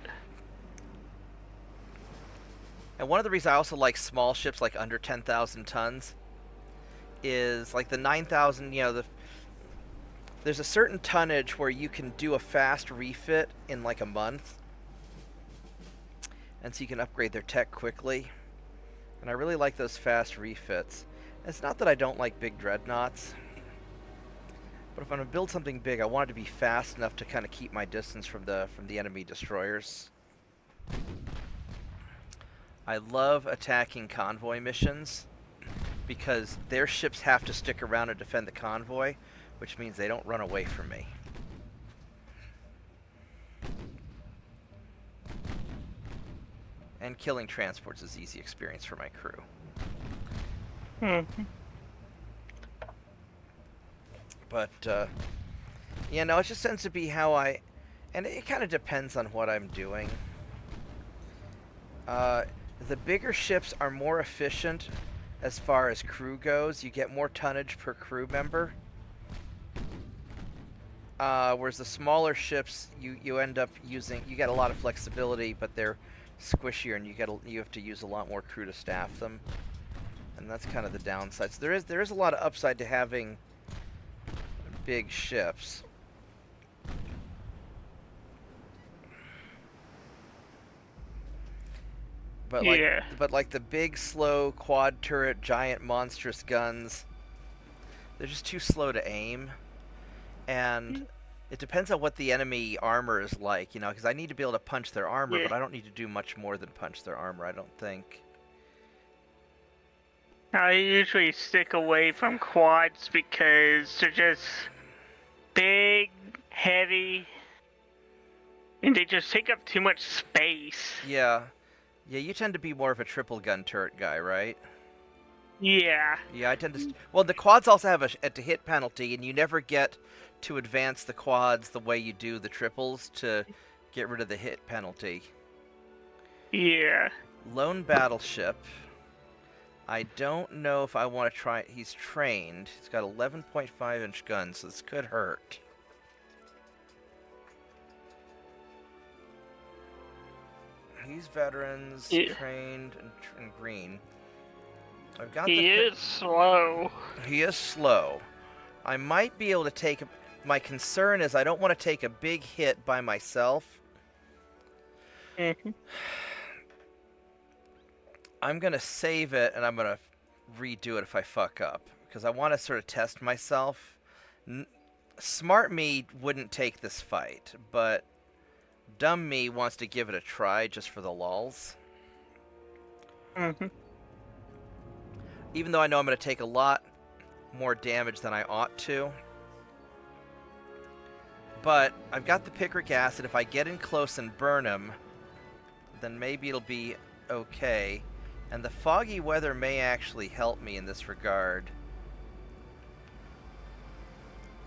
Speaker 1: And one of the reasons I also like small ships, like under 10,000 tons, is like the 9,000, you know, there's a certain tonnage where you can do a fast refit in like a month. And so you can upgrade their tech quickly. And I really like those fast refits. It's not that I don't like big dreadnoughts, but if I'm gonna build something big, I want it to be fast enough to kind of keep my distance from the enemy destroyers. I love attacking convoy missions because their ships have to stick around and defend the convoy, which means they don't run away from me. And killing transports is easy experience for my crew. But, yeah, no, it just tends to be how I... And it kind of depends on what I'm doing. The bigger ships are more efficient as far as crew goes. You get more tonnage per crew member. Whereas the smaller ships, you end up using... You get a lot of flexibility, but they're squishier, and you have to use a lot more crew to staff them. And that's kind of the downside. So there is a lot of upside to having big ships. But like the big, slow, quad turret, giant, monstrous guns, they're just too slow to aim. And it depends on what the enemy armor is like, you know, because I need to be able to punch their armor, but I don't need to do much more than punch their armor, I don't think.
Speaker 3: I usually stick away from quads because they're just big, heavy, and they just take up too much space.
Speaker 1: Yeah. Yeah, you tend to be more of a triple gun turret guy, right?
Speaker 3: Yeah.
Speaker 1: Yeah, I tend to... Well, the quads also have a hit penalty, and you never get to advance the quads the way you do the triples to get rid of the hit penalty.
Speaker 3: Yeah.
Speaker 1: Lone battleship. I don't know if I want to try... He's trained. He's got 11.5-inch guns, so this could hurt. He's veterans, trained, and green. I've got
Speaker 3: he is slow.
Speaker 1: He is slow. I might be able to take... My concern is I don't want to take a big hit by myself. I'm going to save it, and I'm going to redo it if I fuck up. Because I want to sort of test myself. Smart me wouldn't take this fight, but dumb me wants to give it a try just for the lulz. Even though I know I'm going to take a lot more damage than I ought to. But I've got the picric acid. If I get in close and burn him, then maybe it'll be okay. And the foggy weather may actually help me in this regard.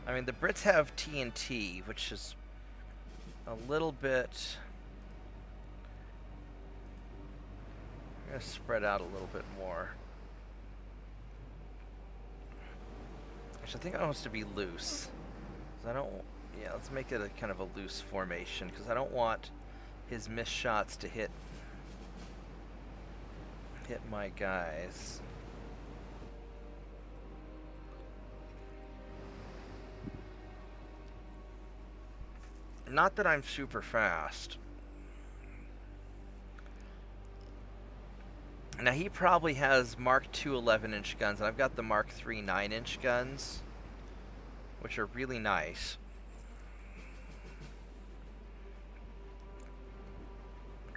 Speaker 1: I mean, the Brits have TNT, which is a little bit... I'm going to spread out a little bit more. Which I think it wants to be loose. 'Cause I don't... Yeah, let's make it a kind of a loose formation, because I don't want his missed shots to hit my guys. Not that I'm super fast. Now he probably has Mark II 11-inch guns, and I've got the Mark III 9-inch guns, which are really nice.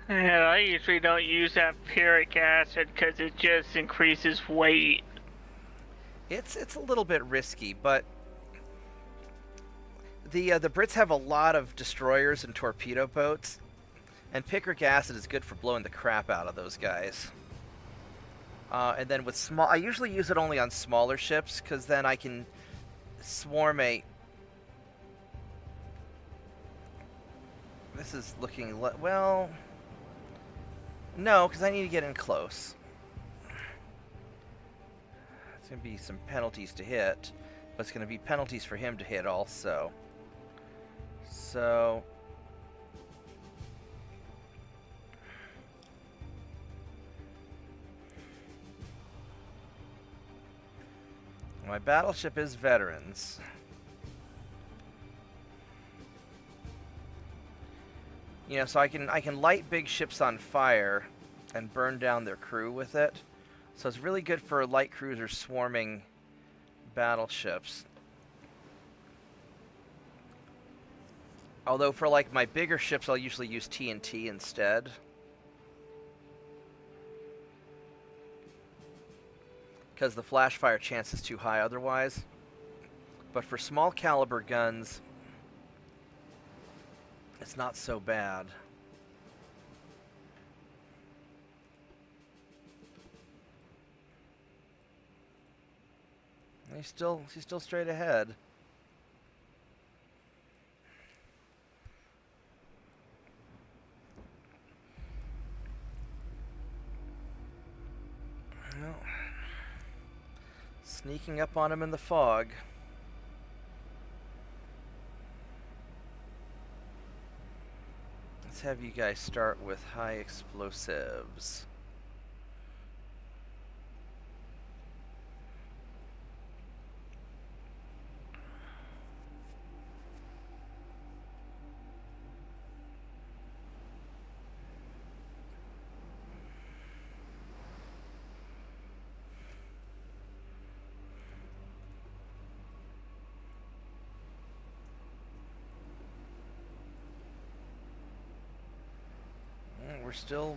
Speaker 3: Yeah, I usually don't use that piric acid because it just increases weight.
Speaker 1: It's a little bit risky, but the Brits have a lot of destroyers and torpedo boats, and picric acid is good for blowing the crap out of those guys. And then with small, I usually use it only on smaller ships, because then I can swarm a... This is looking... Well... No, because I need to get in close. It's going to be some penalties to hit, but it's going to be penalties for him to hit also. So... My battleship is veterans. You know, so I can light big ships on fire and burn down their crew with it, So it's really good for light cruisers swarming battleships. Although for like my bigger ships, I'll usually use TNT instead. Because the flash fire chance is too high otherwise. But for small caliber guns, it's not so bad. He's still straight ahead. Well, sneaking up on him in the fog. Let's have you guys start with high explosives.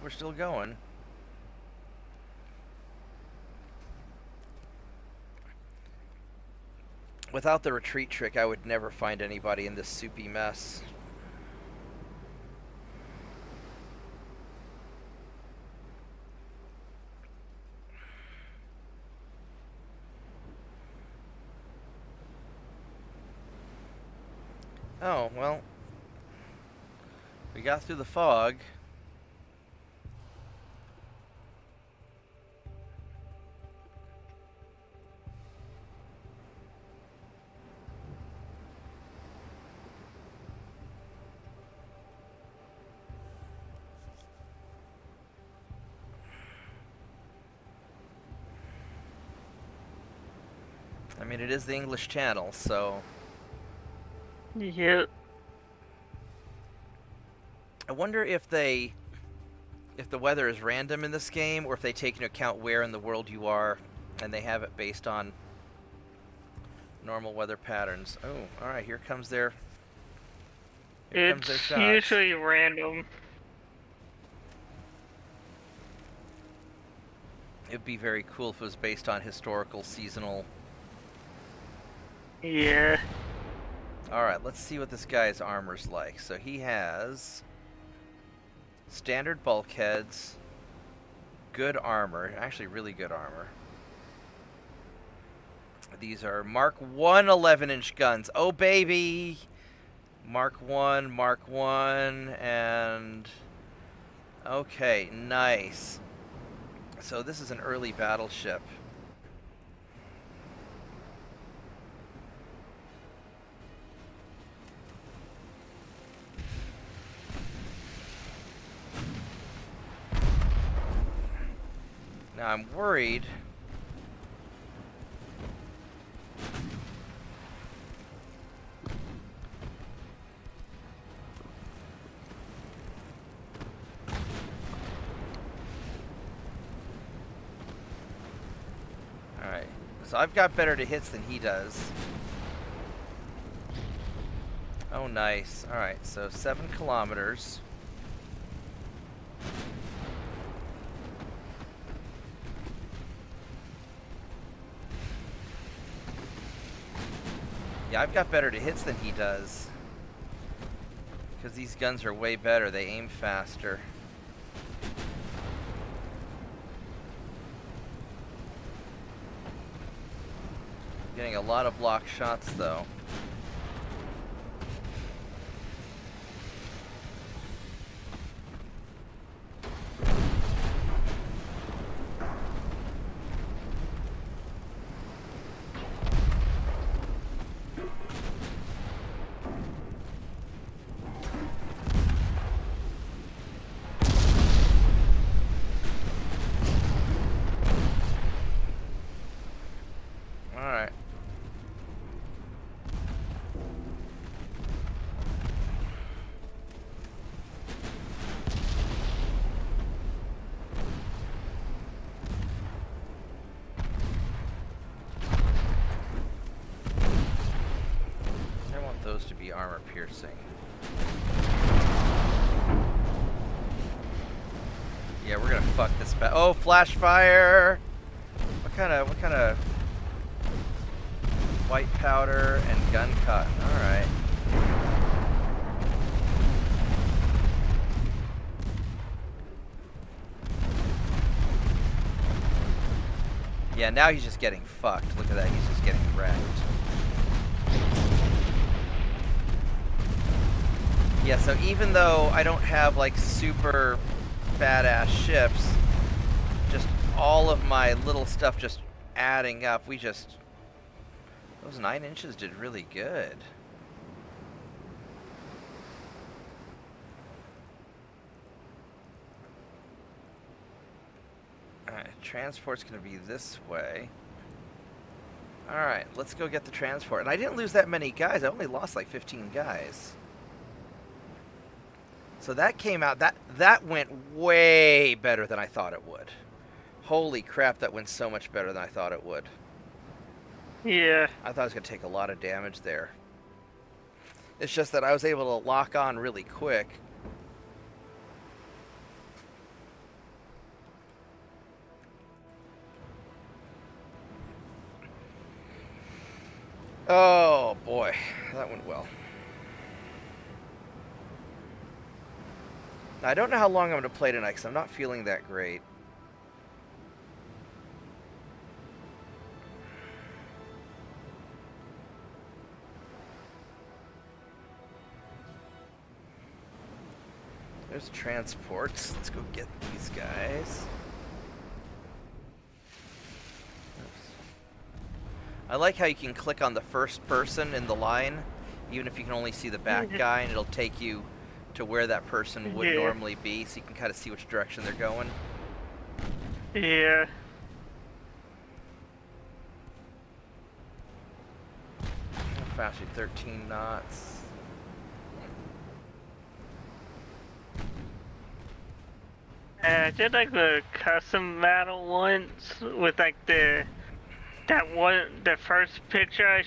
Speaker 1: We're still going. Without the retreat trick, I would never find anybody in this soupy mess. Oh, well. We got through the fog. I mean, it is the English Channel, so...
Speaker 3: Yep.
Speaker 1: I wonder if the weather is random in this game, or if they take into account where in the world you are, and they have it based on normal weather patterns. Oh, alright, here comes their
Speaker 3: It's
Speaker 1: shots.
Speaker 3: usually random.
Speaker 1: It'd be very cool if it was based on historical, seasonal...
Speaker 3: Yeah.
Speaker 1: Alright, let's see what this guy's armor's like. So he has standard bulkheads, good armor, actually really good armor. These are Mark 1 11-inch guns. Oh baby! Mark 1, and... Okay, nice. So this is an early battleship. Now I'm worried. Alright, so I've got better to hits than he does. Oh, nice. Alright, so 7 kilometers. Yeah, I've got better to hits than he does. Because these guns are way better. They aim faster. Getting a lot of block shots, though. be armor piercing. Yeah, we're gonna fuck this back. Oh, flash fire! What kind of white powder and gun cotton? All right. Yeah, now he's just getting fucked. Look at that, he's just getting wrecked. Yeah, so even though I don't have like super badass ships, just all of my little stuff just adding up, those 9 inches did really good. Alright, transport's gonna be this way. Alright, let's go get the transport. And I didn't lose that many guys, I only lost like 15 guys. So that came out, that went way better than I thought it would. Holy crap, that went so much better than I thought it would.
Speaker 3: Yeah.
Speaker 1: I thought I was going to take a lot of damage there. It's just that I was able to lock on really quick. Oh boy, that went well. Now, I don't know how long I'm going to play tonight because I'm not feeling that great. There's transports. Let's go get these guys. Oops. I like how you can click on the first person in the line, even if you can only see the back guy, and it'll take you to where that person would normally be, so you can kind of see which direction they're going.
Speaker 3: Yeah.
Speaker 1: How fast are you? 13 knots.
Speaker 3: I did like a custom battle once with like the first picture I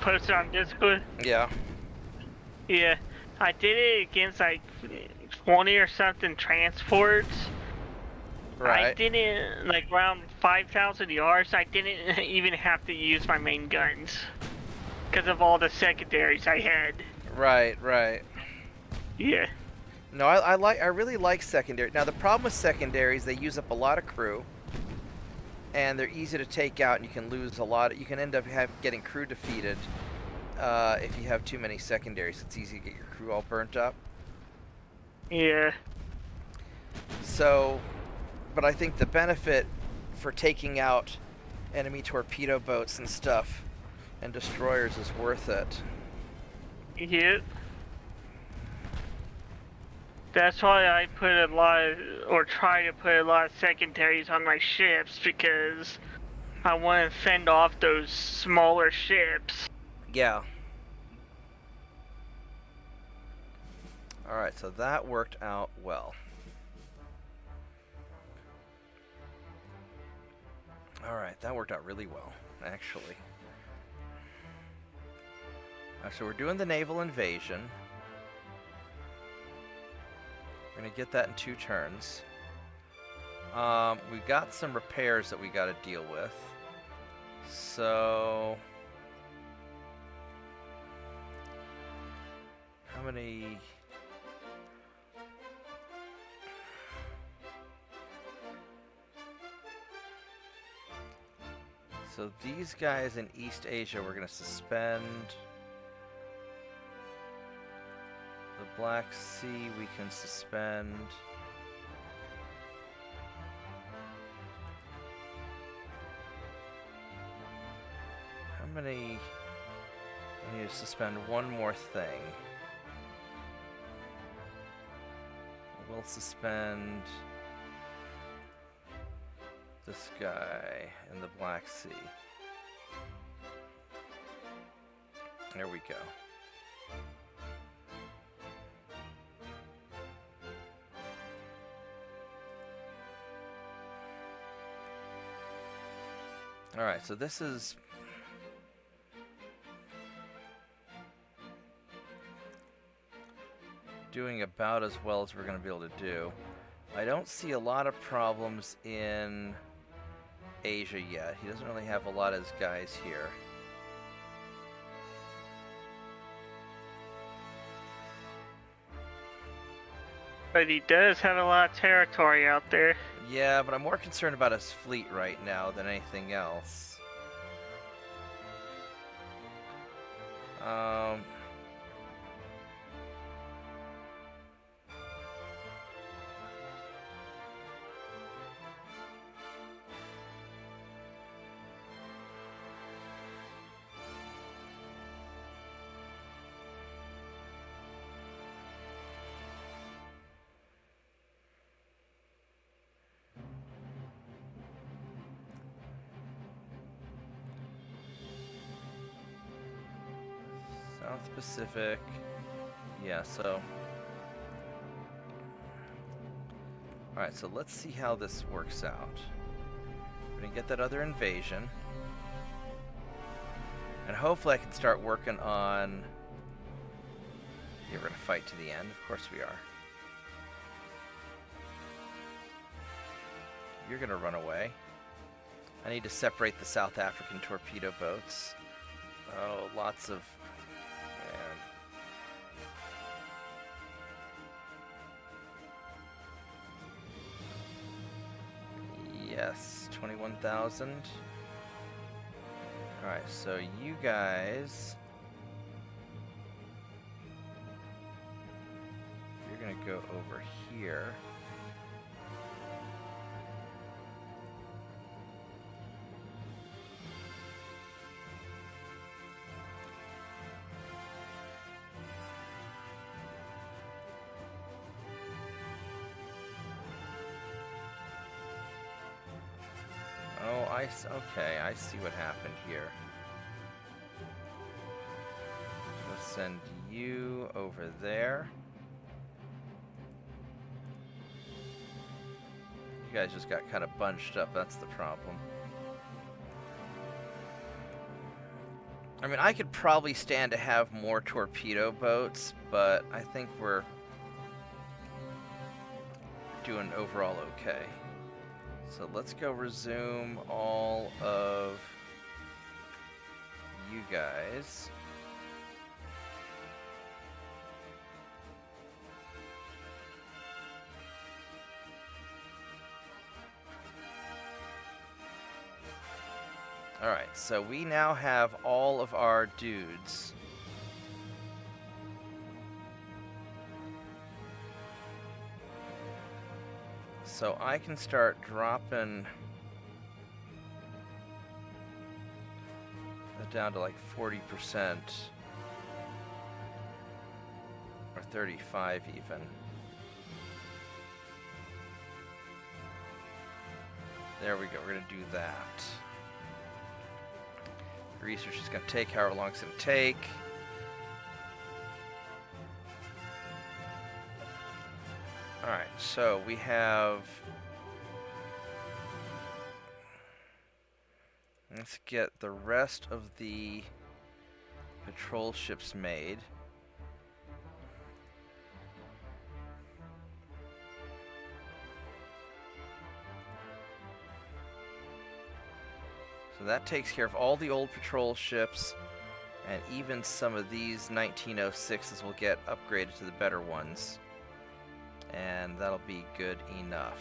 Speaker 3: posted on Discord.
Speaker 1: Yeah.
Speaker 3: Yeah, I did it against like 20 or something transports.
Speaker 1: Right.
Speaker 3: I didn't, like around 5,000 yards, I didn't even have to use my main guns because of all the secondaries I had.
Speaker 1: Right, right.
Speaker 3: Yeah.
Speaker 1: No, I really like secondary. Now the problem with secondaries, they use up a lot of crew, and they're easy to take out, and you can lose a lot. You can end up getting crew defeated if you have too many secondaries. It's easy to get your crew all burnt up.
Speaker 3: Yeah.
Speaker 1: So, but I think the benefit for taking out enemy torpedo boats and stuff and destroyers is worth it.
Speaker 3: Yep. That's why I put a lot of, or try to put a lot of secondaries on my ships, because I want to fend off those smaller ships.
Speaker 1: Yeah. Alright, so that worked out well. Alright, that worked out really well, actually. So we're doing the naval invasion. We're going to get that in 2 turns. We've got some repairs that we got to deal with. So... how many... so these guys in East Asia we're going to suspend. The Black Sea we can suspend. How many? I need to suspend one more thing. We'll suspend this guy in the Black Sea. There we go. Alright, so this is... doing about as well as we're going to be able to do. I don't see a lot of problems in Asia yet. He doesn't really have a lot of his guys here.
Speaker 3: But he does have a lot of territory out there.
Speaker 1: Yeah, but I'm more concerned about his fleet right now than anything else. South Pacific. Yeah, so... Alright, so let's see how this works out. We're gonna get that other invasion. And hopefully I can start working on... Yeah, we're gonna fight to the end. Of course we are. You're gonna run away. I need to separate the South African torpedo boats. Oh, lots of... Yes, 21,000. Alright, so you guys... You're gonna go over here. Okay, I see what happened here. We'll send you over there. You guys just got kind of bunched up, that's the problem. I mean, I could probably stand to have more torpedo boats, but I think we're doing overall okay. So let's go resume all of you guys. Alright, so we now have all of our dudes. So I can start dropping that down to like 40% or 35 even. There we go, we're gonna do that. Research is gonna take however long it's gonna take. Alright, so we have... Let's get the rest of the patrol ships made. So that takes care of all the old patrol ships, and even some of these 1906s will get upgraded to the better ones. And that'll be good enough.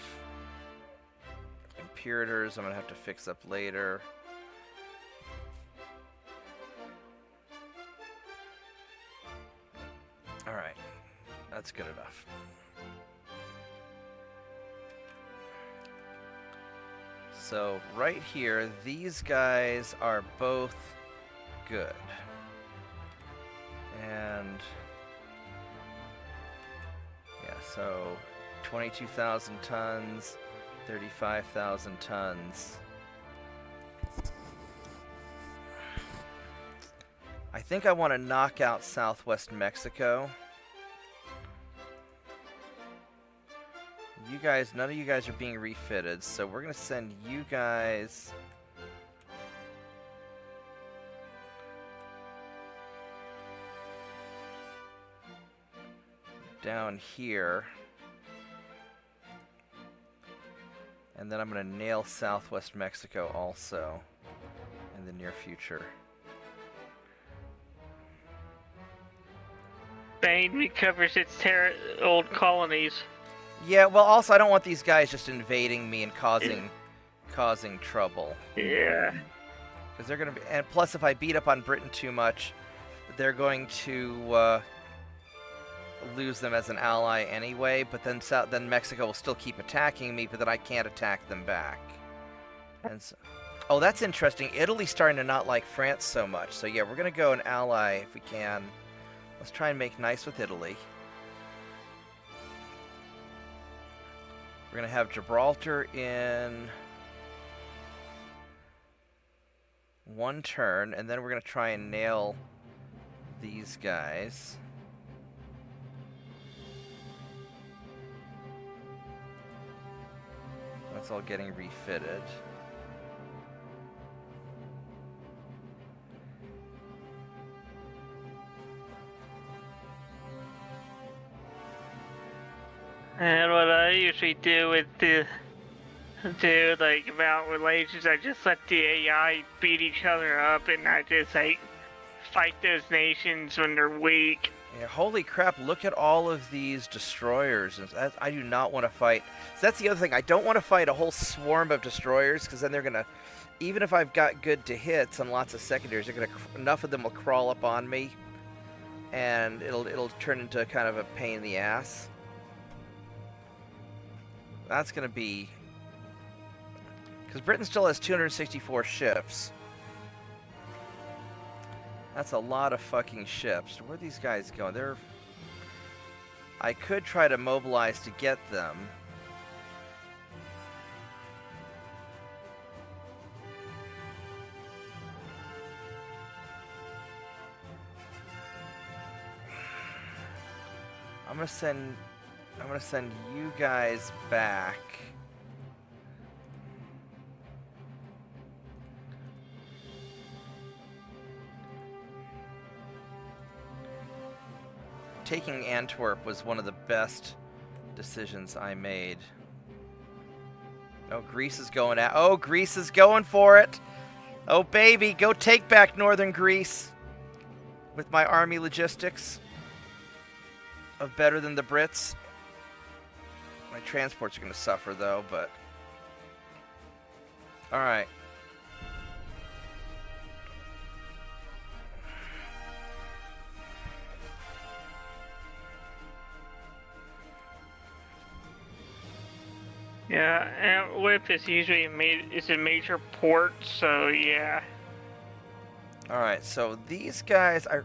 Speaker 1: Imperators, I'm gonna have to fix up later. Alright, that's good enough. So, right here, these guys are both good. And... yeah, so 22,000 tons, 35,000 tons. I think I want to knock out Southwest Mexico. You guys, none of you guys are being refitted, so we're going to send you guys... down here. And then I'm going to nail southwest Mexico also in the near future.
Speaker 3: Spain recovers its old colonies.
Speaker 1: Yeah, well, also I don't want these guys just invading me and causing trouble.
Speaker 3: Yeah.
Speaker 1: Because they're going to be, and plus if I beat up on Britain too much, they're going to lose them as an ally anyway. But then Mexico will still keep attacking me, but then I can't attack them back. And so, oh, that's interesting. Italy's starting to not like France so much. So yeah, we're going to go an ally if we can. Let's try and make nice with Italy. We're going to have Gibraltar in one turn, and then we're going to try and nail these guys. That's all getting refitted.
Speaker 3: And what I usually do with like about relations, I just let the AI beat each other up, and I just like fight those nations when they're weak.
Speaker 1: Yeah, holy crap, look at all of these destroyers. I do not want to fight. So that's the other thing. I don't want to fight a whole swarm of destroyers, because then they're going to, even if I've got good to hits on lots of secondaries, enough of them will crawl up on me, and it'll turn into kind of a pain in the ass. That's going to be... Because Britain still has 264 ships. That's a lot of fucking ships. Where are these guys going? They're... I could try to mobilize to get them. I'm gonna send you guys back. Taking Antwerp was one of the best decisions I made. Oh, Greece is going out. Oh, Greece is going for it. Oh, baby, go take back northern Greece with my army logistics of better than the Brits. My transports are going to suffer, though, but... Alright.
Speaker 3: Yeah, Antwerp is usually a major port, so yeah.
Speaker 1: Alright, so these guys, I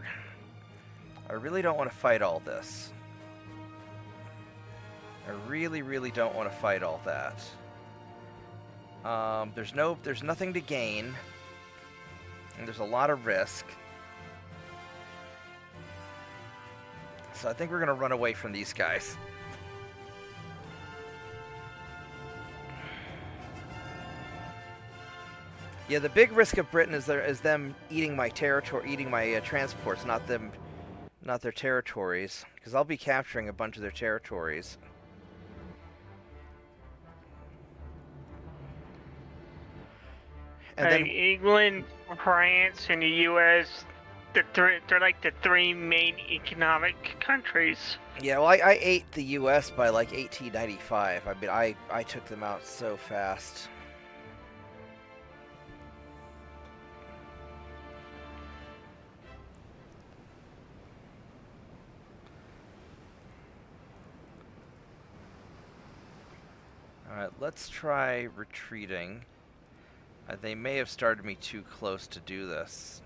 Speaker 1: really don't want to fight all this. I really, really don't want to fight all that. There's nothing to gain, and there's a lot of risk. So I think we're gonna run away from these guys. Yeah, the big risk of Britain is them eating my territory, eating my transports, not their territories, because I'll be capturing a bunch of their territories. And then
Speaker 3: England, France, and the U.S. They're like the three main economic countries.
Speaker 1: Yeah, well, I ate the U.S. by like 1895. I mean, I took them out so fast. Alright, let's try retreating. They may have started me too close to do this.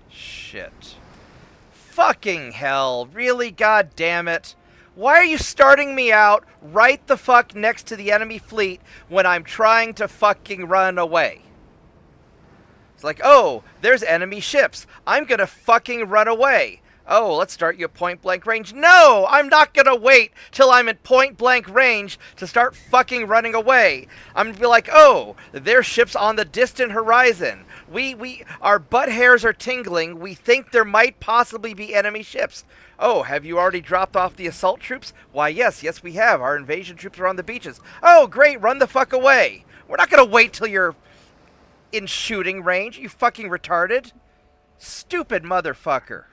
Speaker 1: Shit. Fucking hell. Really? God damn it. Why are you starting me out right the fuck next to the enemy fleet when I'm trying to fucking run away? It's like, oh, there's enemy ships. I'm gonna fucking run away. Oh, let's start you at point blank range. No, I'm not gonna wait till I'm at point blank range to start fucking running away. I'm gonna be like, oh, there's ships on the distant horizon. Our butt hairs are tingling. We think there might possibly be enemy ships. Oh, have you already dropped off the assault troops? Why, yes, we have. Our invasion troops are on the beaches. Oh, great, run the fuck away. We're not gonna wait till you're in shooting range. You fucking retarded. Stupid motherfucker.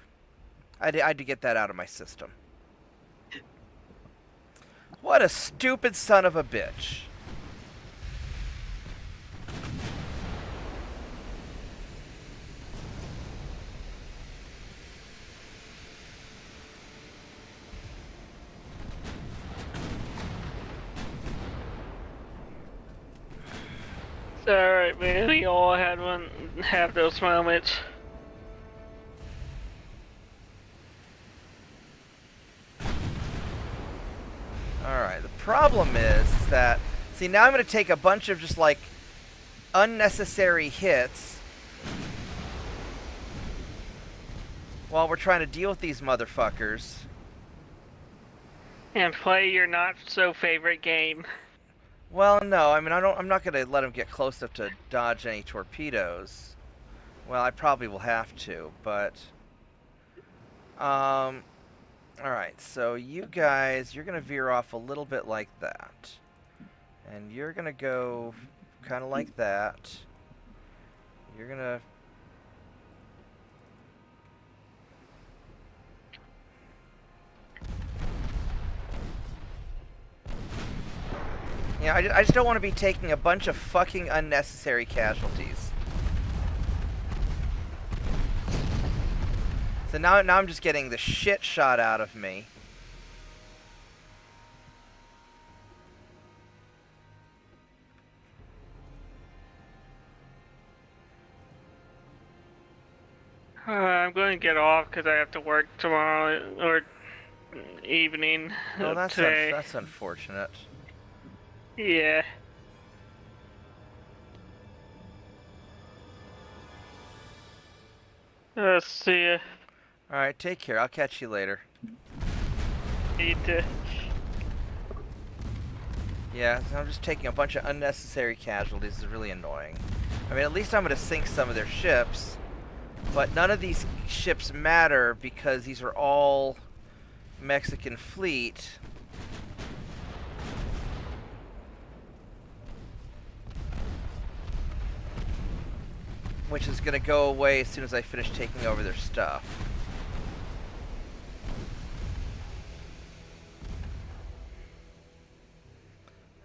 Speaker 1: I had to get that out of my system. What a stupid son of a bitch.
Speaker 3: It's alright, man. We all have those moments.
Speaker 1: Alright, the problem is that... See, now I'm going to take a bunch of just, like, unnecessary hits while we're trying to deal with these motherfuckers.
Speaker 3: And play your not-so-favorite game.
Speaker 1: Well, no, I mean, I'm not going to let them get close enough to dodge any torpedoes. Well, I probably will have to, but... Alright, so you guys, you're going to veer off a little bit like that. And you're going to go kind of like that. You're going to... Yeah, I just don't want to be taking a bunch of fucking unnecessary casualties. So now I'm just getting the shit shot out of me.
Speaker 3: I'm going to get off because I have to work tomorrow or evening.
Speaker 1: Oh,
Speaker 3: today.
Speaker 1: that's unfortunate.
Speaker 3: Yeah. See ya.
Speaker 1: Alright, take care. I'll catch you later.
Speaker 3: Need to.
Speaker 1: Yeah, so I'm just taking a bunch of unnecessary casualties. It's really annoying. I mean, at least I'm going to sink some of their ships. But none of these ships matter because these are all Mexican fleet. Which is going to go away as soon as I finish taking over their stuff.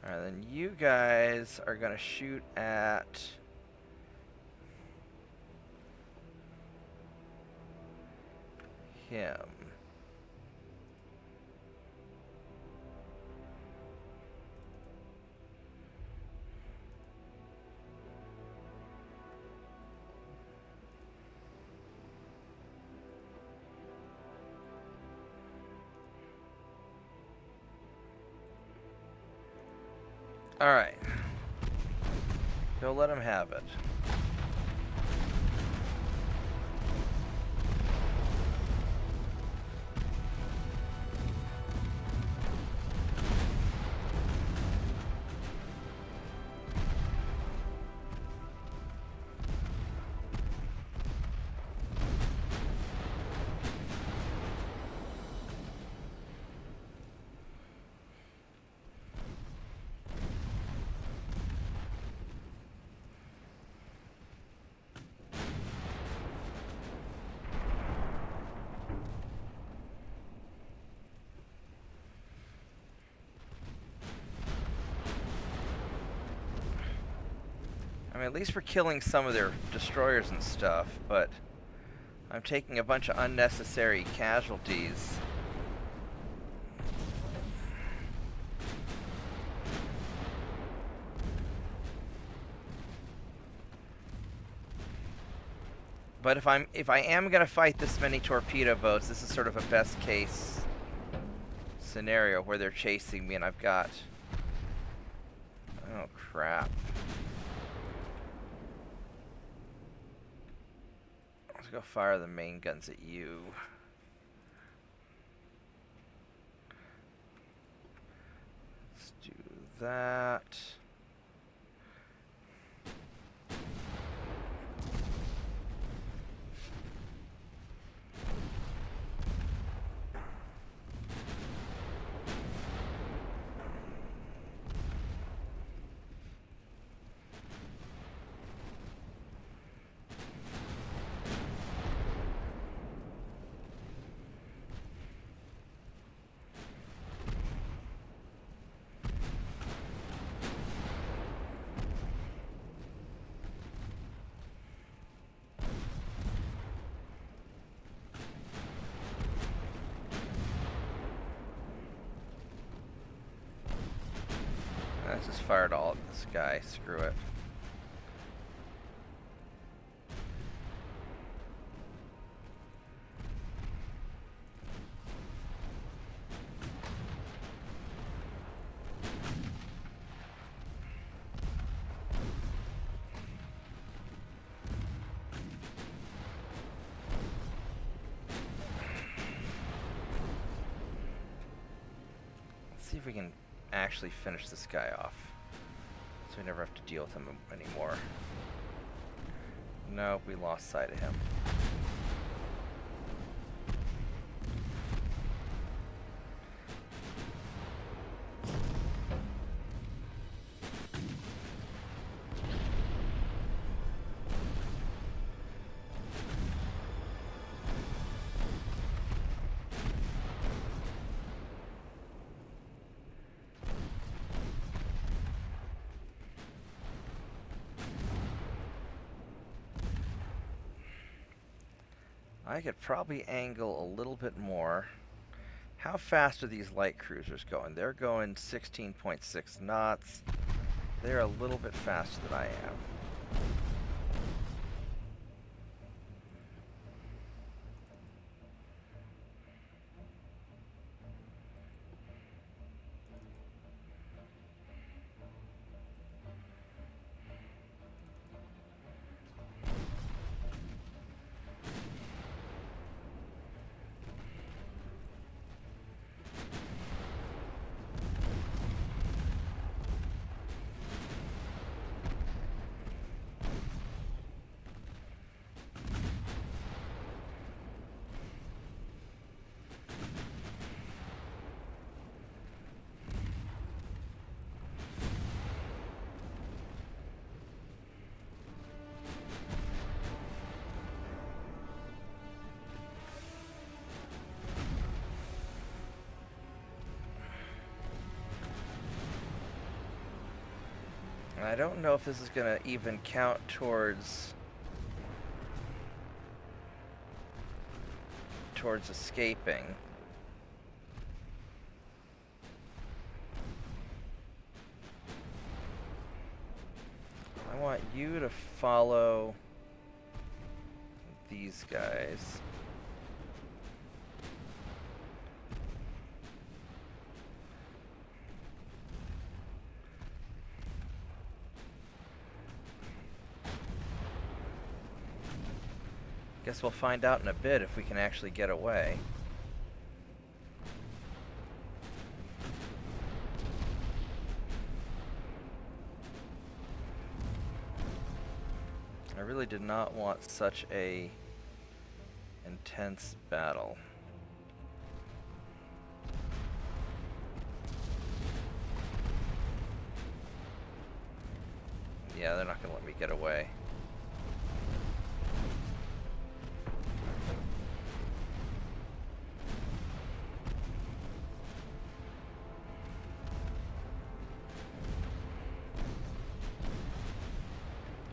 Speaker 1: Alright, then you guys are going to shoot at... him. Alright. Go let him have it. I mean, at least we're killing some of their destroyers and stuff, but I'm taking a bunch of unnecessary casualties. But if I am gonna fight this many torpedo boats, this is sort of a best case scenario where they're chasing me and I've got... Oh crap. Let's go fire the main guns at you. Let's do that. I just fired all at this guy. Screw it. Let's see if we can actually finish this guy off, so we never have to deal with him anymore. Nope, we lost sight of him. I could probably angle a little bit more. How fast are these light cruisers going? They're going 16.6 knots. They're a little bit faster than I am. I don't know if this is going to even count towards escaping. I want you to follow these guys. Guess we'll find out in a bit if we can actually get away. I really did not want such a intense battle. Yeah, they're not gonna let me get away.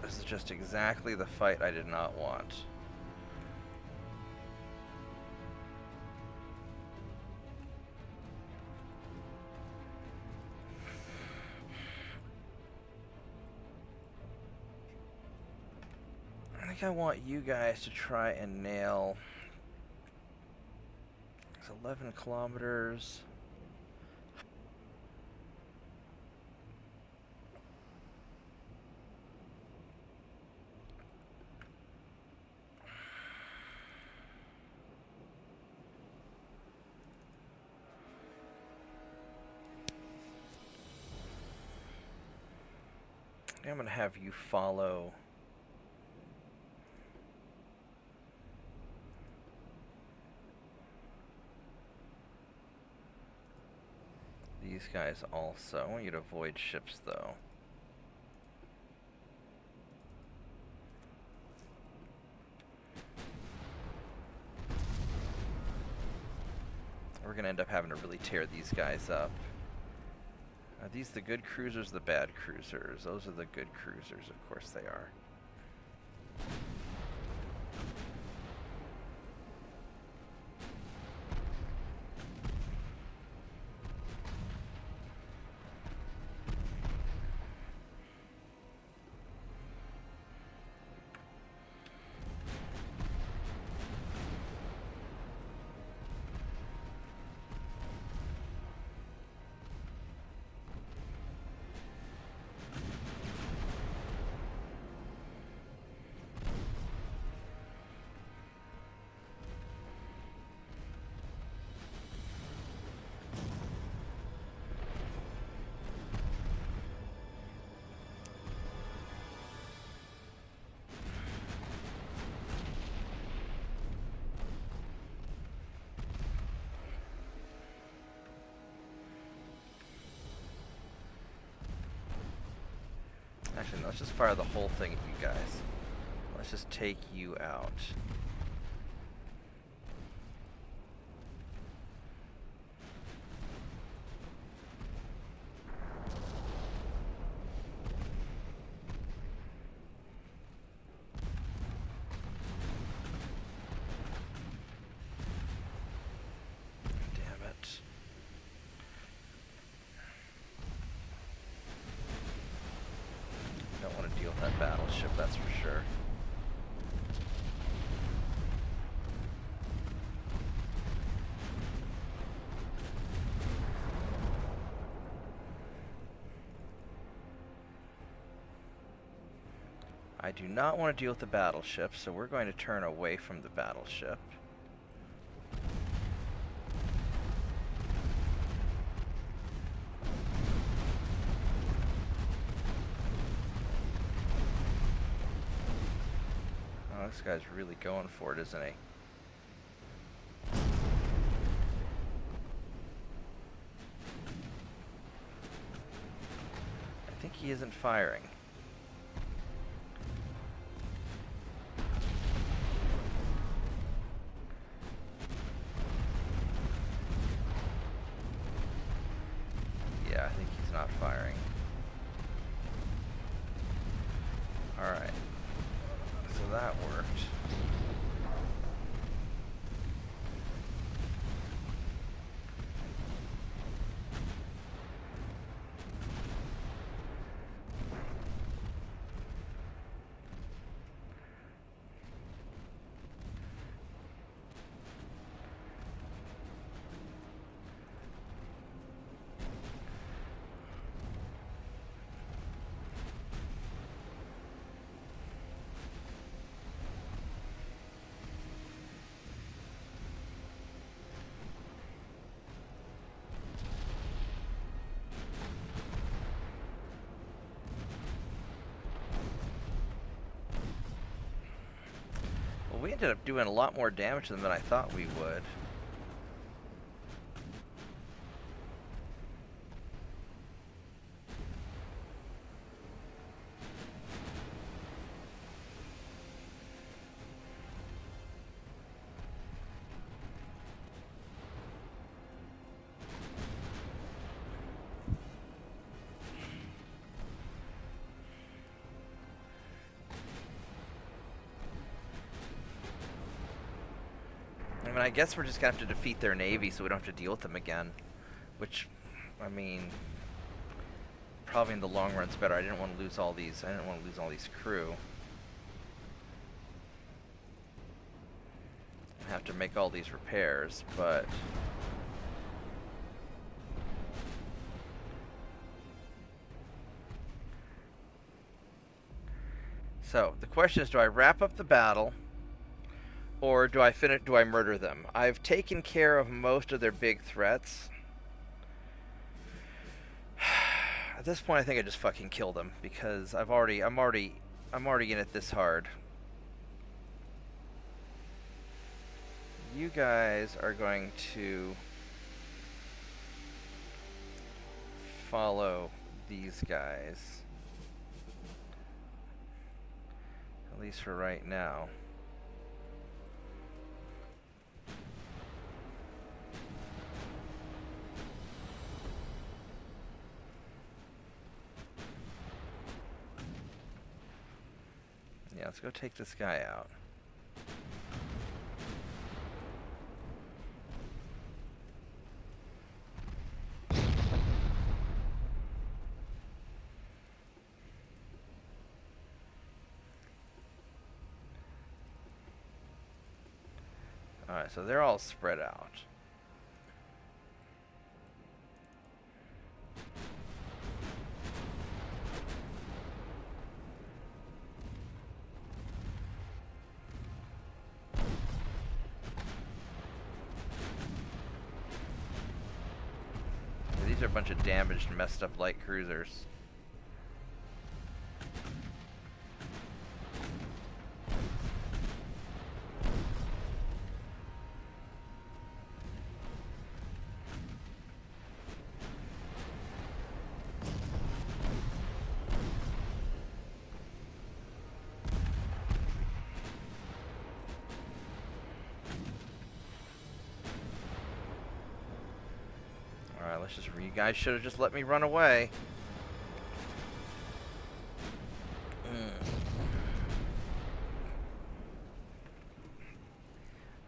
Speaker 1: This is just exactly the fight I did not want. I think I want you guys to try and nail. It's 11 kilometers. I'm going to have you follow... these guys also. I want you to avoid ships, though. We're going to end up having to really tear these guys up. Are these the good cruisers, the bad cruisers? Those are the good cruisers, of course they are. Actually, no, let's just fire the whole thing at you guys. Let's just take you out. Damn it. Don't want to deal with that battleship, that's for sure. I do not want to deal with the battleship, so we're going to turn away from the battleship. Oh, this guy's really going for it, isn't he? I think he isn't firing. Yeah, I think he's not firing. Alright. So that worked. We ended up doing a lot more damage to them than I thought we would. I mean, I guess we're just gonna have to defeat their navy so we don't have to deal with them again. Which, I mean, probably in the long run's better. I didn't want to lose all these. I didn't want to lose all these crew. I have to make all these repairs, but so the question is: do I wrap up the battle? Or do I murder them? I've taken care of most of their big threats. At this point, I think I just fucking kill them because I'm already in it this hard. You guys are going to follow these guys. At least for right now. Yeah, let's go take this guy out. Alright, so they're all spread out. These are a bunch of damaged and messed up light cruisers. Let's just, you guys should have just let me run away.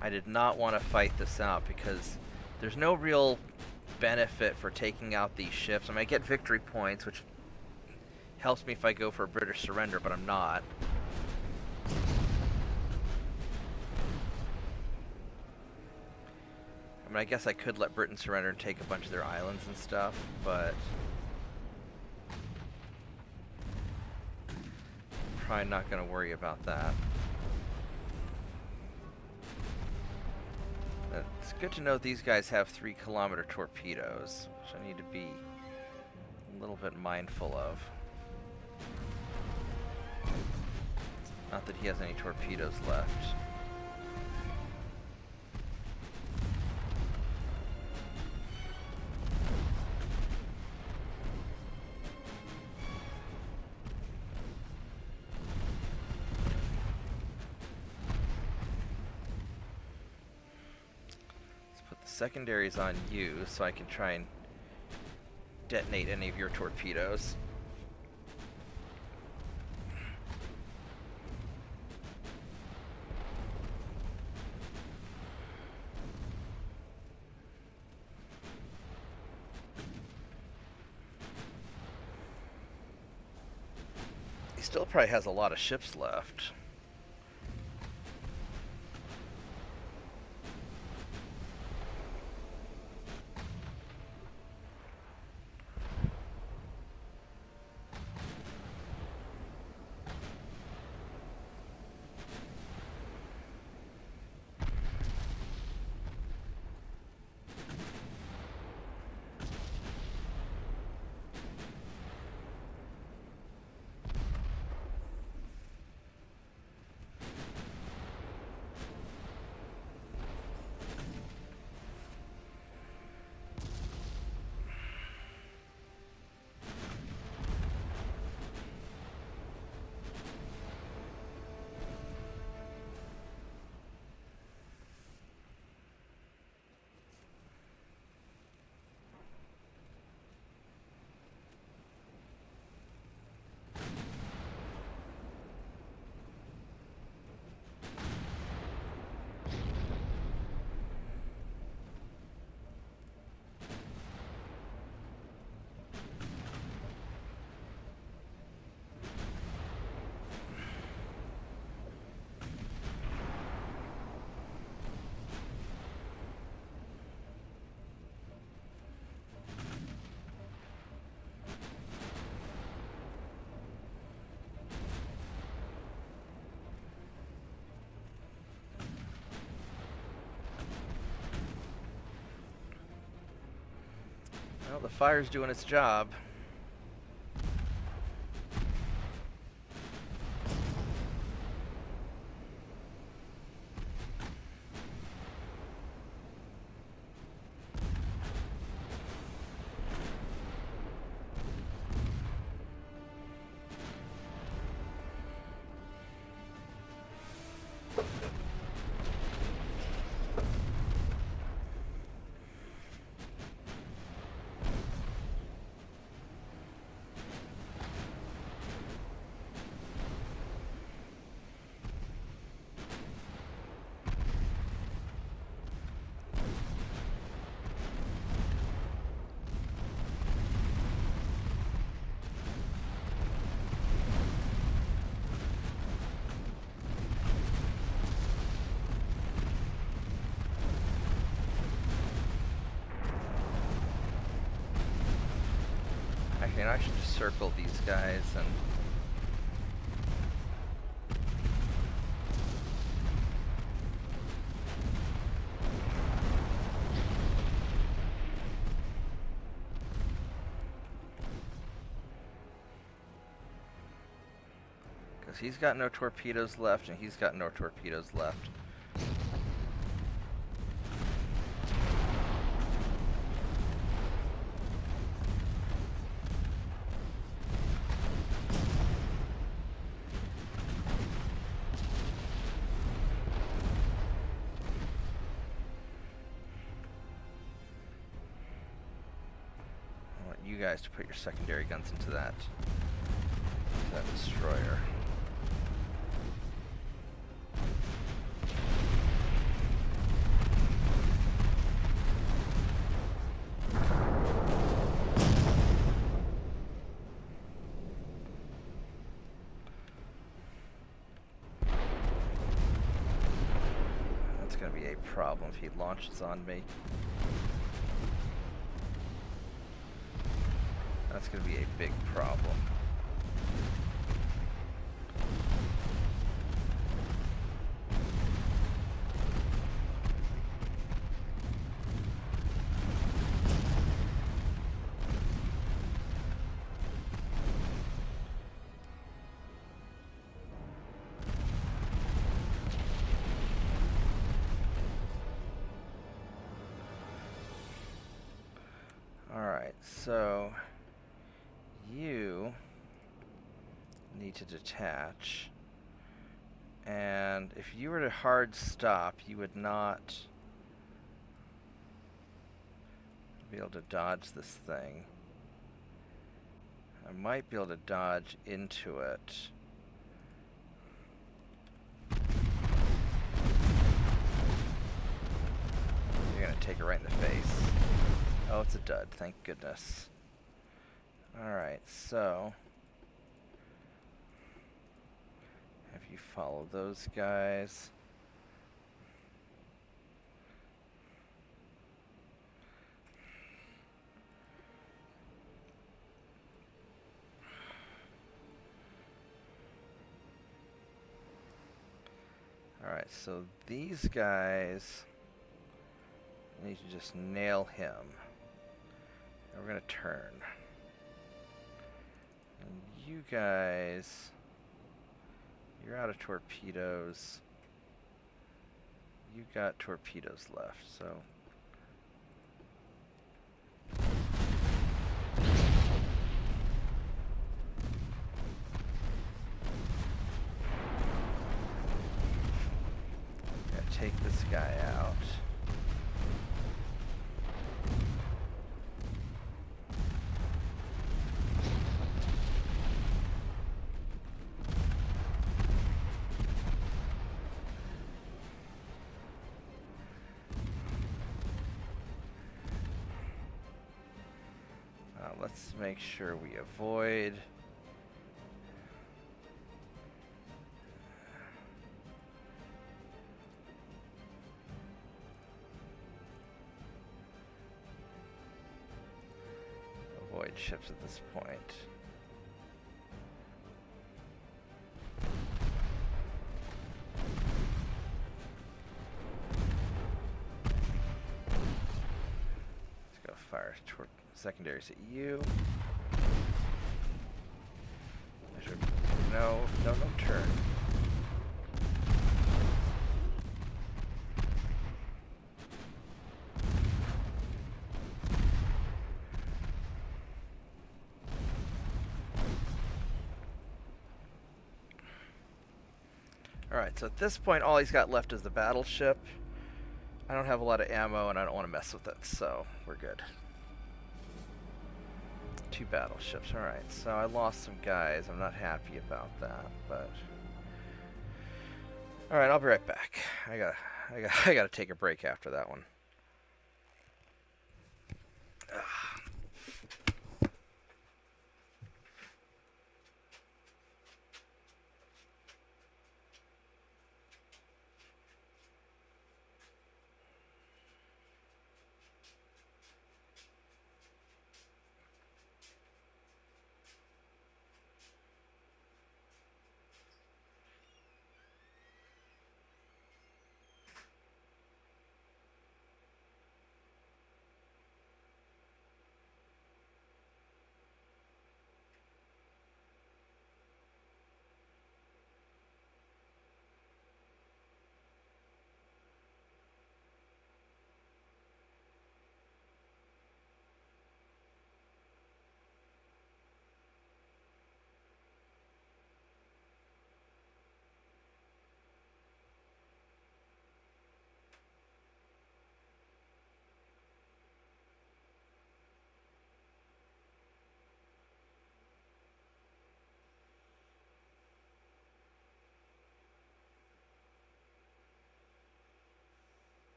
Speaker 1: I did not want to fight this out because there's no real benefit for taking out these ships. I mean, I get victory points, which helps me if I go for a British surrender, but I'm not. I mean, I guess I could let Britain surrender and take a bunch of their islands and stuff, but probably not going to worry about that. It's good to know these guys have 3-kilometer torpedoes, which I need to be a little bit mindful of. Not that he has any torpedoes left. Secondaries on you so I can try and detonate any of your torpedoes. He still probably has a lot of ships left. Well, the fire's doing its job. Okay, now I should just circle these guys and... Because he's got no torpedoes left and he's got no torpedoes left. You guys to put your secondary guns into that destroyer. That's going to be a problem if he launches on me. That's going to be a big problem. All right, so you need to detach, and if you were to hard stop, you would not be able to dodge this thing. I might be able to dodge into it. You're gonna take it right in the face. Oh, it's a dud, thank goodness. Alright, so if you follow those guys, alright, so these guys need to just nail him. And we're gonna turn. And you guys, you're out of torpedoes. You got torpedoes left, so. Gotta take this guy out. Let's make sure we avoid ships at this point. Let's go fire secondaries at you. No turn. Alright, so at this point all he's got left is the battleship. I don't have a lot of ammo and I don't want to mess with it, so we're good. 2 battleships, alright, so I lost some guys. I'm not happy about that, but alright, I'll be right back. I gotta take a break after that one.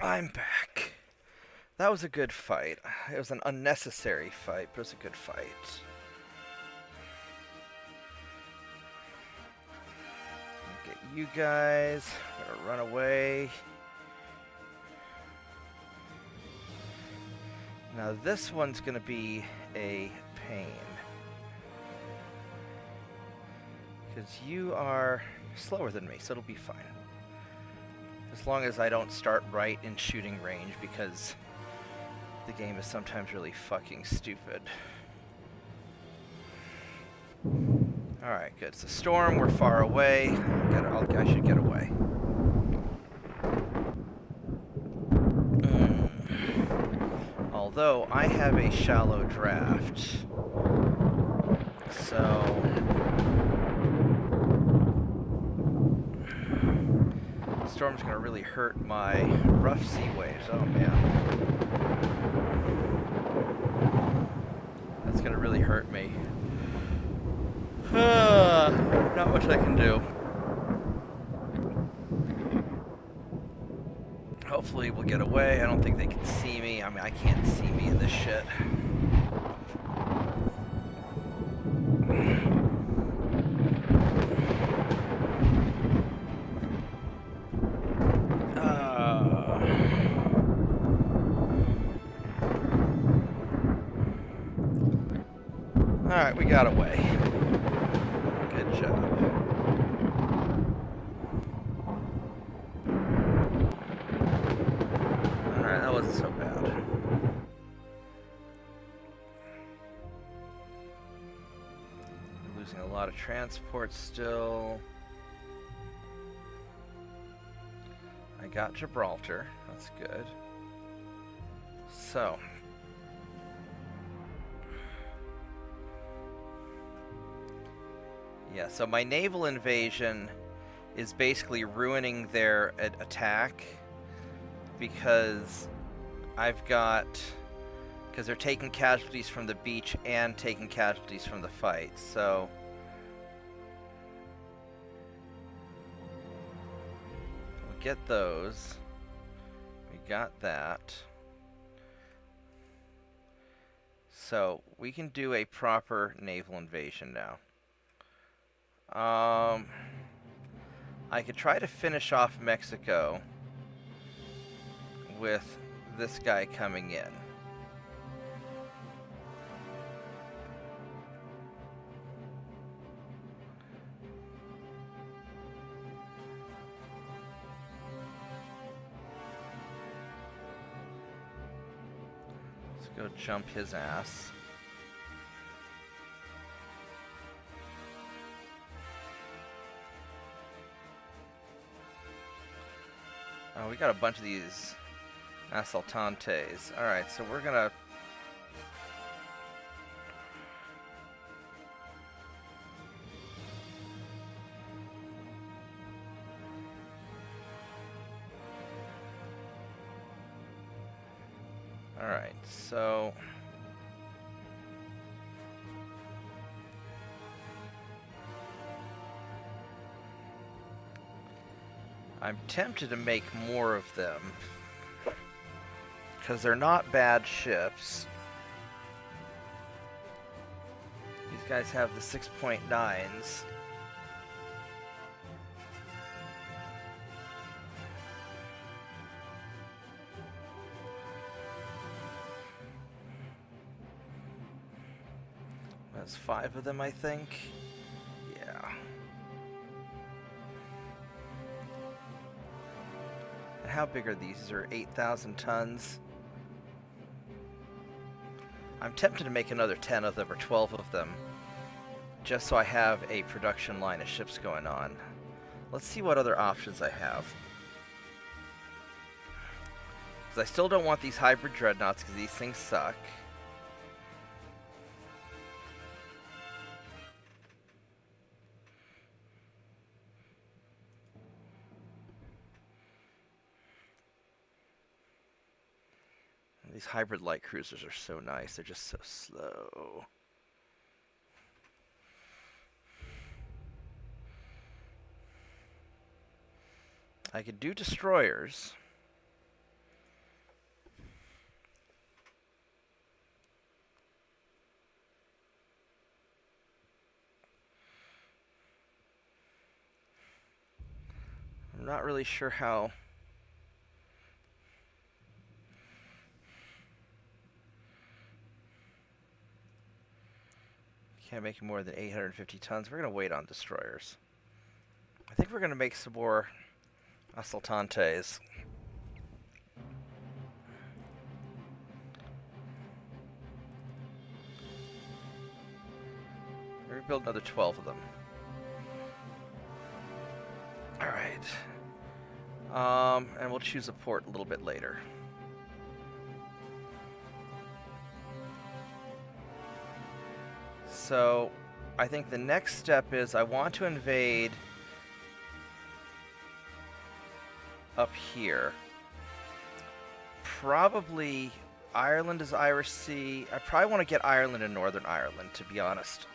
Speaker 1: I'm back. That was a good fight. It was an unnecessary fight, but it was a good fight. Get you guys. I'm gonna run away. Now this one's gonna be a pain. Because you are slower than me, so it'll be fine. As long as I don't start right in shooting range, because the game is sometimes really fucking stupid. Alright, good. So Storm, we're far away. I should get away. Although, I have a shallow draft. So... Storm's gonna really hurt my rough sea waves. Oh man. That's gonna really hurt me. Not much I can do. Hopefully we'll get away. I don't think they can see me. I mean, I can't see me in this shit. Alright, we got away. Good job. Alright, that wasn't so bad. Losing a lot of transport still. I got Gibraltar. That's good. So... yeah, so my naval invasion is basically ruining their attack because because they're taking casualties from the beach and taking casualties from the fight, so we'll get those. We got that. So we can do a proper naval invasion now. I could try to finish off Mexico with this guy coming in. Let's go jump his ass. Oh, we got a bunch of these assaltantes. Alright, so we're gonna... Alright, so... I'm tempted to make more of them, because they're not bad ships. These guys have the 6.9s. That's 5 of them, I think. Yeah. How big are these? These are 8,000 tons. I'm tempted to make another 10 of them or 12 of them, just so I have a production line of ships going on. Let's see what other options I have. Because I still don't want these hybrid dreadnoughts because these things suck. These hybrid light cruisers are so nice. They're just so slow. I could do destroyers. not really sure how. Can't make more than 850 tons. We're going to wait on destroyers. I think we're going to make some more assaltantes. We're going to build another 12 of them. Alright. And we'll choose a port a little bit later. So, I think the next step is I want to invade up here. Probably Ireland is Irish Sea. I probably want to get Ireland and Northern Ireland, to be honest.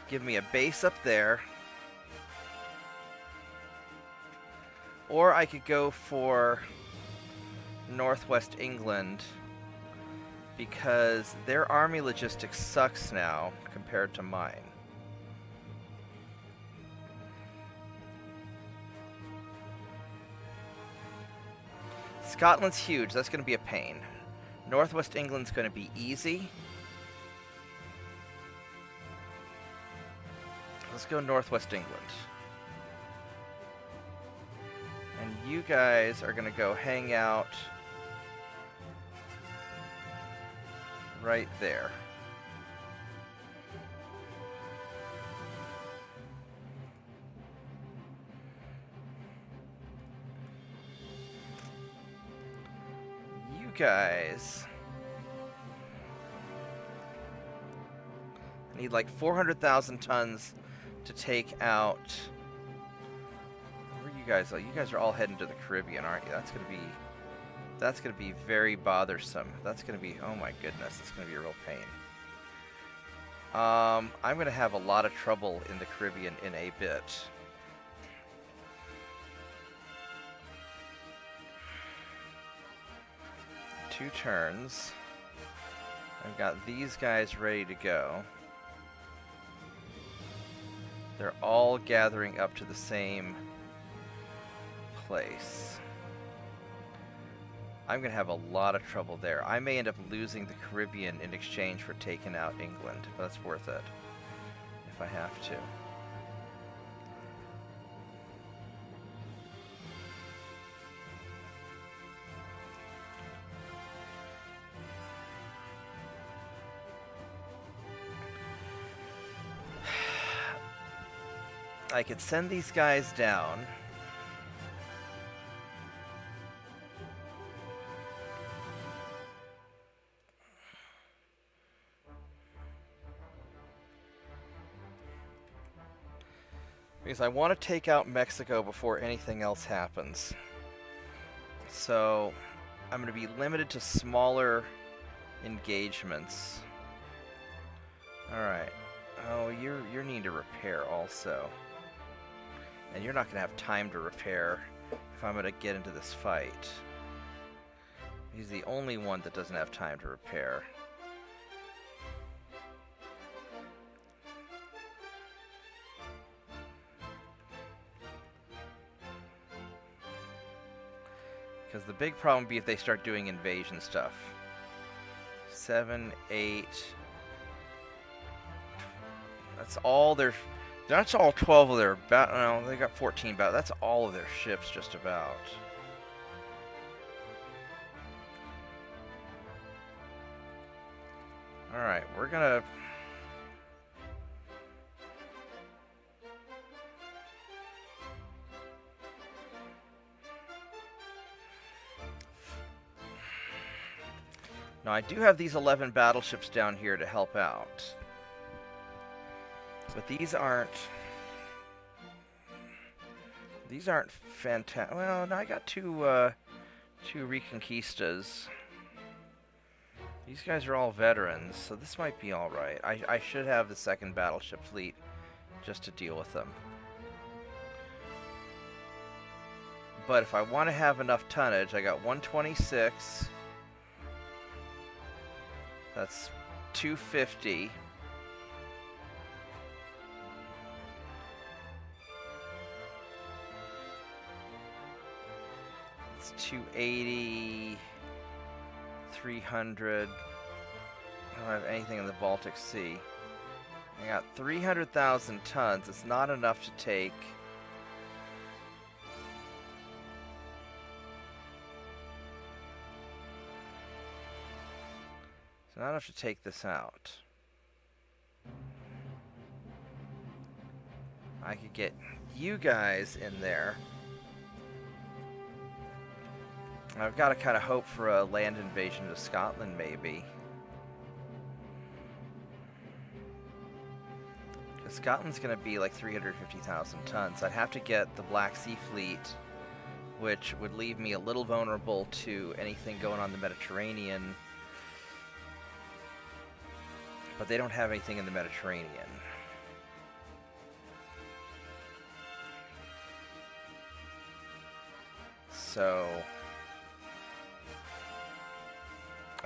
Speaker 1: Give me a base up there. Or I could go for Northwest England, because their army logistics sucks now compared to mine. Scotland's huge. That's going to be a pain. Northwest England's going to be easy. Let's go Northwest England. And you guys are going to go hang out right there. You guys need like 400,000 tons to take out. Where are you guys? You guys are all heading to the Caribbean, aren't you? That's gonna be very bothersome. That's gonna be, oh my goodness, it's gonna be a real pain. I'm gonna have a lot of trouble in the Caribbean in a bit. Two turns. I've got these guys ready to go. They're all gathering up to the same place. I'm going to have a lot of trouble there. I may end up losing the Caribbean in exchange for taking out England, but that's worth it if I have to. I could send these guys down. Because I want to take out Mexico before anything else happens. So I'm going to be limited to smaller engagements. Alright. Oh, you're needing to repair also. And you're not going to have time to repair if I'm going to get into this fight. He's the only one that doesn't have time to repair. Because the big problem would be if they start doing invasion stuff. 7, 8... That's all their... That's all 12 of their... No, they got 14 battle. That's all of their ships, just about. Alright, we're gonna... Now, I do have these 11 battleships down here to help out. But these aren't fantastic. Well, no, I got two Reconquistas. These guys are all veterans, so this might be all right. I should have the second battleship fleet just to deal with them. But if I want to have enough tonnage, I got 126. That's 250. It's 280, 300. I don't have anything in the Baltic Sea. I got 300,000 tons. It's not enough to take. It's not enough to take this out. I could get you guys in there. I've got to kind of hope for a land invasion of Scotland, maybe. Because Scotland's going to be like 350,000 tons. I'd have to get the Black Sea Fleet, which would leave me a little vulnerable to anything going on in the Mediterranean. But they don't have anything in the Mediterranean. So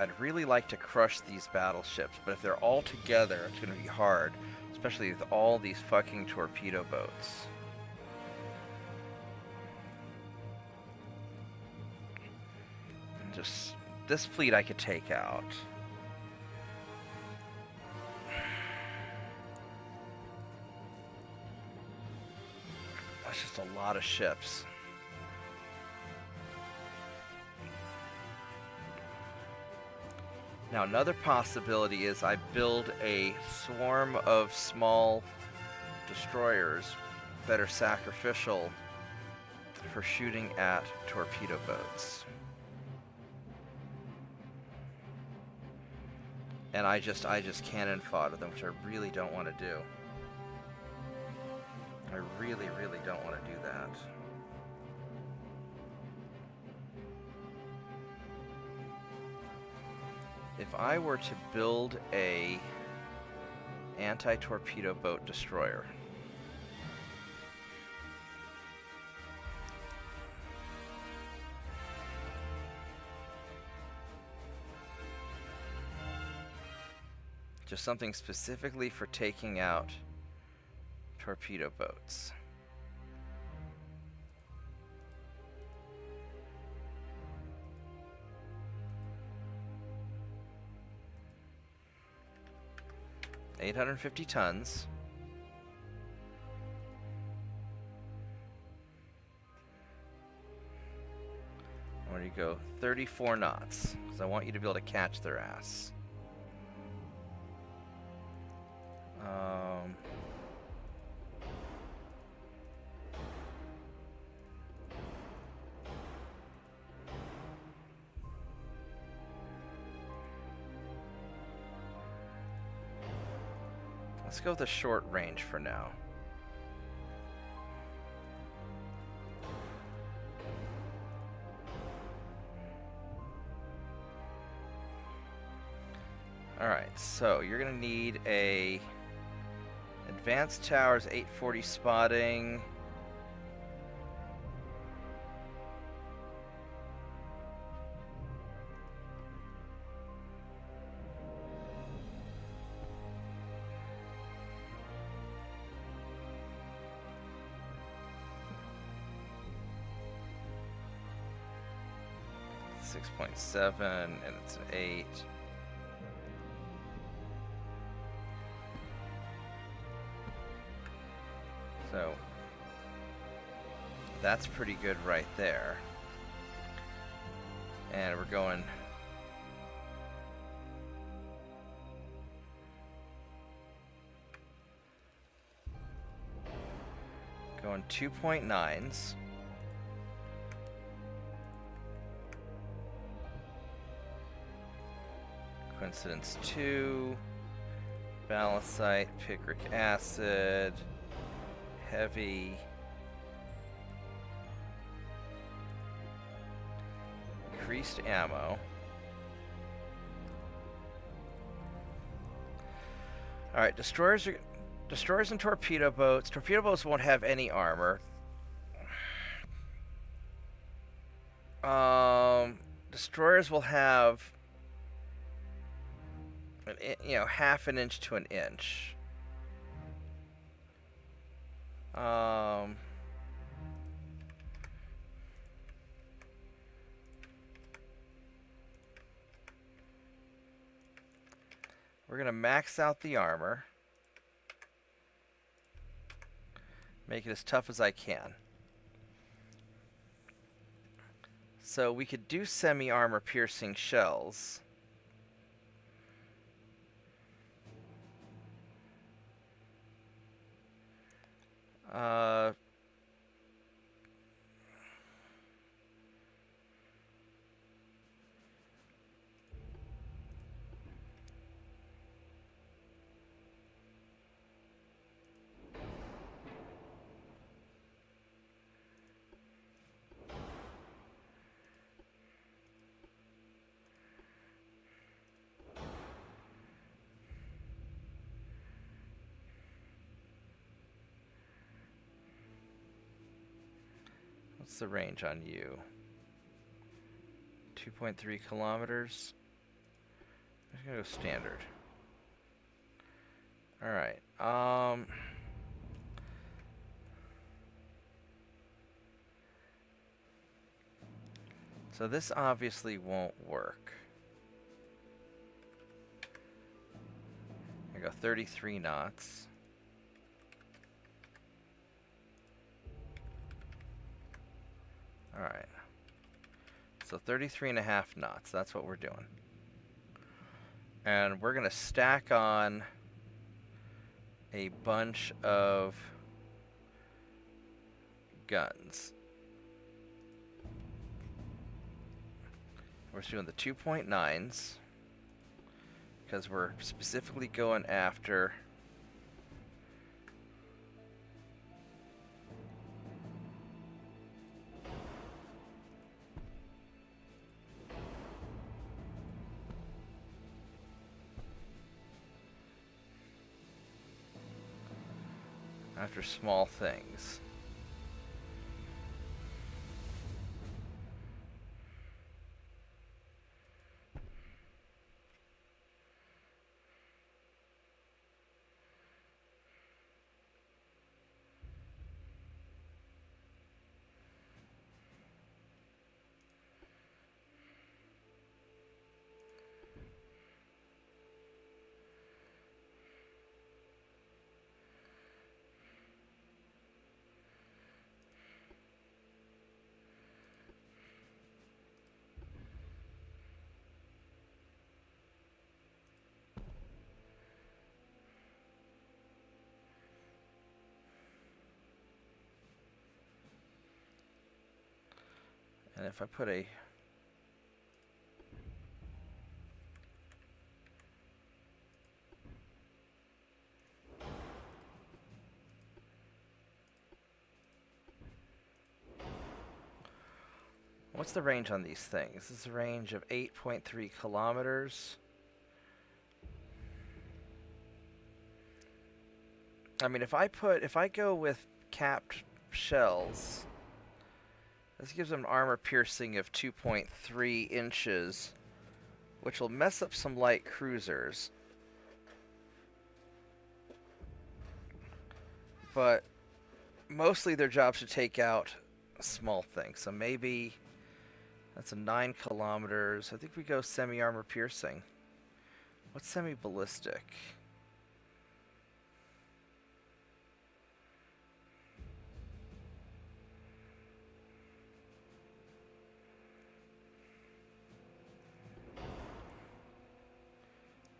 Speaker 1: I'd really like to crush these battleships, but if they're all together, it's going to be hard, especially with all these fucking torpedo boats. And just this fleet I could take out. That's just a lot of ships. Now another possibility is I build a swarm of small destroyers that are sacrificial for shooting at torpedo boats. And I just cannon fodder them, which I really don't want to do. I really, really don't want to do that. If I were to build a anti-torpedo boat destroyer, just something specifically for taking out torpedo boats. $850 tons. Where do you go? 34 knots, because I want you to be able to catch their ass. Let's go with the short range for now. Alright, so you're gonna need a advanced towers, 840 spotting. .7 and it's an 8. So that's pretty good right there. And we're going going 2.9s. Coincidence 2, balisite, picric acid, heavy, increased ammo. Alright, destroyers and torpedo boats. Torpedo boats won't have any armor. Destroyers will have half an inch to an inch. We're gonna max out the armor. Make it as tough as I can. So we could do semi-armor piercing shells. What's the range on you? 2.3 kilometers. I'm gonna go standard. Alright, so this obviously won't work. I go 33 knots. Alright. So 33.5 knots, that's what we're doing. And we're gonna stack on a bunch of guns. We're doing the 2.9s because we're specifically going after small things. And if I put a what's the range on these things? This is a range of 8.3 kilometers. I mean, if I go with capped shells, this gives them an armor piercing of 2.3 inches, which will mess up some light cruisers. But mostly their job's to take out small things. So maybe that's a 9 kilometers. I think we go semi-armor piercing. What's semi-ballistic?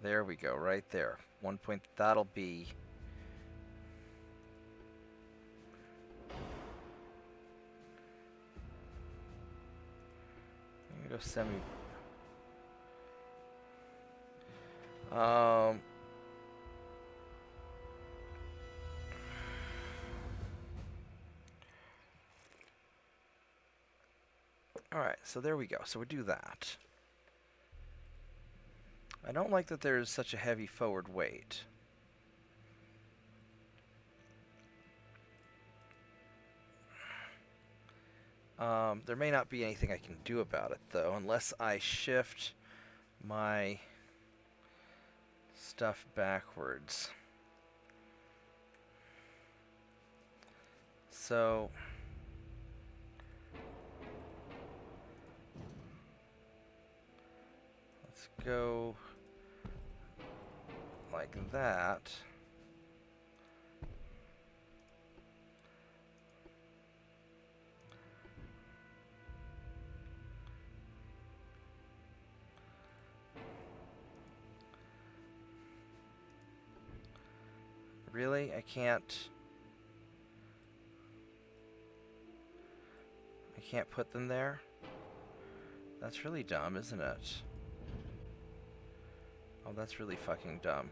Speaker 1: There we go, right there. 1 point, that'll be... I'm gonna go semi... Alright, so there we go. So we do that. I don't like that there's such a heavy forward weight. There may not be anything I can do about it, though, unless I shift my stuff backwards. So... let's go like that. Really? I can't put them there? That's really dumb, isn't it? Oh, that's really fucking dumb.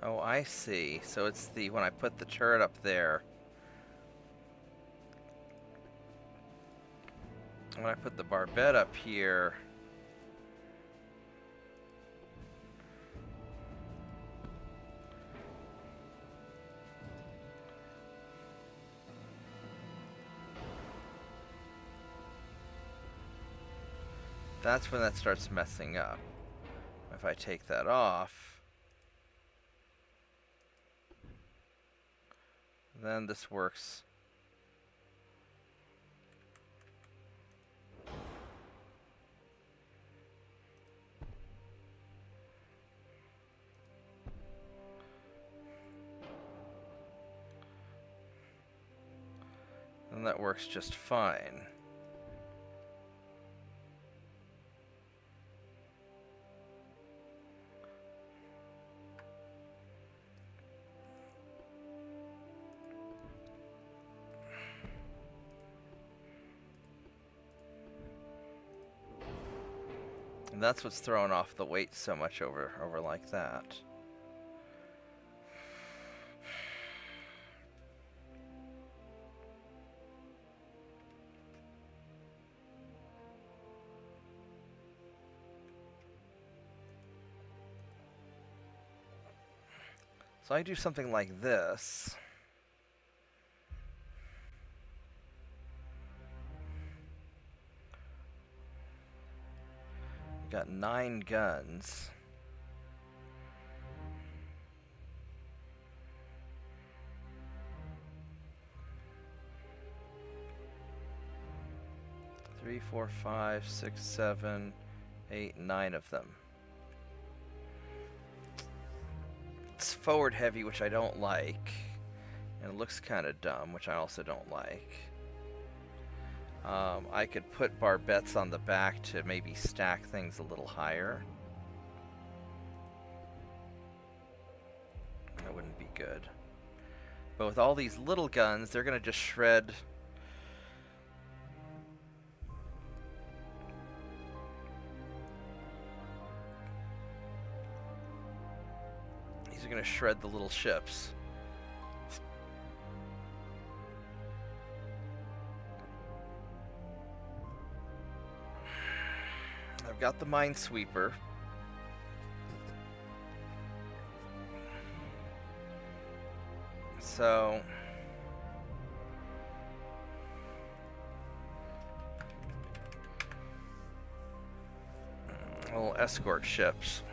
Speaker 1: Oh, I see. So it's the, when I put the turret up there, when I put the barbette up here, that's when that starts messing up. If I take that off, then this works. And that works just fine. And that's what's throwing off the weight so much over like that. So I do something like this. Got 9 guns. Three, 4, 5, 6, 7, 8, 9 of them. It's forward heavy, which I don't like. And it looks kind of dumb, which I also don't like. I could put barbettes on the back to maybe stack things a little higher. That wouldn't be good. But with all these little guns, they're going to just shred. These are going to shred the little ships. I've got the minesweeper. So little escort ships.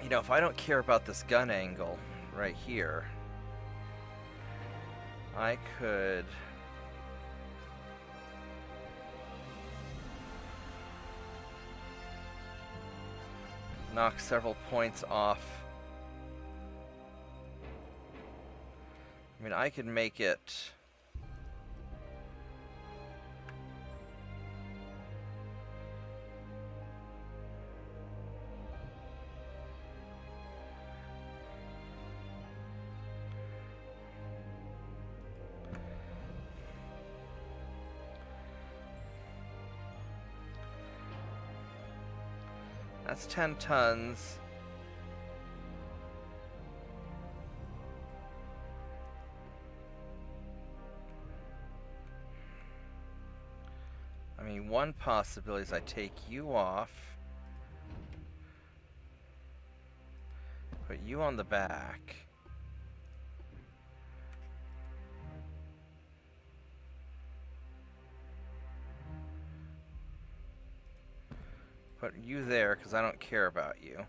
Speaker 1: You know, if I don't care about this gun angle right here, I could knock several points off. I mean, I could make it that's 10 tons. I mean, one possibility is I take you off, put you on the back. Put you there because I don't care about you.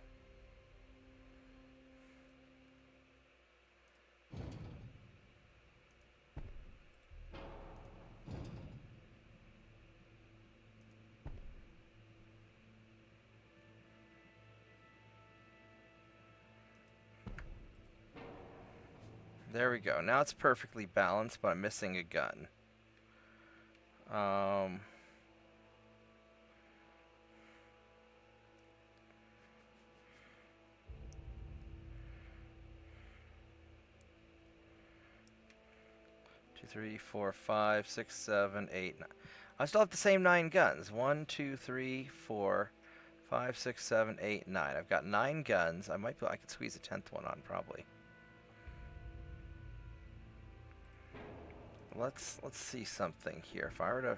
Speaker 1: There we go. Now it's perfectly balanced, but I'm missing a gun. 2, 3, 4, 5, 6, 7, 8, 9. I still have the same 9 guns. 1, 2, 3, 4, 5, 6, 7, 8, 9. I've got 9 guns. I could squeeze a 10th one on probably. Let's see something here. If I were to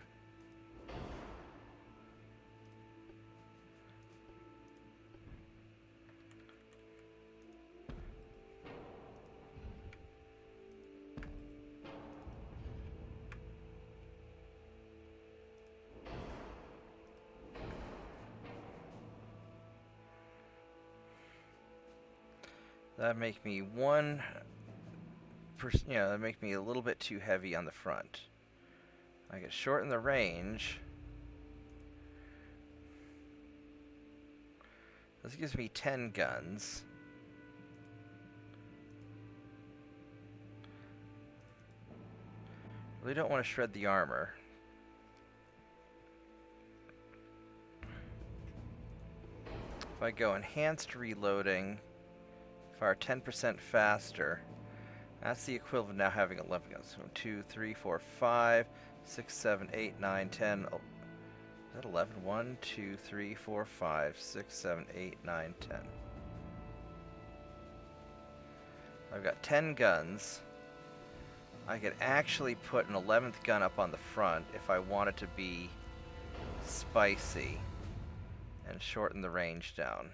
Speaker 1: that make me that make me a little bit too heavy on the front. I could shorten the range. This gives me 10 guns. Really don't want to shred the armor. If I go enhanced reloading, fire 10% faster. That's the equivalent of now having 11 guns. So 2, 3, 4, 5, 6, 7, 8, 9, 10. Is that 11? 1, 2, 3, 4, 5, 6, 7, 8, 9, 10. I've got 10 guns. I could actually put an 11th gun up on the front if I wanted to be spicy and shorten the range down.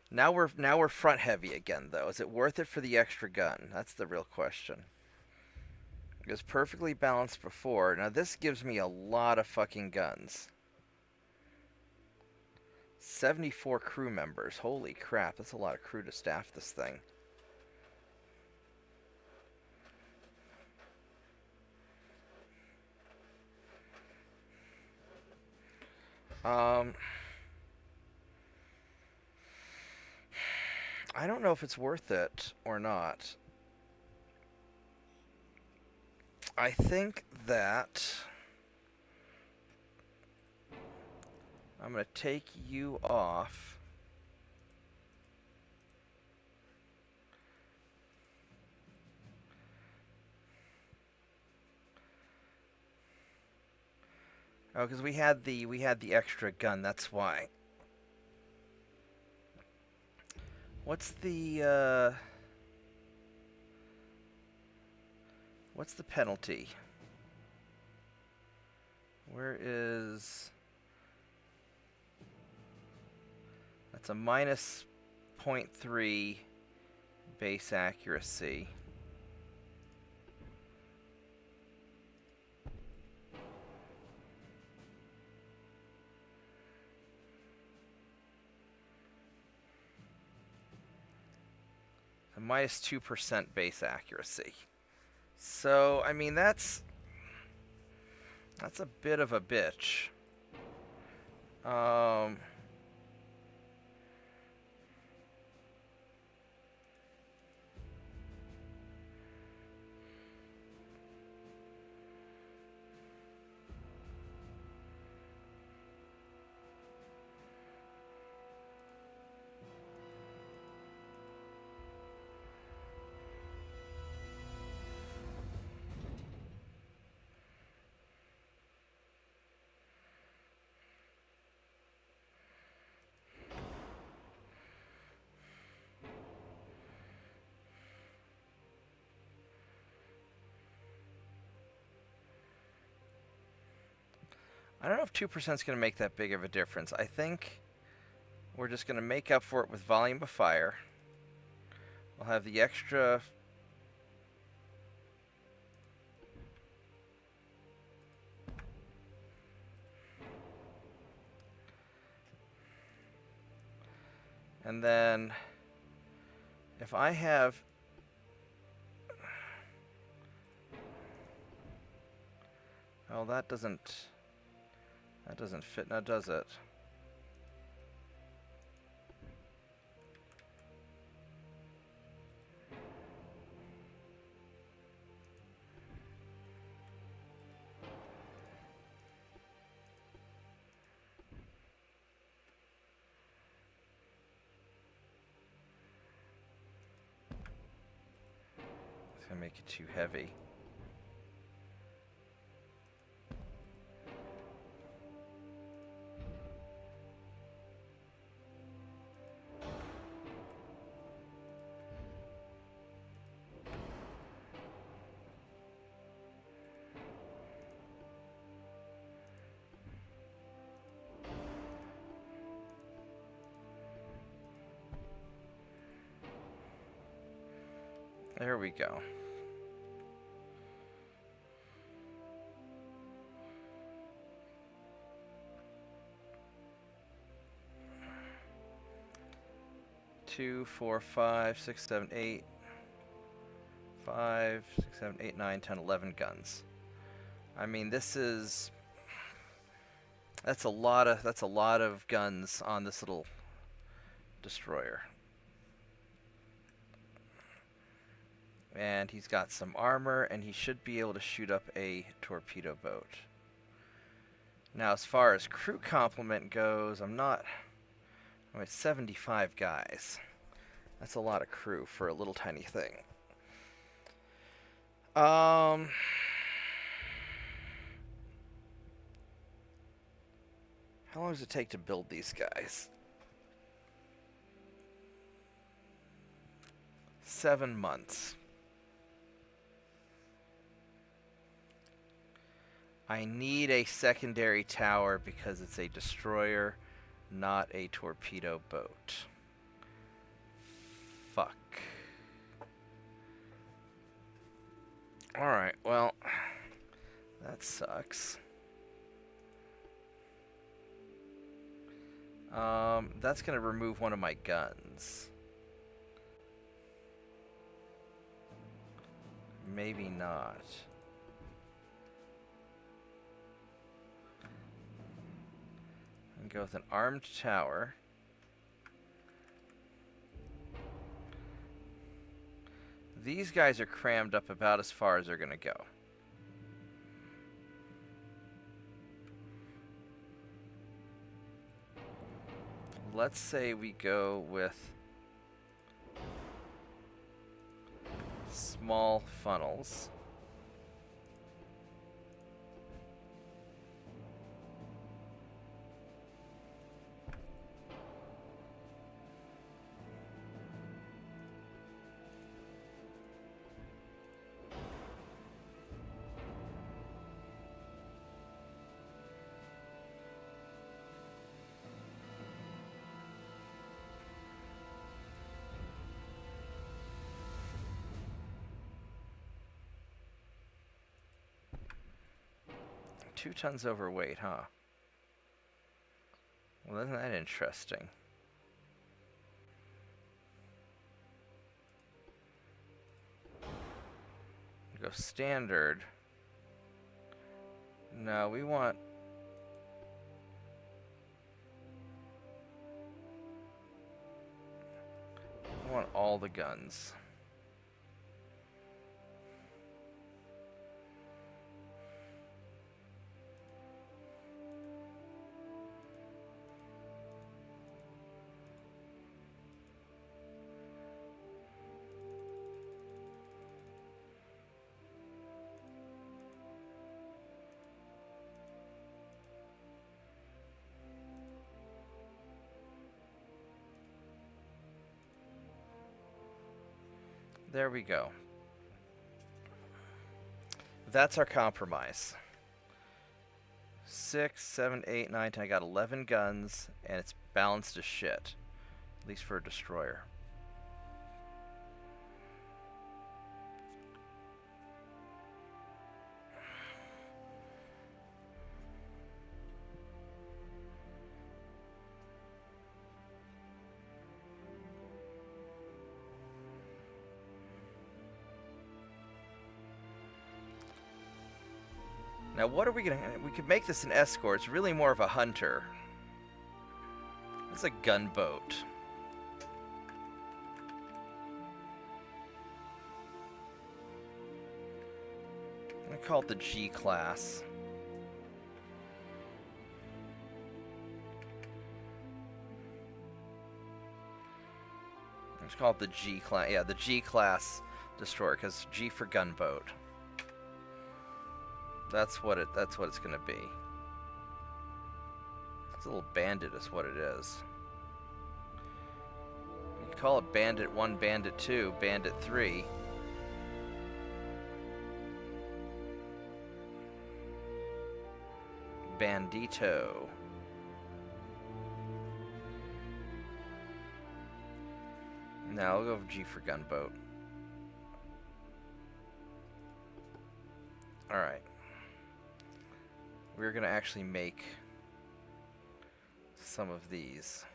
Speaker 1: Now we're front heavy again, though. Is it worth it for the extra gun? That's the real question. It was perfectly balanced before. Now this gives me a lot of fucking guns. 74 crew members. Holy crap, that's a lot of crew to staff this thing. I don't know if it's worth it or not. I think that I'm going to take you off. Oh, because we had the extra gun, that's why. What's the penalty? Where is... That's a minus 0.3 base accuracy. A minus 2% base accuracy. So, I mean, that's a bit of a bitch. I don't know if 2% is going to make that big of a difference. I think we're just going to make up for it with volume of fire. We'll have the extra... And then, if I have... Oh, that doesn't fit now, does it? It's gonna make it too heavy. There we go. Two, 4, 5, 6, 7, 8. 5, 6, 7, 8, 9, 10, 11 guns. I mean, this is... That's a lot of guns on this little destroyer. And he's got some armor, and he should be able to shoot up a torpedo boat. Now, as far as crew complement goes, I'm at 75 guys. That's a lot of crew for a little tiny thing. How long does it take to build these guys? 7 months. I need a secondary tower because it's a destroyer, not a torpedo boat. Fuck. Alright, well, that sucks. That's gonna remove one of my guns. Maybe not. And go with an armed tower. These guys are crammed up about as far as they're gonna go. Let's say we go with small funnels. Two tons overweight, huh? Well, isn't that interesting? Go standard. No, we want... all the guns. There we go. That's our compromise. 6, 7, 8, 9, 10. I got 11 guns, and it's balanced as shit. At least for a destroyer. Now, what are we gonna... We could make this an escort. It's really more of a hunter. It's a gunboat. I'm gonna call it the G class. Let's call it the G class. Yeah, the G class destroyer, because G for gunboat. That's what it's gonna be. It's a little bandit is what it is. You can call it Bandit 1, Bandit 2, Bandit 3. Bandito. Now I'll go with G for gunboat. Alright. We're gonna actually make some of these.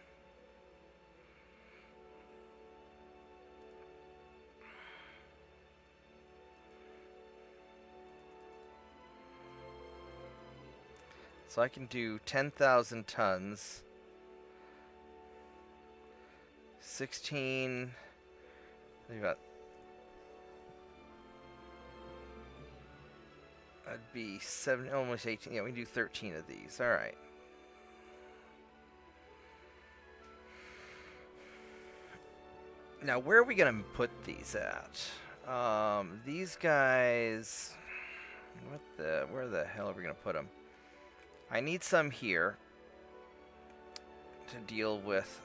Speaker 1: So I can do 10,000 tons, 16, I think about, that'd be 7, almost 18, yeah, we can do 13 of these, alright. Now, where are we going to put these at? These guys, where the hell are we going to put them? I need some here to deal with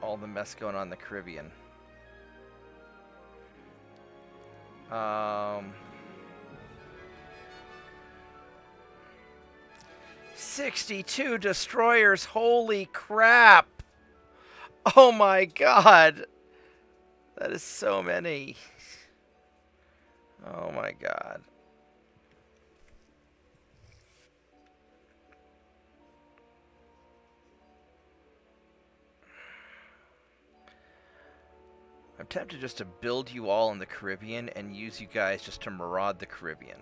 Speaker 1: all the mess going on in the Caribbean. 62 destroyers, holy crap! Oh my god! That is so many. Oh my god. I'm tempted just to build you all in the Caribbean and use you guys just to maraud the Caribbean.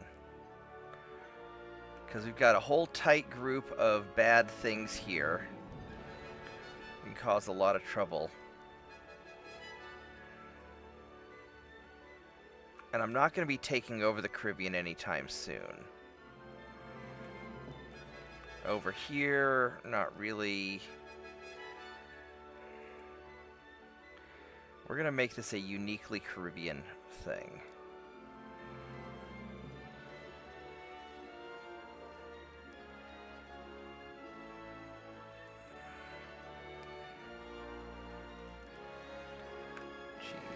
Speaker 1: Because we've got a whole tight group of bad things here. Can cause a lot of trouble. And I'm not going to be taking over the Caribbean anytime soon. Over here, not really. We're going to make this a uniquely Caribbean thing.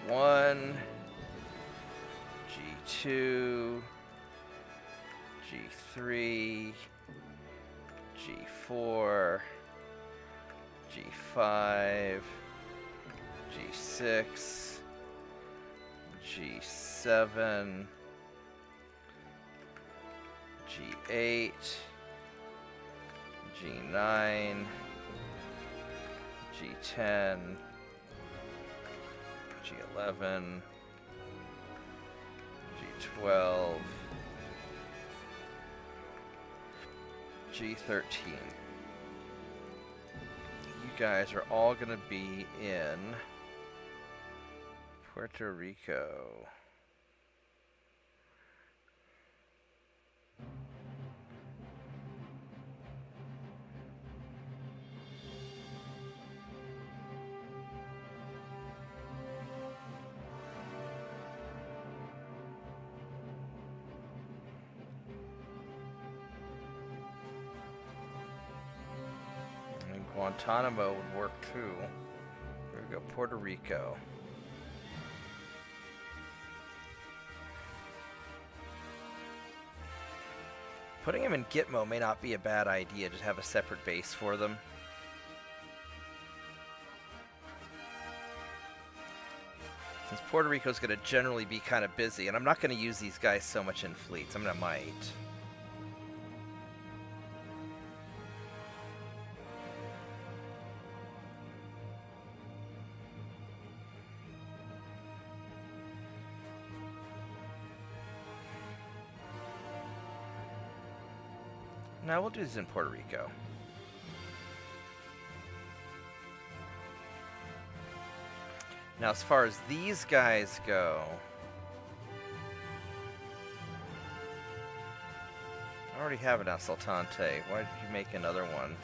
Speaker 1: G1, G2, G3, G4, G5, G6, G7, G8, G9, G10, G11, G12, G13. You guys are all going to be in Puerto Rico. And Guantanamo would work too. Here we go, Puerto Rico. Putting them in Gitmo may not be a bad idea, just have a separate base for them. Since Puerto Rico's going to generally be kind of busy, and I'm not going to use these guys so much in fleets. I mean, I might. No, we'll do this in Puerto Rico. Now, as far as these guys go, I already have an Asaltante. Why did you make another one?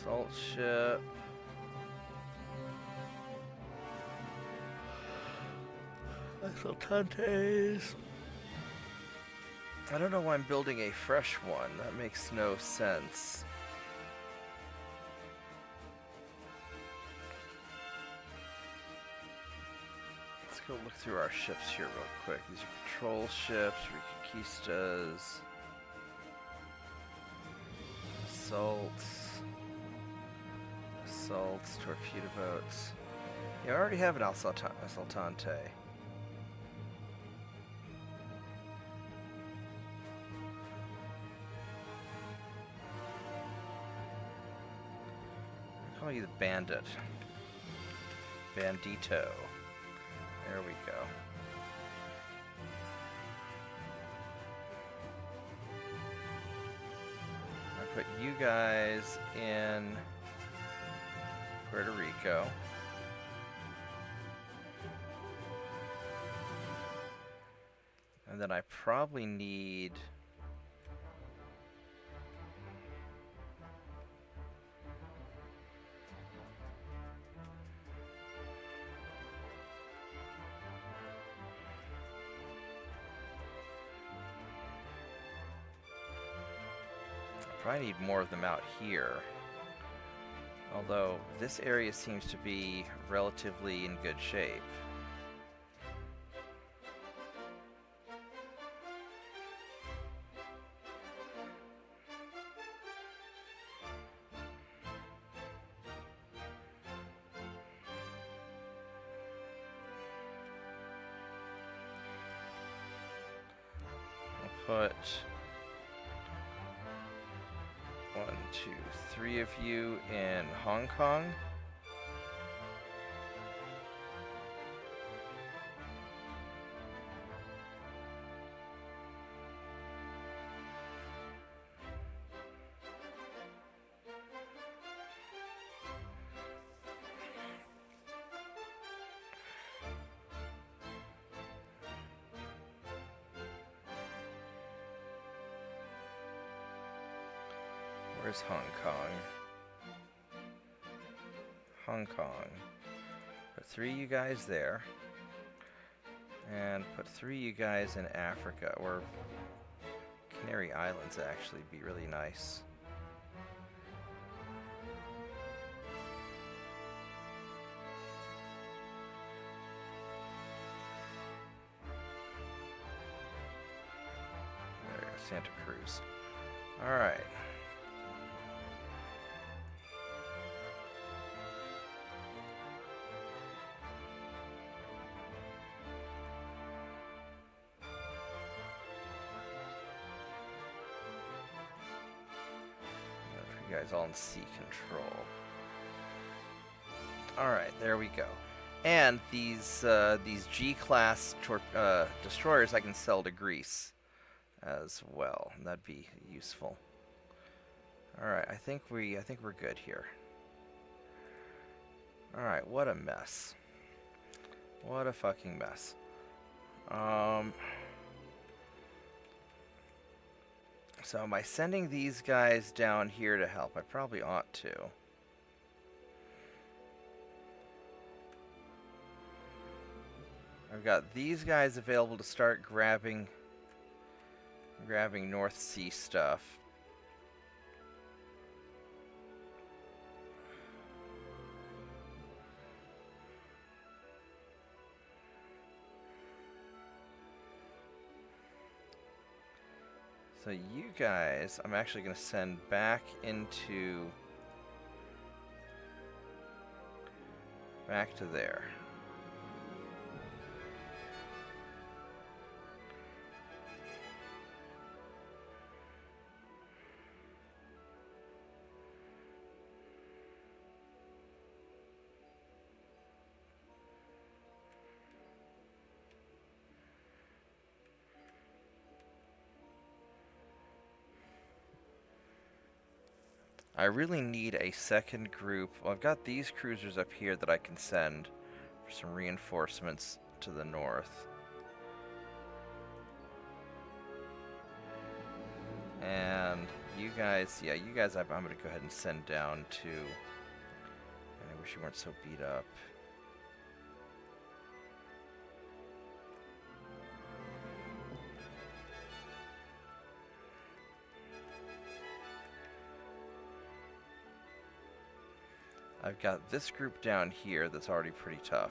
Speaker 1: Assault ship. Asaltantes. I don't know why I'm building a fresh one. That makes no sense. Let's go look through our ships here real quick. These are patrol ships, Reconquistas, assaults, torpedo boats. Yeah, I already have an Asaltante. I'll call you the Bandit. Bandito. There we go. I put you guys in Puerto Rico. And then I probably need... probably need more of them out here. Although this area seems to be relatively in good shape. I'll put 1, 2, 3 of you in Hong Kong. Where's Hong Kong? Hong Kong. Put 3 of you guys there. And put 3 of you guys in Africa, or Canary Islands actually be really nice. There we go, Santa Cruz. Alright. You guys all in sea control. Alright, there we go. And these G-class destroyers I can sell to Greece as well. And that'd be useful. Alright, I think we're good here. Alright, what a mess. What a fucking mess. So am I sending these guys down here to help? I probably ought to. I've got these guys available to start grabbing North Sea stuff. So you guys, I'm actually going to send back to there. I really need a second group. Well, I've got these cruisers up here that I can send for some reinforcements to the north. And you guys, yeah, you guys I'm going to go ahead and send down to... I wish you weren't so beat up. I've got this group down here that's already pretty tough.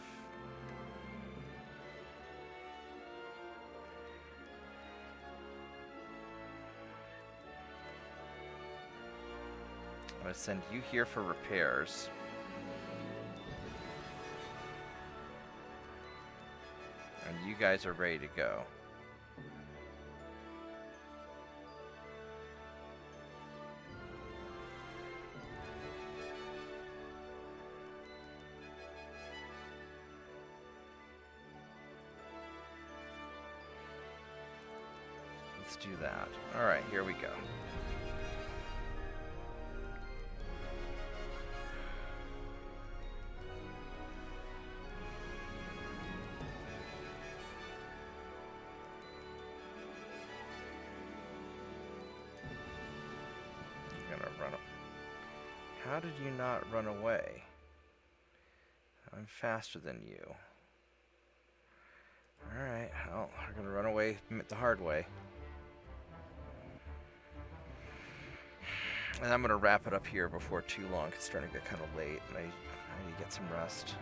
Speaker 1: I'm going to send you here for repairs. And you guys are ready to go. Let's do that. Alright, here we go. I'm gonna run up. How did you not run away? I'm faster than you. Alright, well, we're gonna run away the hard way. And I'm going to wrap it up here before too long. It's starting to get kind of late, and I need to get some rest.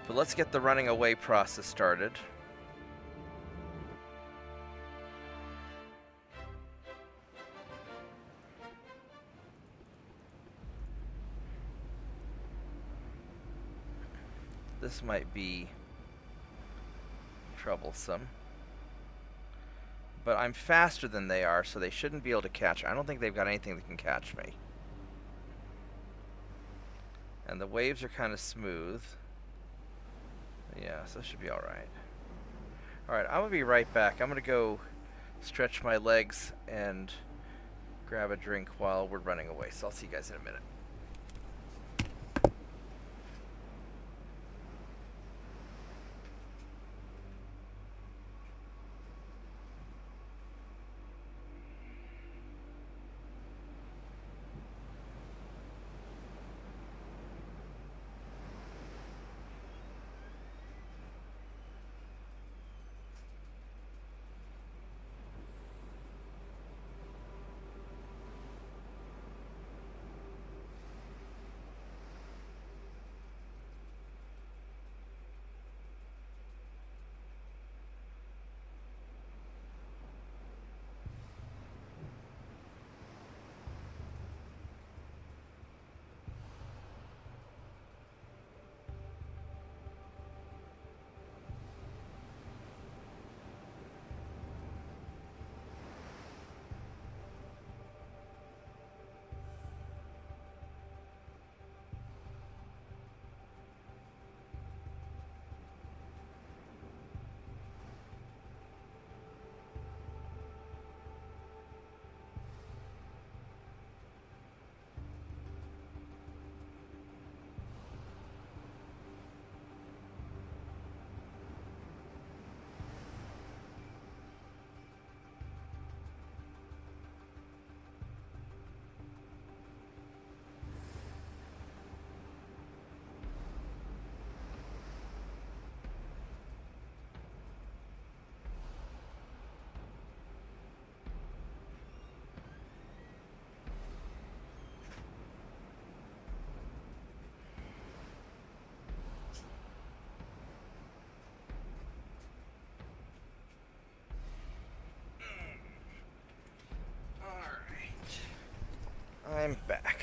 Speaker 1: But let's get the running away process started. This might be troublesome. But I'm faster than they are, so they shouldn't be able to catch. I don't think they've got anything that can catch me. And the waves are kind of smooth. Yeah, so this should be alright. Alright, I'm going to be right back. I'm going to go stretch my legs and grab a drink while we're running away. So I'll see you guys in a minute. I'm back.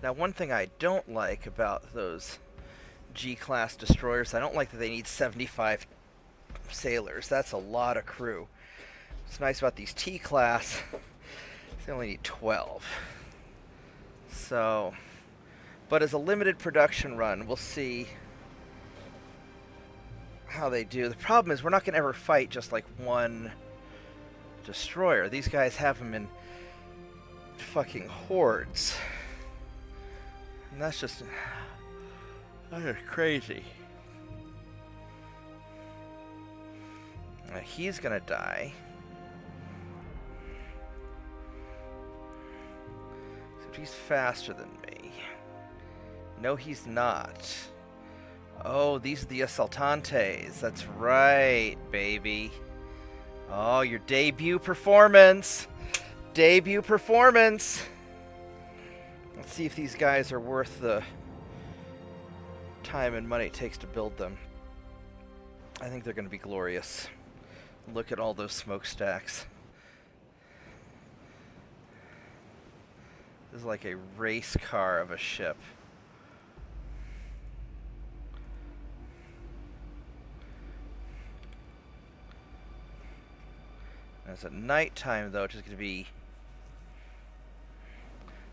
Speaker 1: Now, one thing I don't like about those G-class destroyers, I don't like that they need 75 sailors. That's a lot of crew. What's nice about these T-class, they only need 12. So, but as a limited production run, we'll see how they do. The problem is we're not going to ever fight just like one destroyer. These guys have them in fucking hordes. And that's just crazy. Now he's going to die. Except he's faster than me. No, he's not. Oh, these are the Assaltantes. That's right, baby. Oh, your debut performance. Debut performance. Let's see if these guys are worth the time and money it takes to build them. I think they're going to be glorious. Look at all those smokestacks. This is like a race car of a ship. And it's at nighttime, though, which is going to be...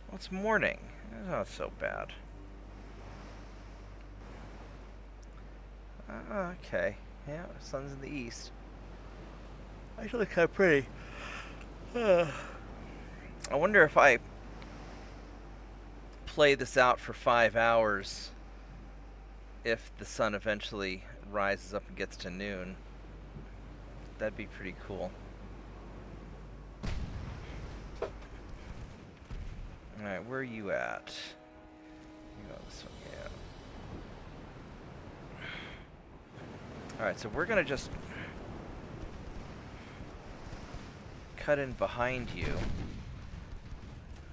Speaker 1: Well, it's morning. It's not so bad. Okay. Yeah, the sun's in the east. Actually kind of pretty. I wonder if I play this out for 5 hours, if the sun eventually rises up and gets to noon. That'd be pretty cool. Alright, where are you at? You go this one, yeah. Alright, so we're gonna just cut in behind you.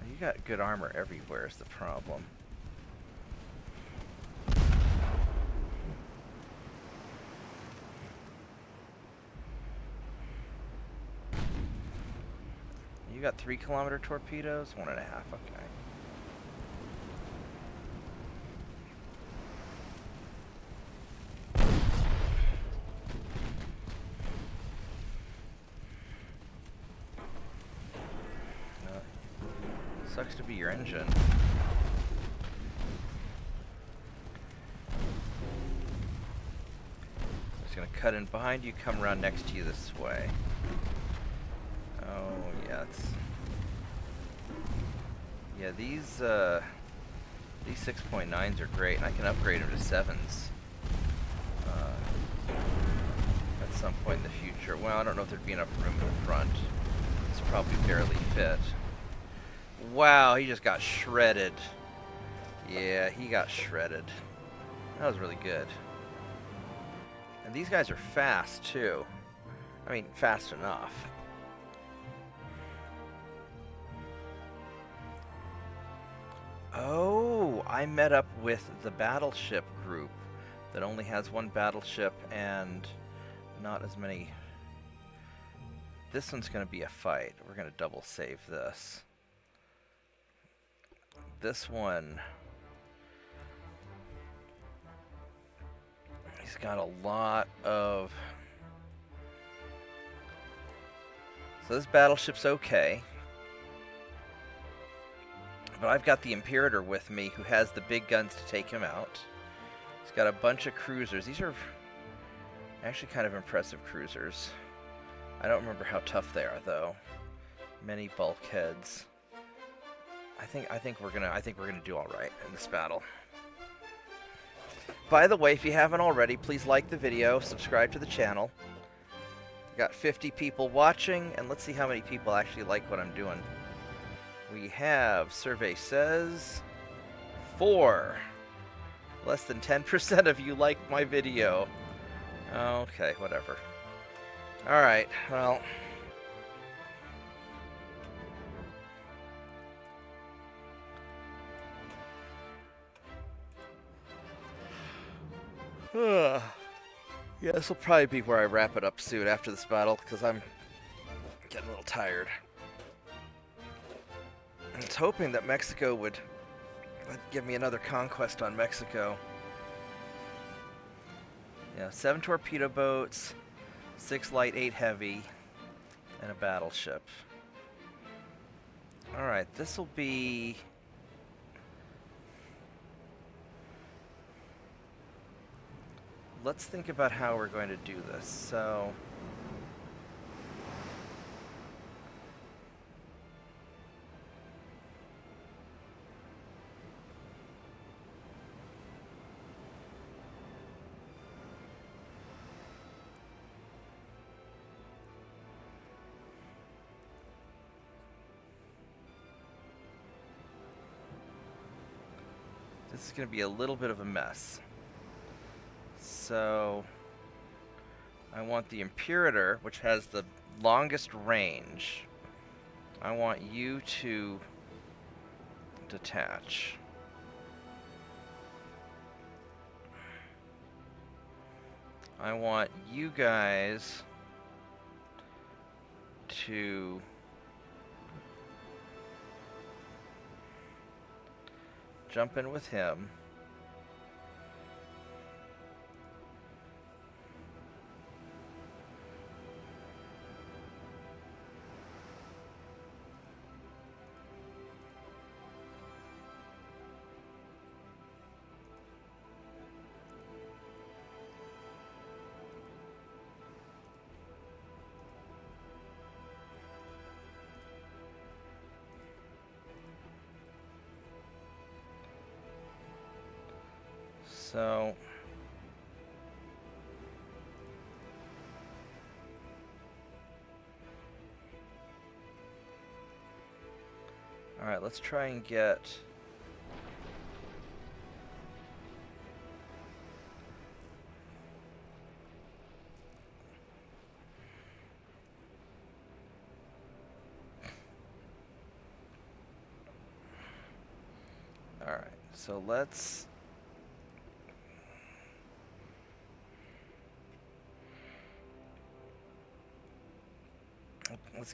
Speaker 1: You got good armor everywhere is the problem. You got 3-kilometer torpedoes? 1.5, okay. Sucks to be your engine. Just gonna cut in behind you, come around next to you this way. Oh yeah, these 6.9s are great, and I can upgrade them to 7s at some point in the future. Well, I don't know if there'd be enough room in the front. It's probably barely fit. Wow, he just got shredded. Yeah, he got shredded. That was really good. And these guys are fast, too. I mean, fast enough. Oh, I met up with the battleship group that only has one battleship and not as many. This one's going to be a fight. We're going to double save this. This one, he's got a lot of... So this battleship's okay. But I've got the Imperator with me, who has the big guns to take him out. He's got a bunch of cruisers. These are actually kind of impressive cruisers. I don't remember how tough they are, though. Many bulkheads. I think we're gonna do all right in this battle. By the way, if you haven't already, please like the video, subscribe to the channel. We've got 50 people watching, and let's see how many people actually like what I'm doing. We have, survey says, 4. Less than 10% of you like my video. Okay, whatever. Alright, well... Yeah, this will probably be where I wrap it up soon after this battle, because I'm getting a little tired. was hoping that Mexico would give me another conquest on Mexico. Yeah, 7 torpedo boats, 6 light, 8 heavy, and a battleship. Alright, this will be... Let's think about how we're going to do this. So... This is going to be a little bit of a mess. So, I want the Imperator, which has the longest range. I want you to detach. I want you guys to jump in with him. So, all right, let's try and get all right, so let's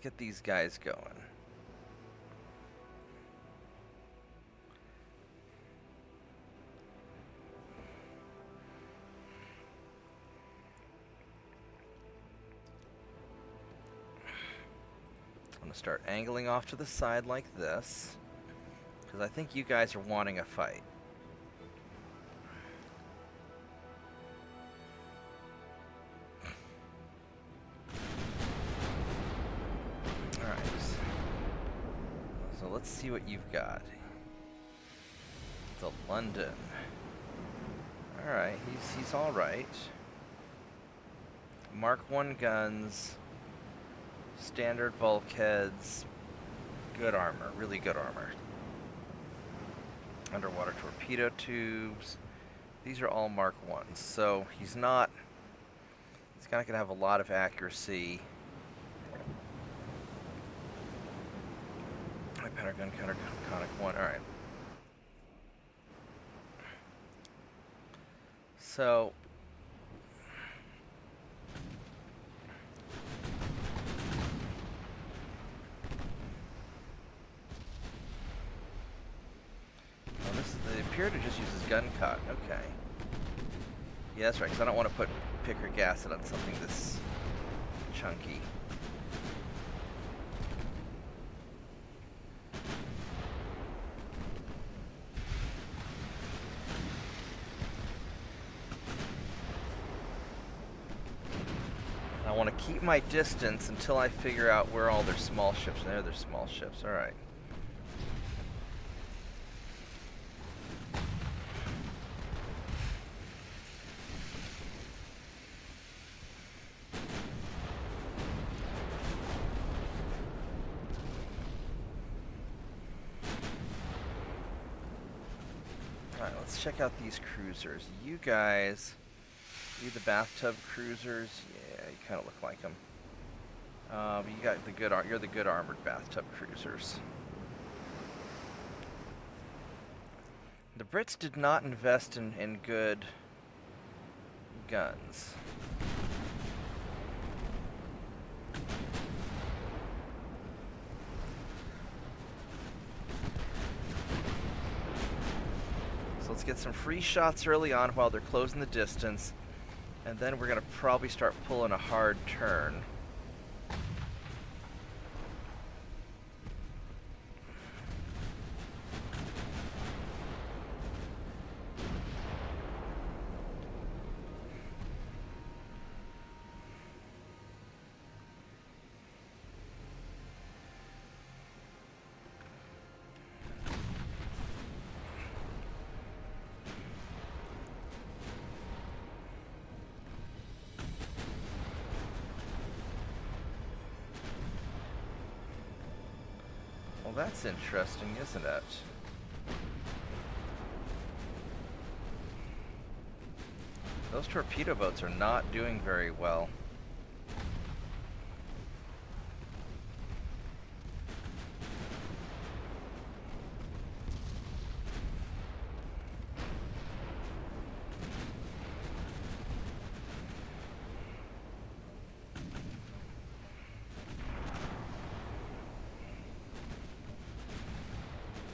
Speaker 1: get these guys going. I'm going to start angling off to the side like this, because I think you guys are wanting a fight. Let's see what you've got. The London. Alright, he's alright. Mark 1 guns, standard bulkheads, good armor, really good armor. Underwater torpedo tubes. These are all Mark 1s, so he's not going to have a lot of accuracy. Pentagon counter conic 1. Alright. So this is the Imperator just uses gun cut. Okay. Yeah, that's right, because I don't want to put picric acid on something this chunky. I want to keep my distance until I figure out where all their small ships are. There, they're small ships. Alright. Alright, let's check out these cruisers. You guys... You the bathtub cruisers? Yeah, you kind of look like them. You got the good. You're the good armored bathtub cruisers. The Brits did not invest in good guns. Let's get some free shots early on while they're closing the distance, and then we're going to probably start pulling a hard turn. Well, that's interesting, isn't it? Those torpedo boats are not doing very well.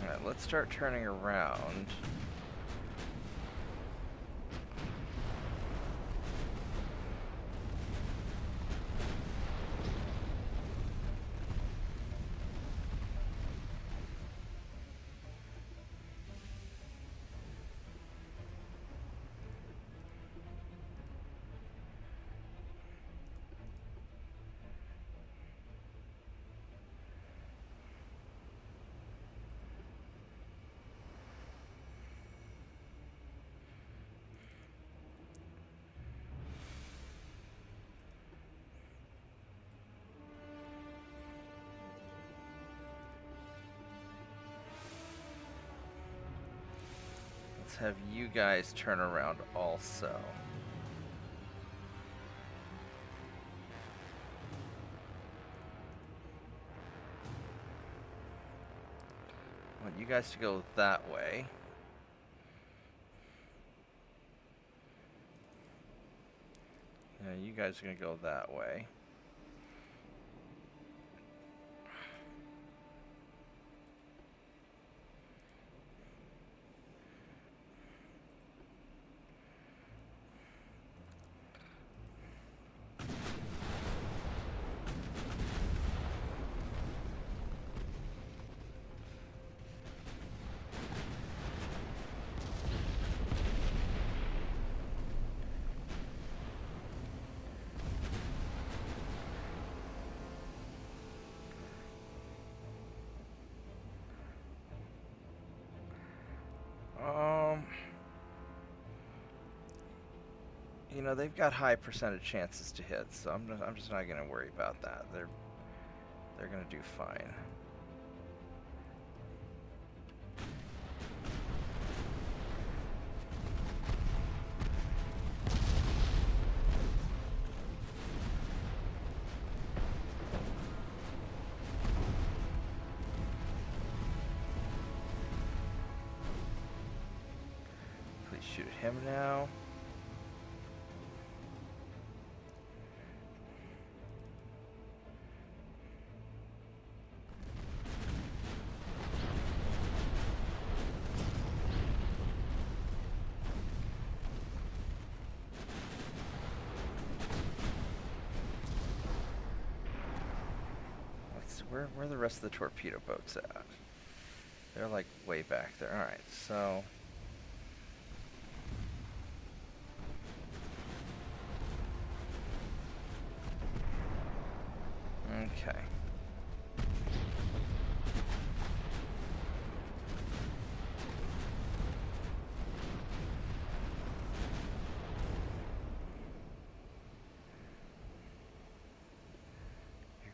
Speaker 1: Alright, let's start turning around. Let's have you guys turn around also. I want you guys to go that way. Yeah, you guys are gonna go that way. You know, they've got high percentage chances to hit, so I'm just not gonna worry about that. They're gonna do fine. Please shoot at him now. Where are the rest of the torpedo boats at? They're like way back there. Alright, so... Okay.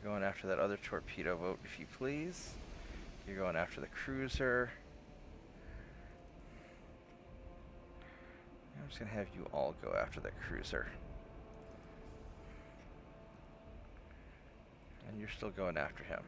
Speaker 1: Going after that other torpedo boat, if you please. You're going after the cruiser. I'm just going to have you all go after the cruiser. And you're still going after him.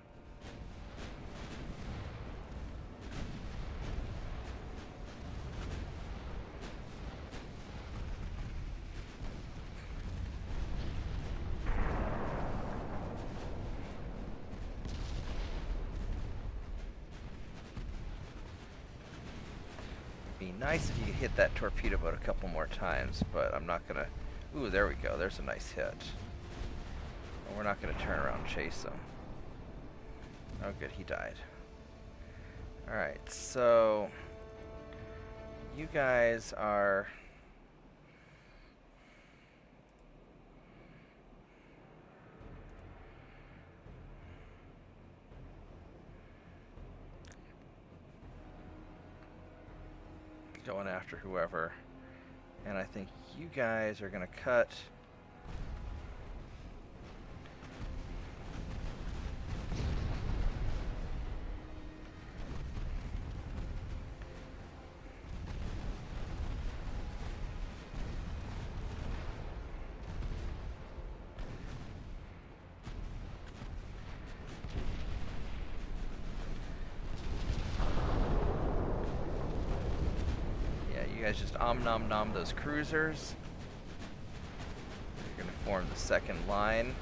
Speaker 1: Be nice if you could hit that torpedo boat a couple more times, but I'm not gonna... Ooh, there we go. There's a nice hit. We're not gonna turn around and chase him. Oh good, he died. Alright, so... You guys are... going after whoever. And I think you guys are gonna cut... guys just nom nom those cruisers. You're gonna form the second line.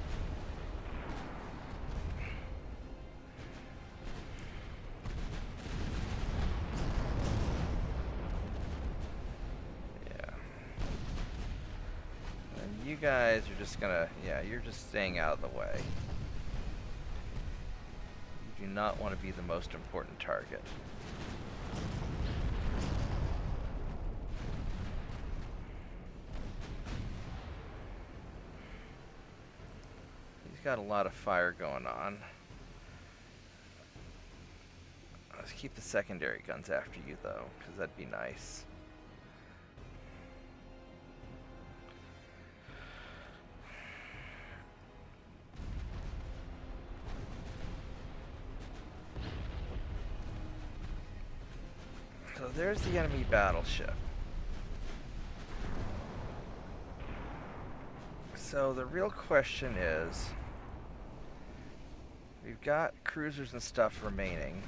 Speaker 1: Yeah. And you guys are just gonna, yeah, you're just staying out of the way. You do not want to be the most important target. Got a lot of fire going on. Let's keep the secondary guns after you though, because that'd be nice. So there's the enemy battleship. So the real question is, we've got cruisers and stuff remaining.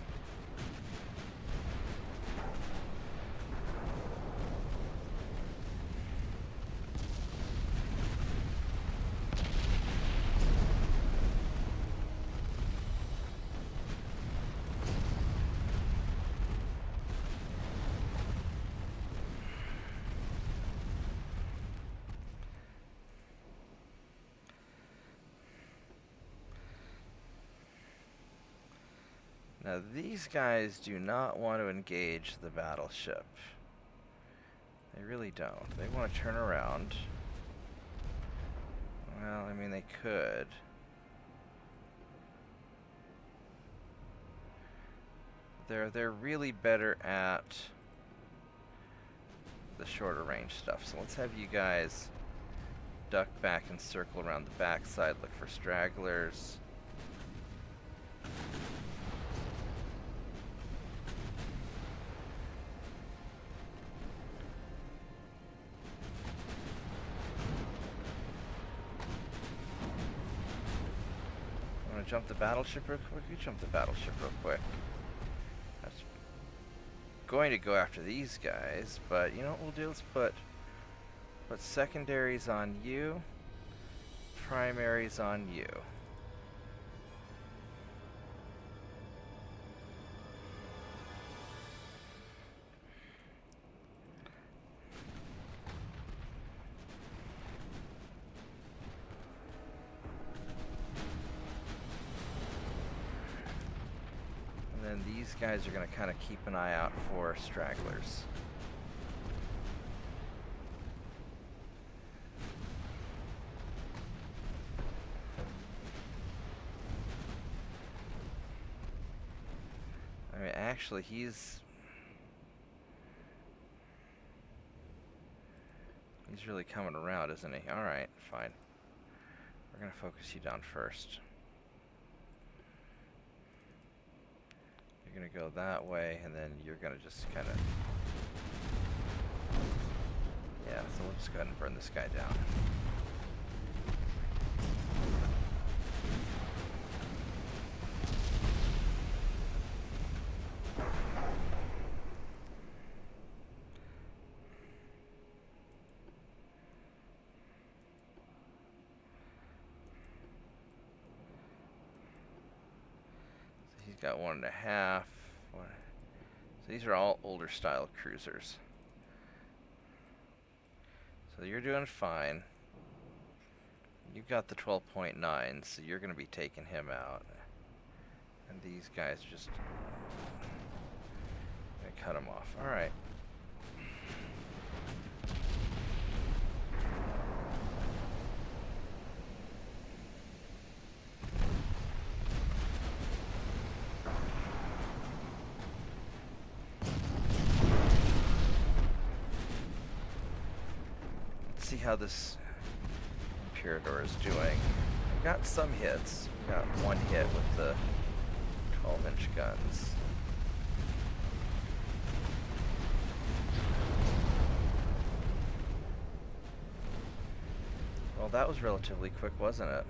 Speaker 1: Now these guys do not want to engage the battleship. They really don't. They want to turn around. Well, I mean, they could. They're really better at the shorter range stuff. So let's have you guys duck back and circle around the backside, look for stragglers. Jump the battleship real quick? You jump the battleship real quick. That's going to go after these guys, but you know what we'll do? Let's put secondaries on you, primaries on you. And these guys are going to kind of keep an eye out for stragglers. I mean, actually, he's really coming around, isn't he? All right, fine. We're going to focus you down first. You're going to go that way, and then you're going to just kind of... Yeah, so we'll just go ahead and burn this guy down. Got 1.5. So these are all older style cruisers. So you're doing fine. You got the 12.9, so you're going to be taking him out. And these guys just gonna cut him off. All right. Let's see how this Imperador is doing. We got some hits. We got one hit with the 12-inch guns. Well, that was relatively quick, wasn't it?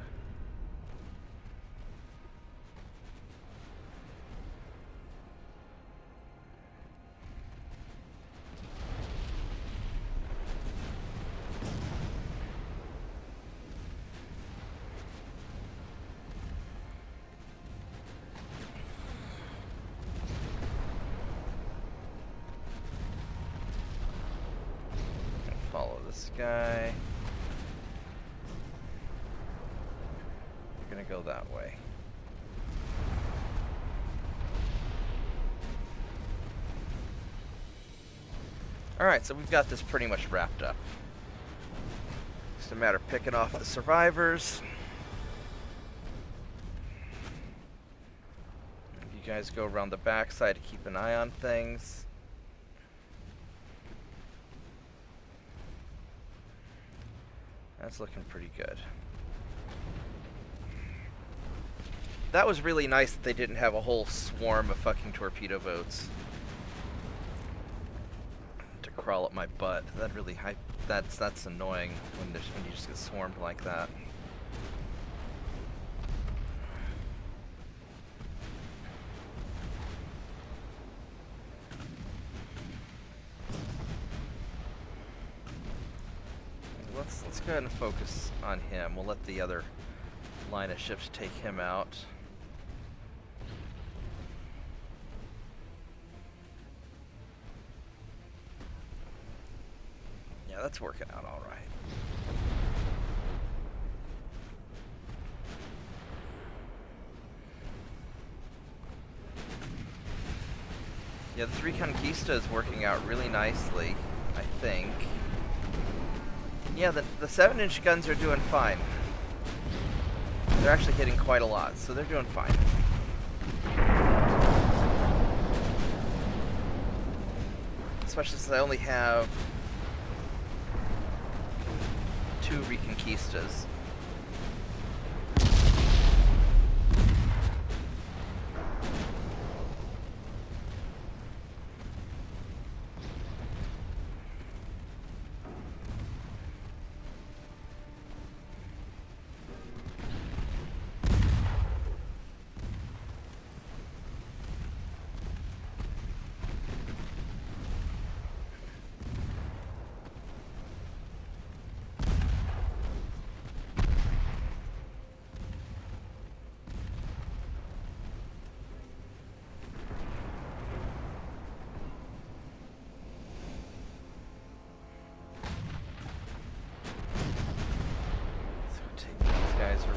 Speaker 1: Follow this guy. You're gonna go that way. Alright, so we've got this pretty much wrapped up. Just a matter of picking off the survivors. You guys go around the backside to keep an eye on things. That's looking pretty good. That was really nice that they didn't have a whole swarm of fucking torpedo boats to crawl up my butt. That really that's annoying when you just get swarmed like that. Let's go ahead and focus on him. We'll let the other line of ships take him out. Yeah, that's working out all right. Yeah, the 3 Conquista is working out really nicely, I think. Yeah, the 7-inch guns are doing fine. They're actually hitting quite a lot, so they're doing fine. Especially since I only have 2 Reconquistas.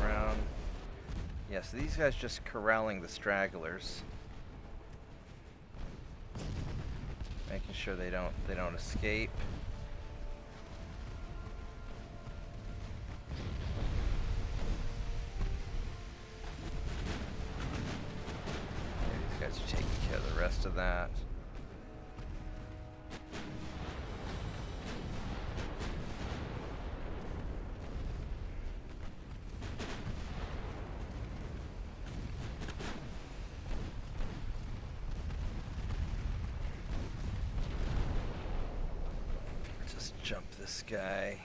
Speaker 1: Around. Yeah, so these guys just corralling the stragglers, making sure they don't escape. These guys are taking care of the rest of that. Jump this guy.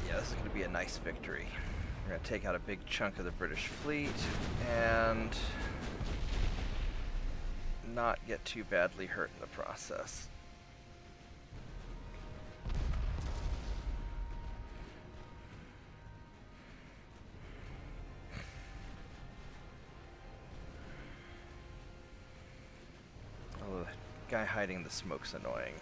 Speaker 1: Yeah, this is going to be a nice victory. We're going to take out a big chunk of the British fleet and not get too badly hurt in the process. Oh, the guy hiding in the smoke's annoying.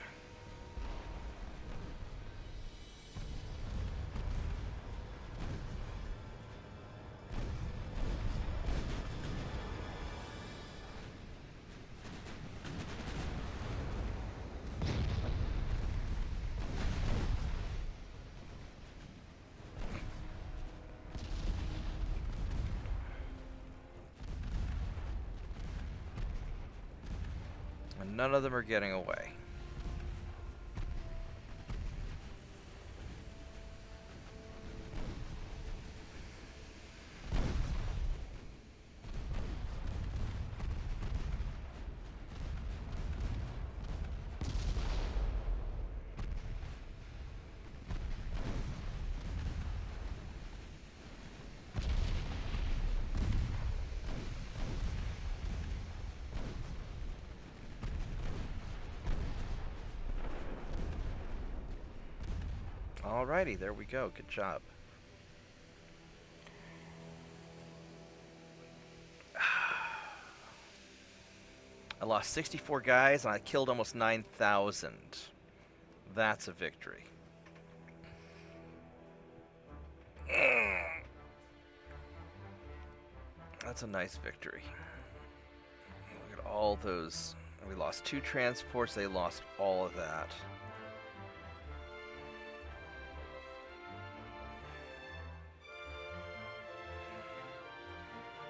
Speaker 1: And none of them are getting away. Alrighty, there we go. Good job. I lost 64 guys and I killed almost 9,000. That's a victory. That's a nice victory. Look at all those. We lost 2 transports. They lost all of that.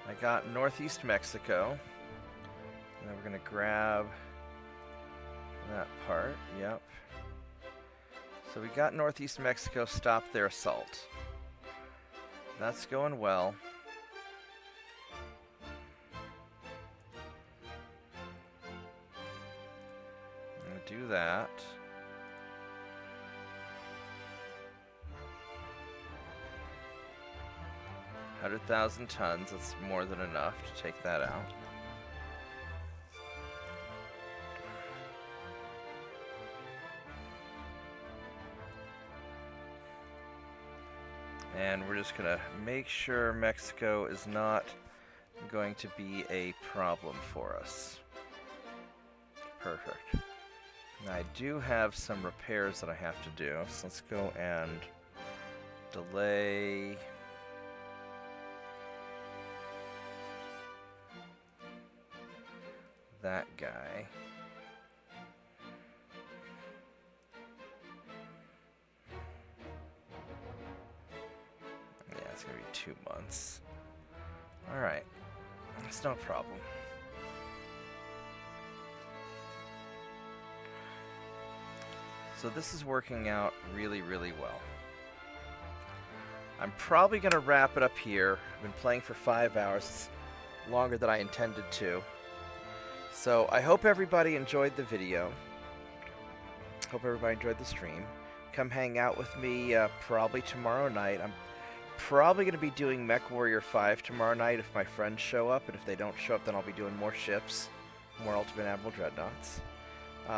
Speaker 1: I got northeast Mexico. And then we're going to grab that part. Yep. So we got northeast Mexico, stopped their assault. That's going well. I'm going to do that. $100,000 tons, that's more than enough to take that out. And we're just gonna make sure Mexico is not going to be a problem for us. Perfect. Now I do have some repairs that I have to do, so let's go and delay. That guy. Yeah, it's gonna be 2 months. Alright. It's no problem. So this is working out really, really well. I'm probably gonna wrap it up here. I've been playing for 5 hours. It's longer than I intended to. So I hope everybody enjoyed the video. Hope everybody enjoyed the stream. Come hang out with me probably tomorrow night. I'm probably going to be doing Mech Warrior 5 tomorrow night if my friends show up. And if they don't show up, then I'll be doing more ships. More Ultimate Admiral Dreadnoughts.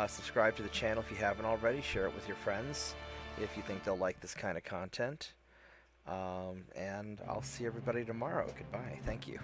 Speaker 1: Subscribe to the channel if you haven't already. Share it with your friends if you think they'll like this kind of content. And I'll see everybody tomorrow. Goodbye. Thank you.